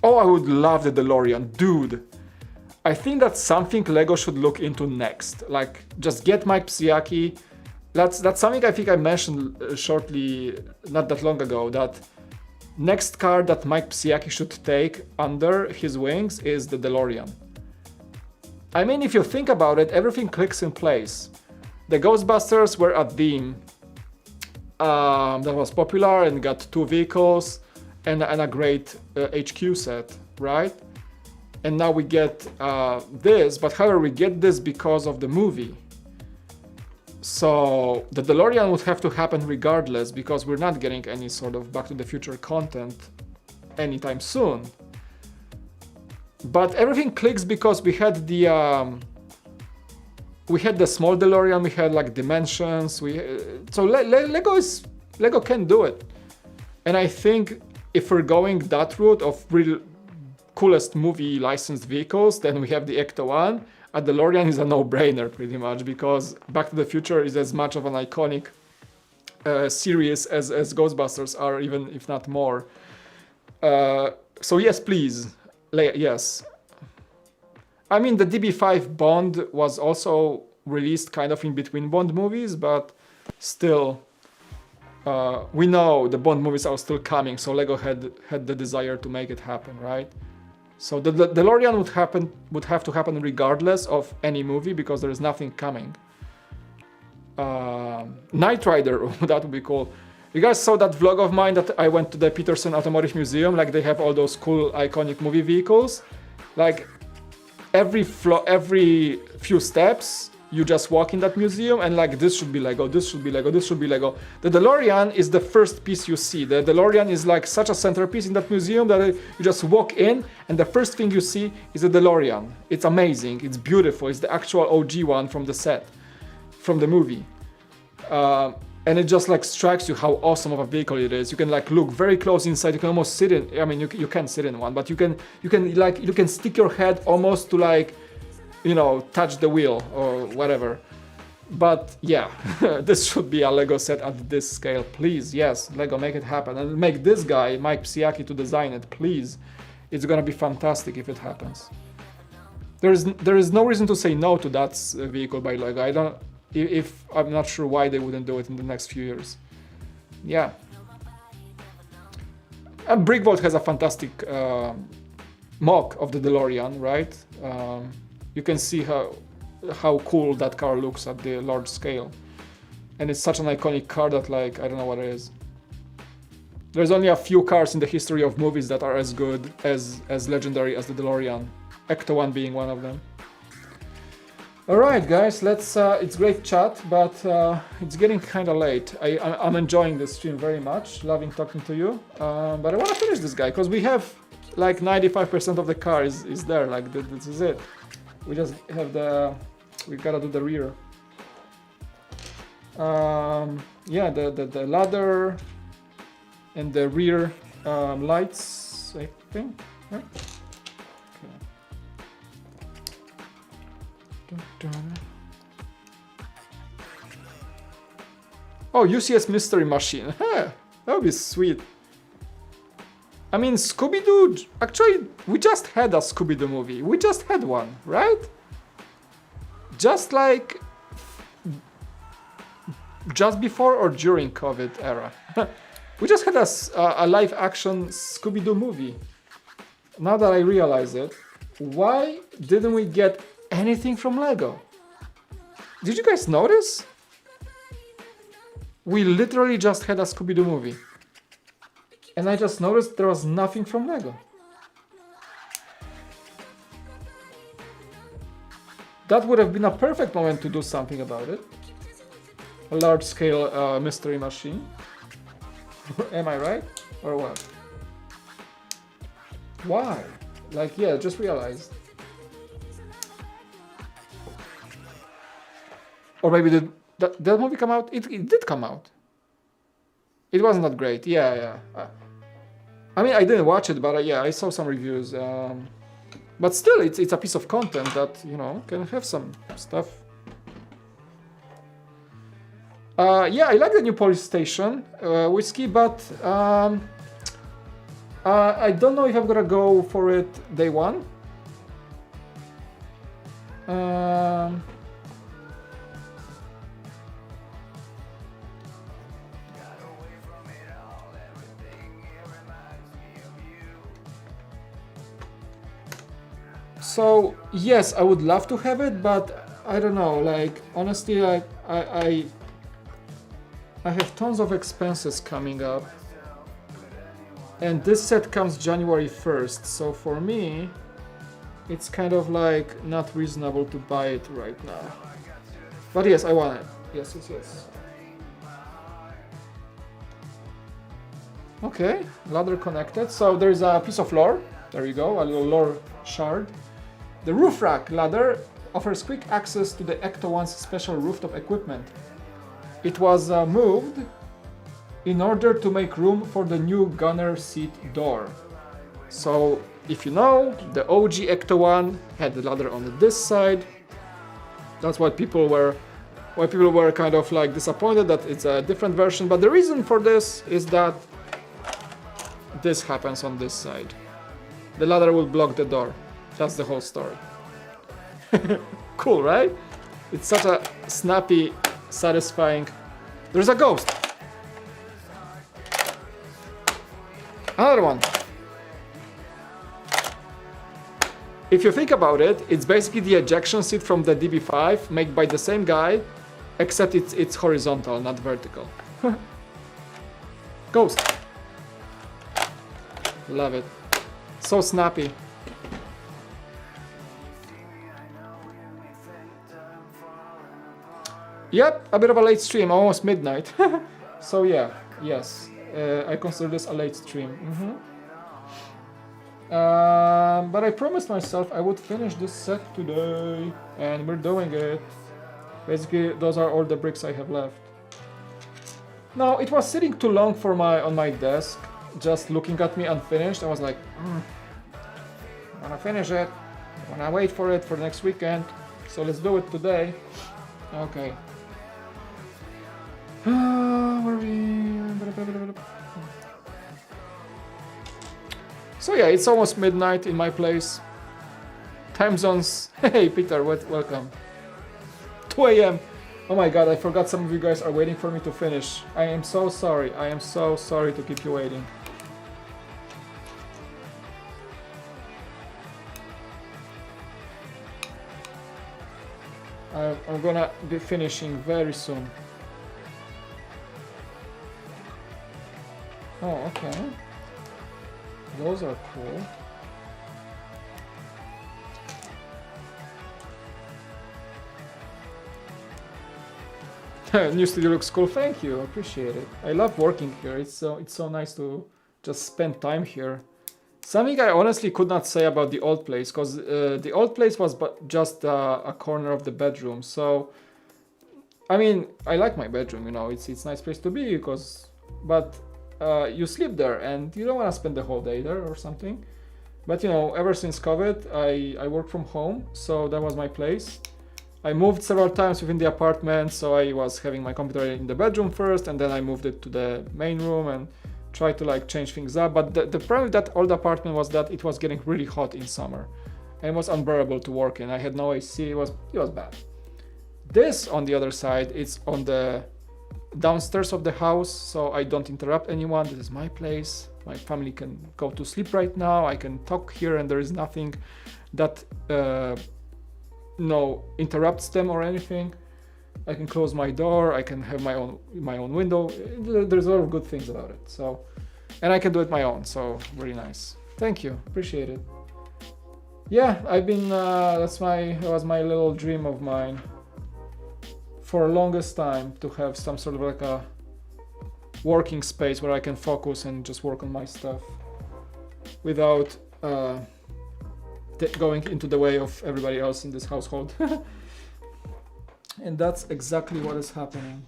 Oh, I would love the DeLorean, dude. I think that's something Lego should look into next. Like, just get Mike Psiaki. That's something I think I mentioned shortly, not that long ago, that next car that Mike Psiaki should take under his wings is the DeLorean. I mean, if you think about it, everything clicks in place. The Ghostbusters were a theme that was popular and got 2 vehicles and a great HQ set, right? And now we get this, but however, we get this because of the movie. So the DeLorean would have to happen regardless because we're not getting any sort of Back to the Future content anytime soon. But everything clicks because we had the small DeLorean, we had like Dimensions, so Lego can do it. And I think if we're going that route of real coolest movie licensed vehicles, then we have the ECTO-1. A DeLorean is a no-brainer pretty much because Back to the Future is as much of an iconic series as Ghostbusters are, even if not more. So yes, please. Yes. I mean, the DB5 Bond was also released kind of in between Bond movies, but still, we know the Bond movies are still coming, so Lego had the desire to make it happen, right? So the DeLorean would have to happen regardless of any movie because there is nothing coming. Knight Rider, that would be cool. You guys saw that vlog of mine that I went to the Peterson Automotive Museum? Like they have all those cool iconic movie vehicles. Like every few steps, you just walk in that museum and like this should be Lego, this should be Lego, this should be Lego. The DeLorean is the first piece you see. The DeLorean is like such a centerpiece in that museum that you just walk in and the first thing you see is a DeLorean. It's amazing, it's beautiful, it's the actual OG one from the set, from the movie. And it just like strikes you how awesome of a vehicle it is. You can like look very close inside. You can almost sit in. I mean, you can't sit in one, but you can stick your head almost to like, you know, touch the wheel or whatever. But yeah, this should be a Lego set at this scale, please. Yes, Lego, make it happen and make this guy Mike Psiaki to design it, please. It's gonna be fantastic if it happens. There is no reason to say no to that vehicle by Lego. If I'm not sure why they wouldn't do it in the next few years. Yeah. And Brickvolt has a fantastic mock of the DeLorean, right? You can see how cool that car looks at the large scale. And it's such an iconic car that like, I don't know what it is. There's only a few cars in the history of movies that are as good, as legendary as the DeLorean. ECTO-1 being one of them. Alright guys, it's great chat, but it's getting kinda late. I'm enjoying this stream very much, loving talking to you, but I wanna finish this guy, because we have like 95% of the car is there, like this is it. We just have we gotta do the rear. Yeah, the ladder and the rear lights, I think, right? Oh, UCS Mystery Machine. That would be sweet. I mean, Scooby-Doo... Actually, we just had a Scooby-Doo movie. We just had one, right? Just like... Just before or during COVID era. We just had a live-action Scooby-Doo movie. Now that I realize it, why didn't we get anything from Lego? Did you guys notice? We literally just had a Scooby-Doo movie. And I just noticed there was nothing from Lego. That would have been a perfect moment to do something about it. A large-scale mystery machine. Am I right? Or what? Why? Like, yeah, just realized. Or maybe did that movie come out? It did come out. It wasn't that great. Yeah. I mean, I didn't watch it, but yeah, I saw some reviews. But still, it's a piece of content that, you know, can have some stuff. Yeah, I like the new police station whiskey, but I don't know if I'm gonna go for it day one. So yes, I would love to have it, but I don't know. Like honestly, I have tons of expenses coming up, and this set comes January 1st. So for me, it's kind of like not reasonable to buy it right now. But yes, I want it. Yes. Okay, ladder connected. So there's a piece of lore. There you go, a little lore shard. The roof rack ladder offers quick access to the ECTO-1's special rooftop equipment. It was moved in order to make room for the new gunner seat door. So, if you know, the OG ECTO-1 had the ladder on this side. That's why people were kind of like disappointed that it's a different version. But the reason for this is that this happens on this side. The ladder will block the door. That's the whole story. Cool, right? It's such a snappy, satisfying... There's a ghost! Another one! If you think about it, it's basically the ejection seat from the DB5 made by the same guy, except it's horizontal, not vertical. Ghost! Love it. So snappy. Yep, a bit of a late stream, almost midnight. So yeah, yes, I consider this a late stream. But I promised myself I would finish this set today, and we're doing it. Basically, those are all the bricks I have left. Now, it was sitting too long for on my desk, just looking at me unfinished. I was like, I wanna finish it, I wanna wait for it for next weekend, so let's do it today. Okay. Where are we? So yeah, it's almost midnight in my place. Time zones. Hey Peter, welcome. 2 a.m. Oh my god, I forgot some of you guys are waiting for me to finish. I am so sorry. I am so sorry to keep you waiting. I'm gonna be finishing very soon. Oh, okay. Those are cool. New studio looks cool. Thank you. Appreciate it. I love working here. It's so nice to just spend time here. Something I honestly could not say about the old place, because the old place was just a corner of the bedroom. So, I mean, I like my bedroom. You know, it's a nice place to be but you sleep there and you don't want to spend the whole day there or something. But you know, ever since COVID, I work from home, so that was my place. I moved several times within the apartment, so I was having my computer in the bedroom first, and then I moved it to the main room and tried to like change things up. But the problem with that old apartment was that it was getting really hot in summer, and it was unbearable to work in. I had no AC. It was bad. This, on the other side, it's on the downstairs of the house, so I don't interrupt anyone. This is my place. My family can go to sleep right now. I can talk here, and there is nothing that interrupts them or anything. I can close my door. I can have my own window. There's a lot of good things about it. So, and I can do it my own. So really nice. Thank you. Appreciate it. Yeah, I've been. That was my little dream of mine for the longest time, to have some sort of like a working space where I can focus and just work on my stuff without going into the way of everybody else in this household. And that's exactly what is happening.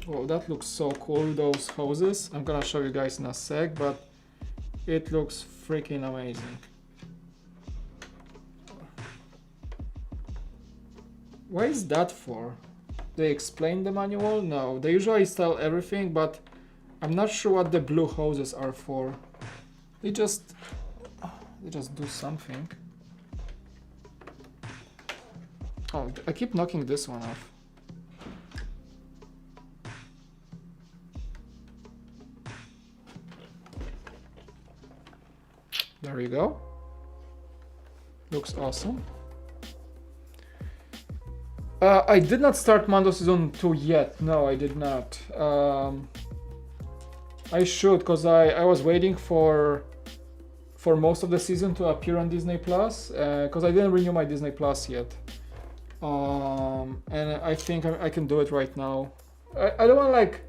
Oh, that looks so cool, those hoses. I'm gonna show you guys in a sec, but it looks freaking amazing. What is that for? They explain the manual? No, they usually sell everything, but I'm not sure what the blue hoses are for. They just do something. Oh, I keep knocking this one off. There you go. Looks awesome. I did not start Mando Season 2 yet. No, I did not. I should, because I was waiting for most of the season to appear on Disney Plus, because I didn't renew my Disney Plus yet. And I think I can do it right now. I don't want to like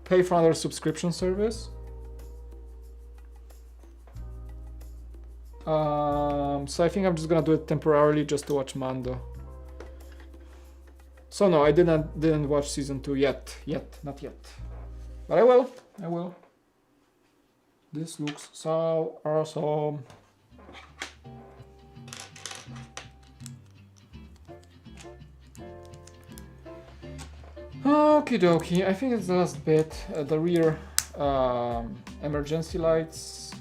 pay for another subscription service. So I think I'm just gonna do it temporarily just to watch Mando. So no, I didn't watch season 2 yet, not yet. But I will. This looks so awesome. Okie dokie, I think it's the last bit. The rear emergency lights.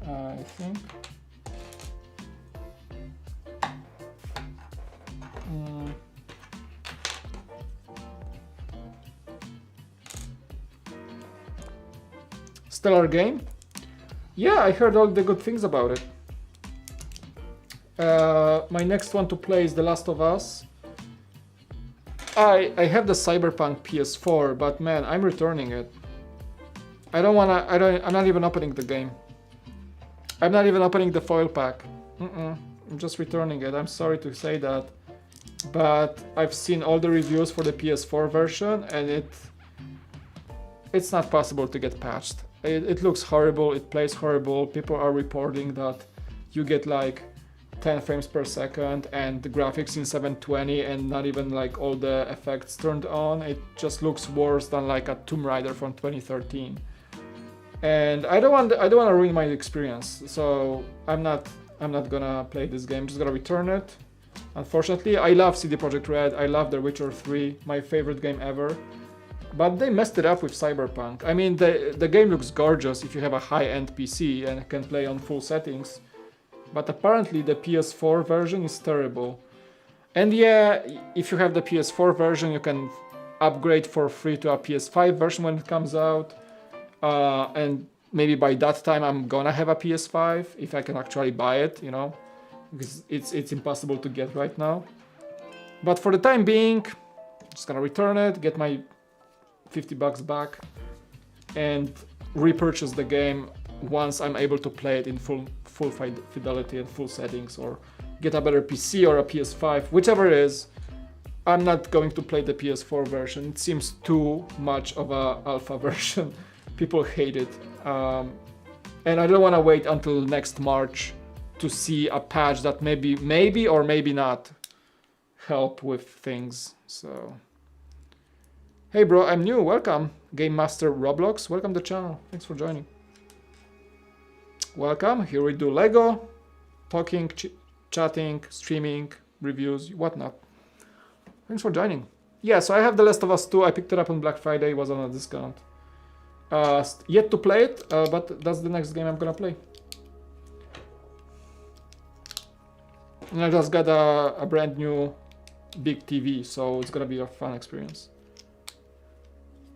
I think. Stellar game. Yeah, I heard all the good things about it. My next one to play is The Last of Us. I have the Cyberpunk PS4, but man, I'm returning it. I'm not even opening the game. I'm not even opening the foil pack. I'm just returning it. I'm sorry to say that, but I've seen all the reviews for the PS4 version, and it's not possible to get patched. It looks horrible, it plays horrible. People are reporting that you get like 10 frames per second and the graphics in 720 and not even like all the effects turned on. It just looks worse than like a Tomb Raider from 2013. And I don't want to ruin my experience, so I'm not gonna play this game. I'm just gonna return it. Unfortunately, I love CD Projekt Red. I love The Witcher 3, my favorite game ever. But they messed it up with Cyberpunk. I mean, the game looks gorgeous if you have a high-end PC and can play on full settings. But apparently the PS4 version is terrible. And yeah, if you have the PS4 version, you can upgrade for free to a PS5 version when it comes out. And maybe by that time I'm gonna have a PS5, if I can actually buy it, you know, because it's impossible to get right now. But for the time being, I'm just gonna return it, get my $50 back, and repurchase the game once I'm able to play it in full fidelity and full settings, or get a better PC or a PS5, whichever it is. I'm not going to play the PS4 version. It seems too much of a alpha version. People hate it. And I don't want to wait until next March to see a patch that maybe or maybe not help with things. So, hey bro, I'm new. Welcome, Game Master Roblox. Welcome to the channel. Thanks for joining. Welcome. Here we do Lego. talking, chatting, streaming, reviews, whatnot. Thanks for joining. Yeah, so I have The Last of Us 2. I picked it up on Black Friday. It was on a discount. Yet to play it, but that's the next game I'm gonna play. And I just got a brand new big TV, so it's gonna be a fun experience.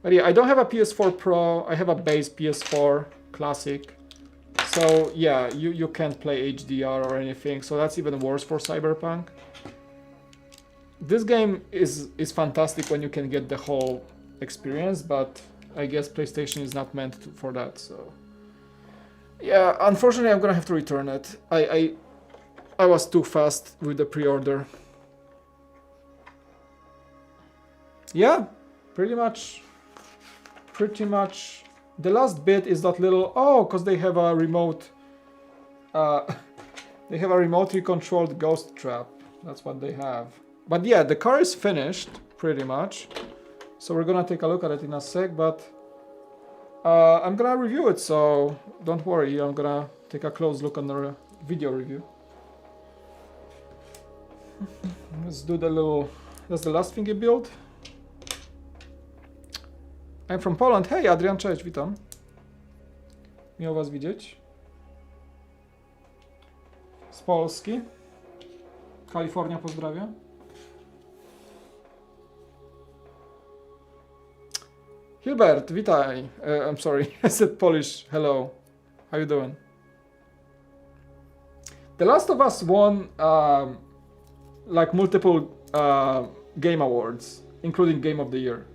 But yeah, I don't have a PS4 Pro. I have a base PS4 Classic. So yeah, you can't play HDR or anything, so that's even worse for Cyberpunk. This game is fantastic when you can get the whole experience, but I guess PlayStation is not meant for that, so... Yeah, unfortunately I'm gonna have to return it. I was too fast with the pre-order. Yeah, pretty much. The last bit is that little... Oh, because they have a remote... they have a remotely controlled ghost trap. That's what they have. But yeah, the car is finished, pretty much. So we're gonna take a look at it in a sec, but... I'm gonna review it, so don't worry. I'm gonna take a close look on the video review. Let's do the little... That's the last thing you built. I'm from Poland. Hej, Adrian, cześć, witam. Miło was widzieć. Z Polski. Kalifornia pozdrawia. Hilbert, witaj. I'm sorry, I said Polish. Hello. How you doing? The Last of Us won like multiple game awards, including Game of the Year.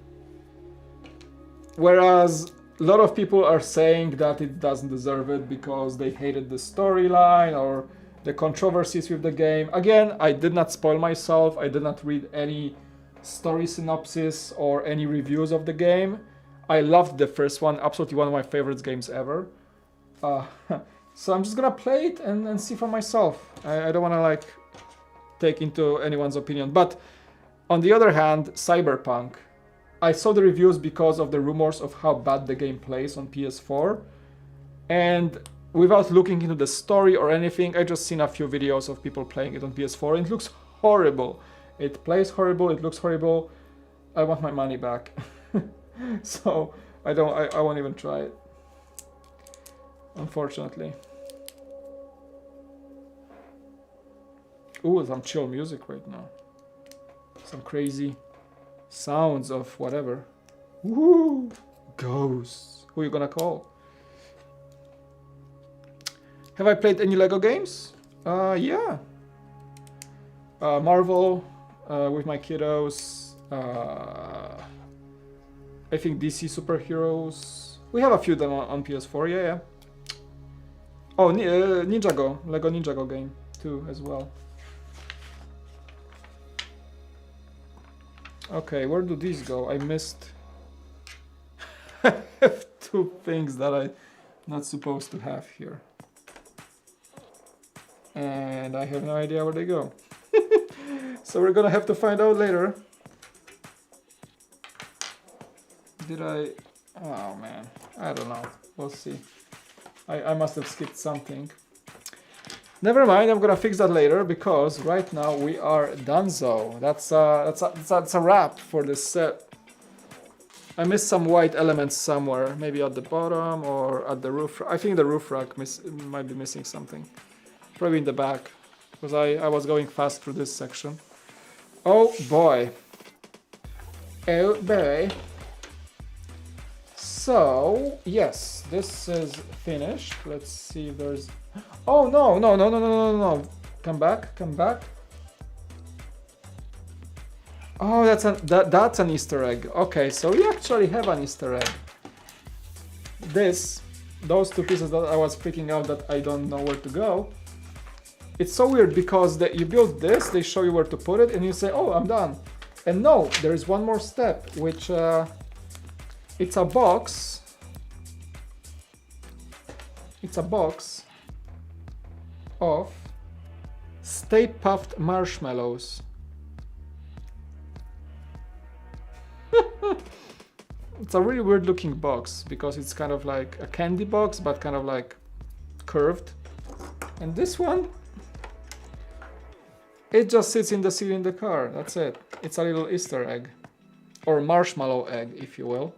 Whereas a lot of people are saying that it doesn't deserve it because they hated the storyline or the controversies with the game. Again, I did not spoil myself. I did not read any story synopsis or any reviews of the game. I loved the first one, absolutely one of my favorite games ever. So I'm just gonna play it and see for myself. I don't wanna like take into anyone's opinion. But on the other hand, Cyberpunk, I saw the reviews because of the rumors of how bad the game plays on PS4. And without looking into the story or anything, I just seen a few videos of people playing it on PS4 and it looks horrible. It plays horrible, it looks horrible. I want my money back. So I won't even try it. Unfortunately. Ooh, some chill music right now. Some crazy sounds of whatever. Woo! Ghosts. Who are you gonna call? Have I played any Lego games? Yeah. Marvel with my kiddos. I think DC superheroes. We have a few of them on PS4. Yeah. Oh, Ninjago, Lego Ninjago game too as well. Okay, where do these go? I missed. I have two things that I'm not supposed to have here. And I have no idea where they go. So we're gonna have to find out later. Did I... Oh man, I don't know. We'll see. I must have skipped something. Never mind, I'm gonna fix that later because right now we are donezo. That's a wrap for this set. I missed some white elements somewhere, maybe at the bottom or at the roof. I think the roof rack might be missing something. Probably in the back, because I was going fast through this section. Oh boy. Oh boy. So, yes, this is finished. Let's see if there's... Oh, no. Come back. Oh, that's an Easter egg. Okay, so we actually have an Easter egg. Those two pieces that I was freaking out that I don't know where to go. It's so weird because you build this, they show you where to put it, and you say, oh, I'm done. And no, there is one more step, which it's a box. It's a box of Stay Puft marshmallows. It's a really weird looking box because it's kind of like a candy box, but kind of like curved. And this one It just sits in the seat in the car. That's it. It's a little Easter egg. Or marshmallow egg, if you will.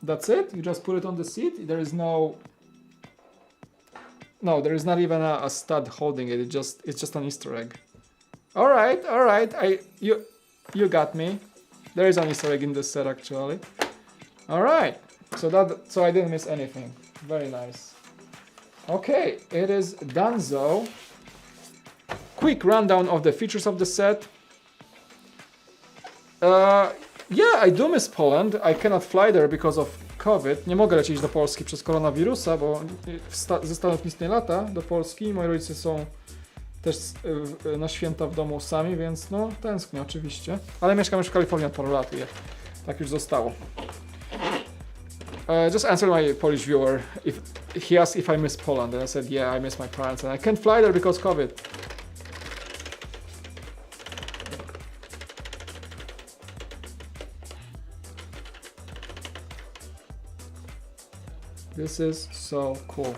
That's it? You just put it on the seat? There is no... No, there is not even a stud holding it. It's just an Easter egg. Alright, alright. You got me. There is an Easter egg in this set actually. Alright. So I didn't miss anything. Very nice. Okay, it is donezo. Quick rundown of the features of the set. Yeah, I do miss Poland. I cannot fly there because of COVID. Nie mogę lecieć do Polski przez koronawirusa, bo ze Stanów nic nie lata do Polski. Moi rodzice są też na święta w domu sami, więc no tęsknię oczywiście. Ale mieszkam już w Kalifornii od paru lat i tak już zostało. Just answer my Polish viewer. If he asked if I miss Poland, and I said yeah, I miss my parents, and I can't fly there because COVID. This is so cool.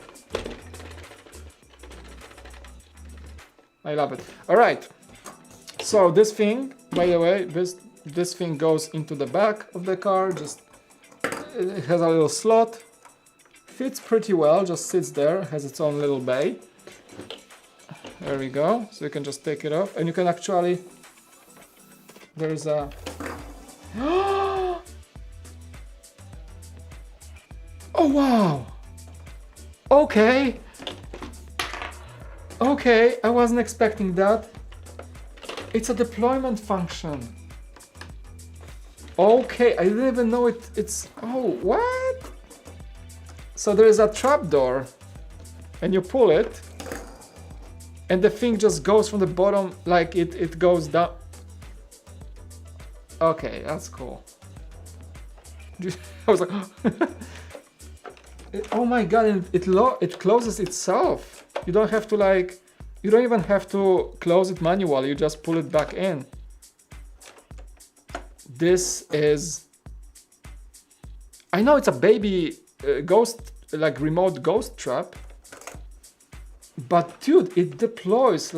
I love it. All right. So this thing, by the way, this thing goes into the back of the car. It has a little slot. Fits pretty well. Just sits there. Has its own little bay. There we go. So you can just take it off, and you can actually. There's a. Oh wow! Okay. Okay, I wasn't expecting that. It's a deployment function. Okay, I didn't even know it's... Oh, what? So there is a trapdoor, and you pull it, and the thing just goes from the bottom, like it goes down. Okay, that's cool. I was like... Oh my god, and it closes itself. You don't have to you don't even have to close it manually, you just pull it back in. This is... I know it's a baby ghost, like remote ghost trap. But dude, it deploys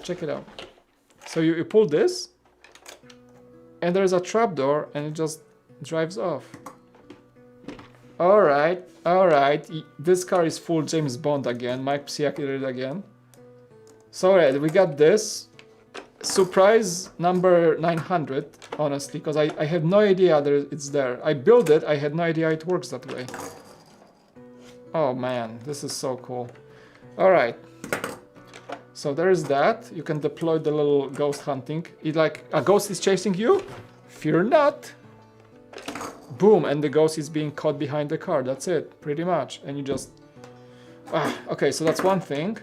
check it out. So you pull this, and there's a trapdoor, and it just drives off. Alright. This car is full James Bond again. Mike Psiak did it again. So we got this. Surprise number 900, honestly, because I had no idea it's there. I built it, I had no idea it works that way. Oh man, this is so cool. Alright. So there is that. You can deploy the little ghost hunting. A ghost is chasing you? Fear not. Boom, and the ghost is being caught behind the car. That's it, pretty much. And you just... okay, so that's one thing.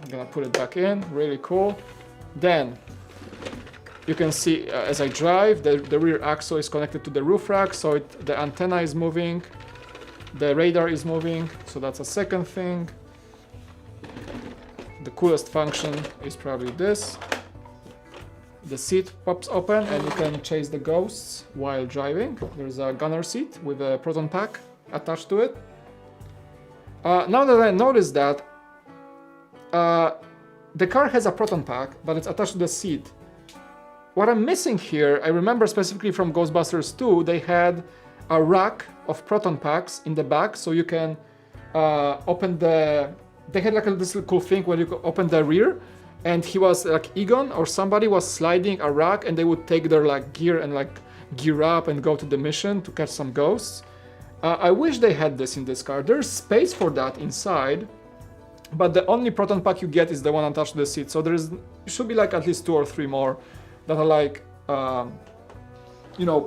I'm gonna put it back in, really cool. Then, you can see as I drive, the rear axle is connected to the roof rack, so the antenna is moving, the radar is moving, so that's a second thing. The coolest function is probably this. The seat pops open and you can chase the ghosts while driving. There's a gunner seat with a proton pack attached to it. Now that I noticed that, the car has a proton pack, but it's attached to the seat. What I'm missing here, I remember specifically from Ghostbusters 2, they had a rack of proton packs in the back, so you can open the... They had this cool thing where you could open the rear, and he was Egon or somebody was sliding a rack, and they would take their gear and gear up and go to the mission to catch some ghosts. I wish they had this in this car. There's space for that inside, but the only proton pack you get is the one attached to the seat. So there should be at least 2 or 3 more that are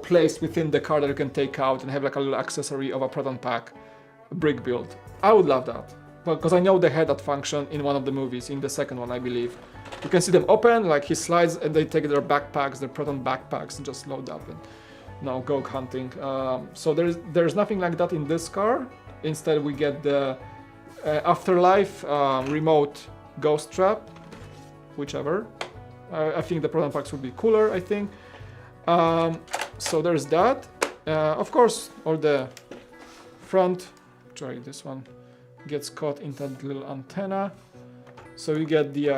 placed within the car that you can take out and have a little accessory of a proton pack brick build. I would love that. Because I know they had that function in one of the movies, in the second one I believe. You can see them open, he slides and they take their backpacks, their proton backpacks, and just load up and go hunting. So there's nothing like that in this car. Instead we get the Afterlife remote ghost trap, whichever. I think the proton packs would be cooler, I think. So there's that. Of course, all the front, sorry, this one. gets caught into the little antenna. So you get the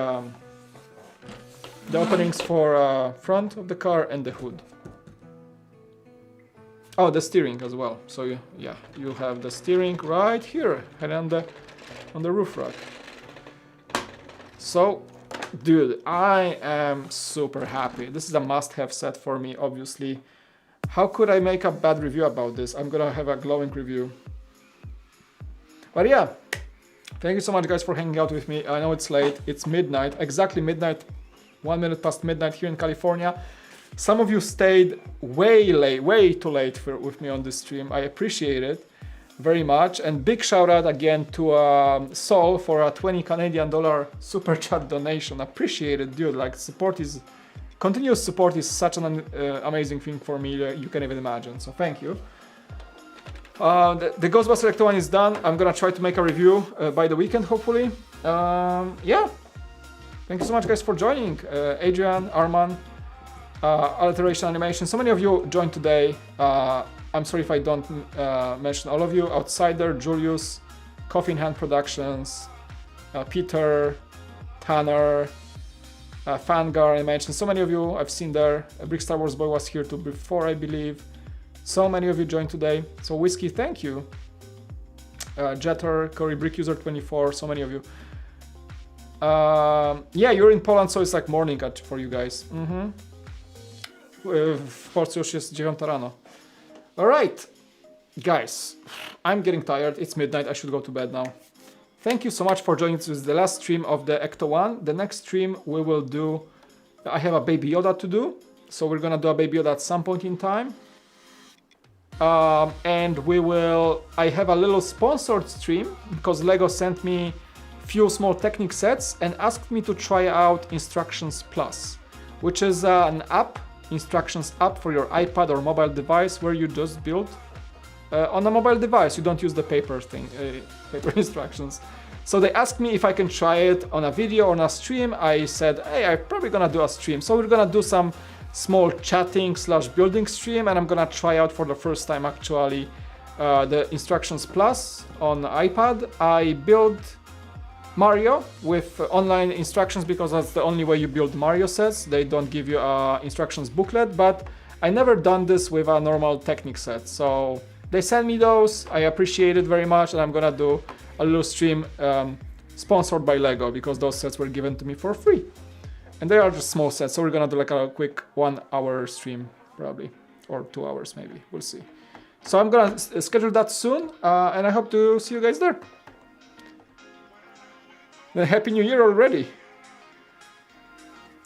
openings for front of the car and the hood. Oh, the steering as well. So you have the steering right here and on the roof rack. So, dude, I am super happy. This is a must-have set for me, obviously. How could I make a bad review about this? I'm gonna have a glowing review. But yeah, thank you so much, guys, for hanging out with me. I know it's late. It's midnight, exactly midnight, 1 minute past midnight here in California. Some of you stayed way too late with me on this stream. I appreciate it very much. And big shout out again to Sol for a $20 Canadian super chat donation. Appreciate it, dude. Like, continuous support is such an amazing thing for me. You can even imagine. So thank you. The Ghostbusters ECTO-1 is done. I'm gonna try to make a review by the weekend, hopefully. Yeah. Thank you so much, guys, for joining. Adrian, Arman, Alteration Animation. So many of you joined today. I'm sorry if I don't mention all of you. Outsider, Julius, Coffee in Hand Productions, Peter, Tanner, Fangar Animation. So many of you I've seen there. Brick Star Wars Boy was here too before, I believe. So many of you joined today. So Whiskey, thank you. Jetter, Corey, Brick User 24. So many of you. Yeah, you're in Poland, so it's like morning for you guys. W Polsce już jest 9 rano. Alright, guys, I'm getting tired. It's midnight. I should go to bed now. Thank you so much for joining. This is the last stream of the ECTO-1. The next stream we will do... I have a Baby Yoda to do. So we're gonna do a Baby Yoda at some point in time. And I have a little sponsored stream because Lego sent me few small Technic sets and asked me to try out Instructions Plus, which is an app, instructions app for your iPad or mobile device where you just build on a mobile device. You don't use the paper instructions. So they asked me if I can try it on a video or on a stream. I said, hey, I'm probably gonna do a stream. So we're gonna do some small chatting / building stream, and I'm gonna try out for the first time actually the Instructions Plus on iPad. I built Mario with online instructions because that's the only way you build Mario sets. They don't give you a instructions booklet, but I never done this with a normal Technic set. So they sent me those. I appreciate it very much, and I'm gonna do a little stream sponsored by Lego because those sets were given to me for free. And they are just small sets, so we're gonna do like a quick 1 hour stream probably, or 2 hours maybe, we'll see. So I'm gonna schedule that soon, and I hope to see you guys there. Happy New Year already.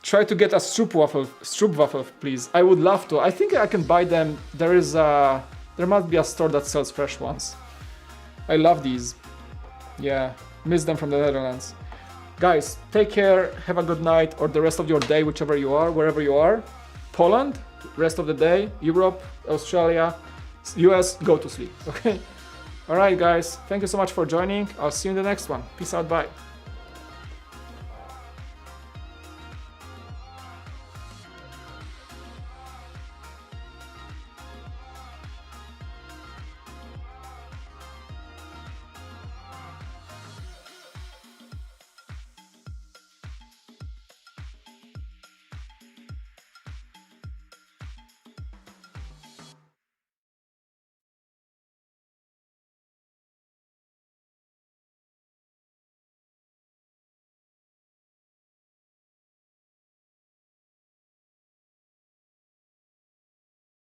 Try to get a stroopwafel, please. I would love to. I think I can buy them. There must be a store that sells fresh ones. I love these. Yeah, miss them from the Netherlands. Guys, take care. Have a good night or the rest of your day, whichever you are, wherever you are. Poland, rest of the day. Europe, Australia, US, go to sleep. Okay. All right, guys. Thank you so much for joining. I'll see you in the next one. Peace out. Bye.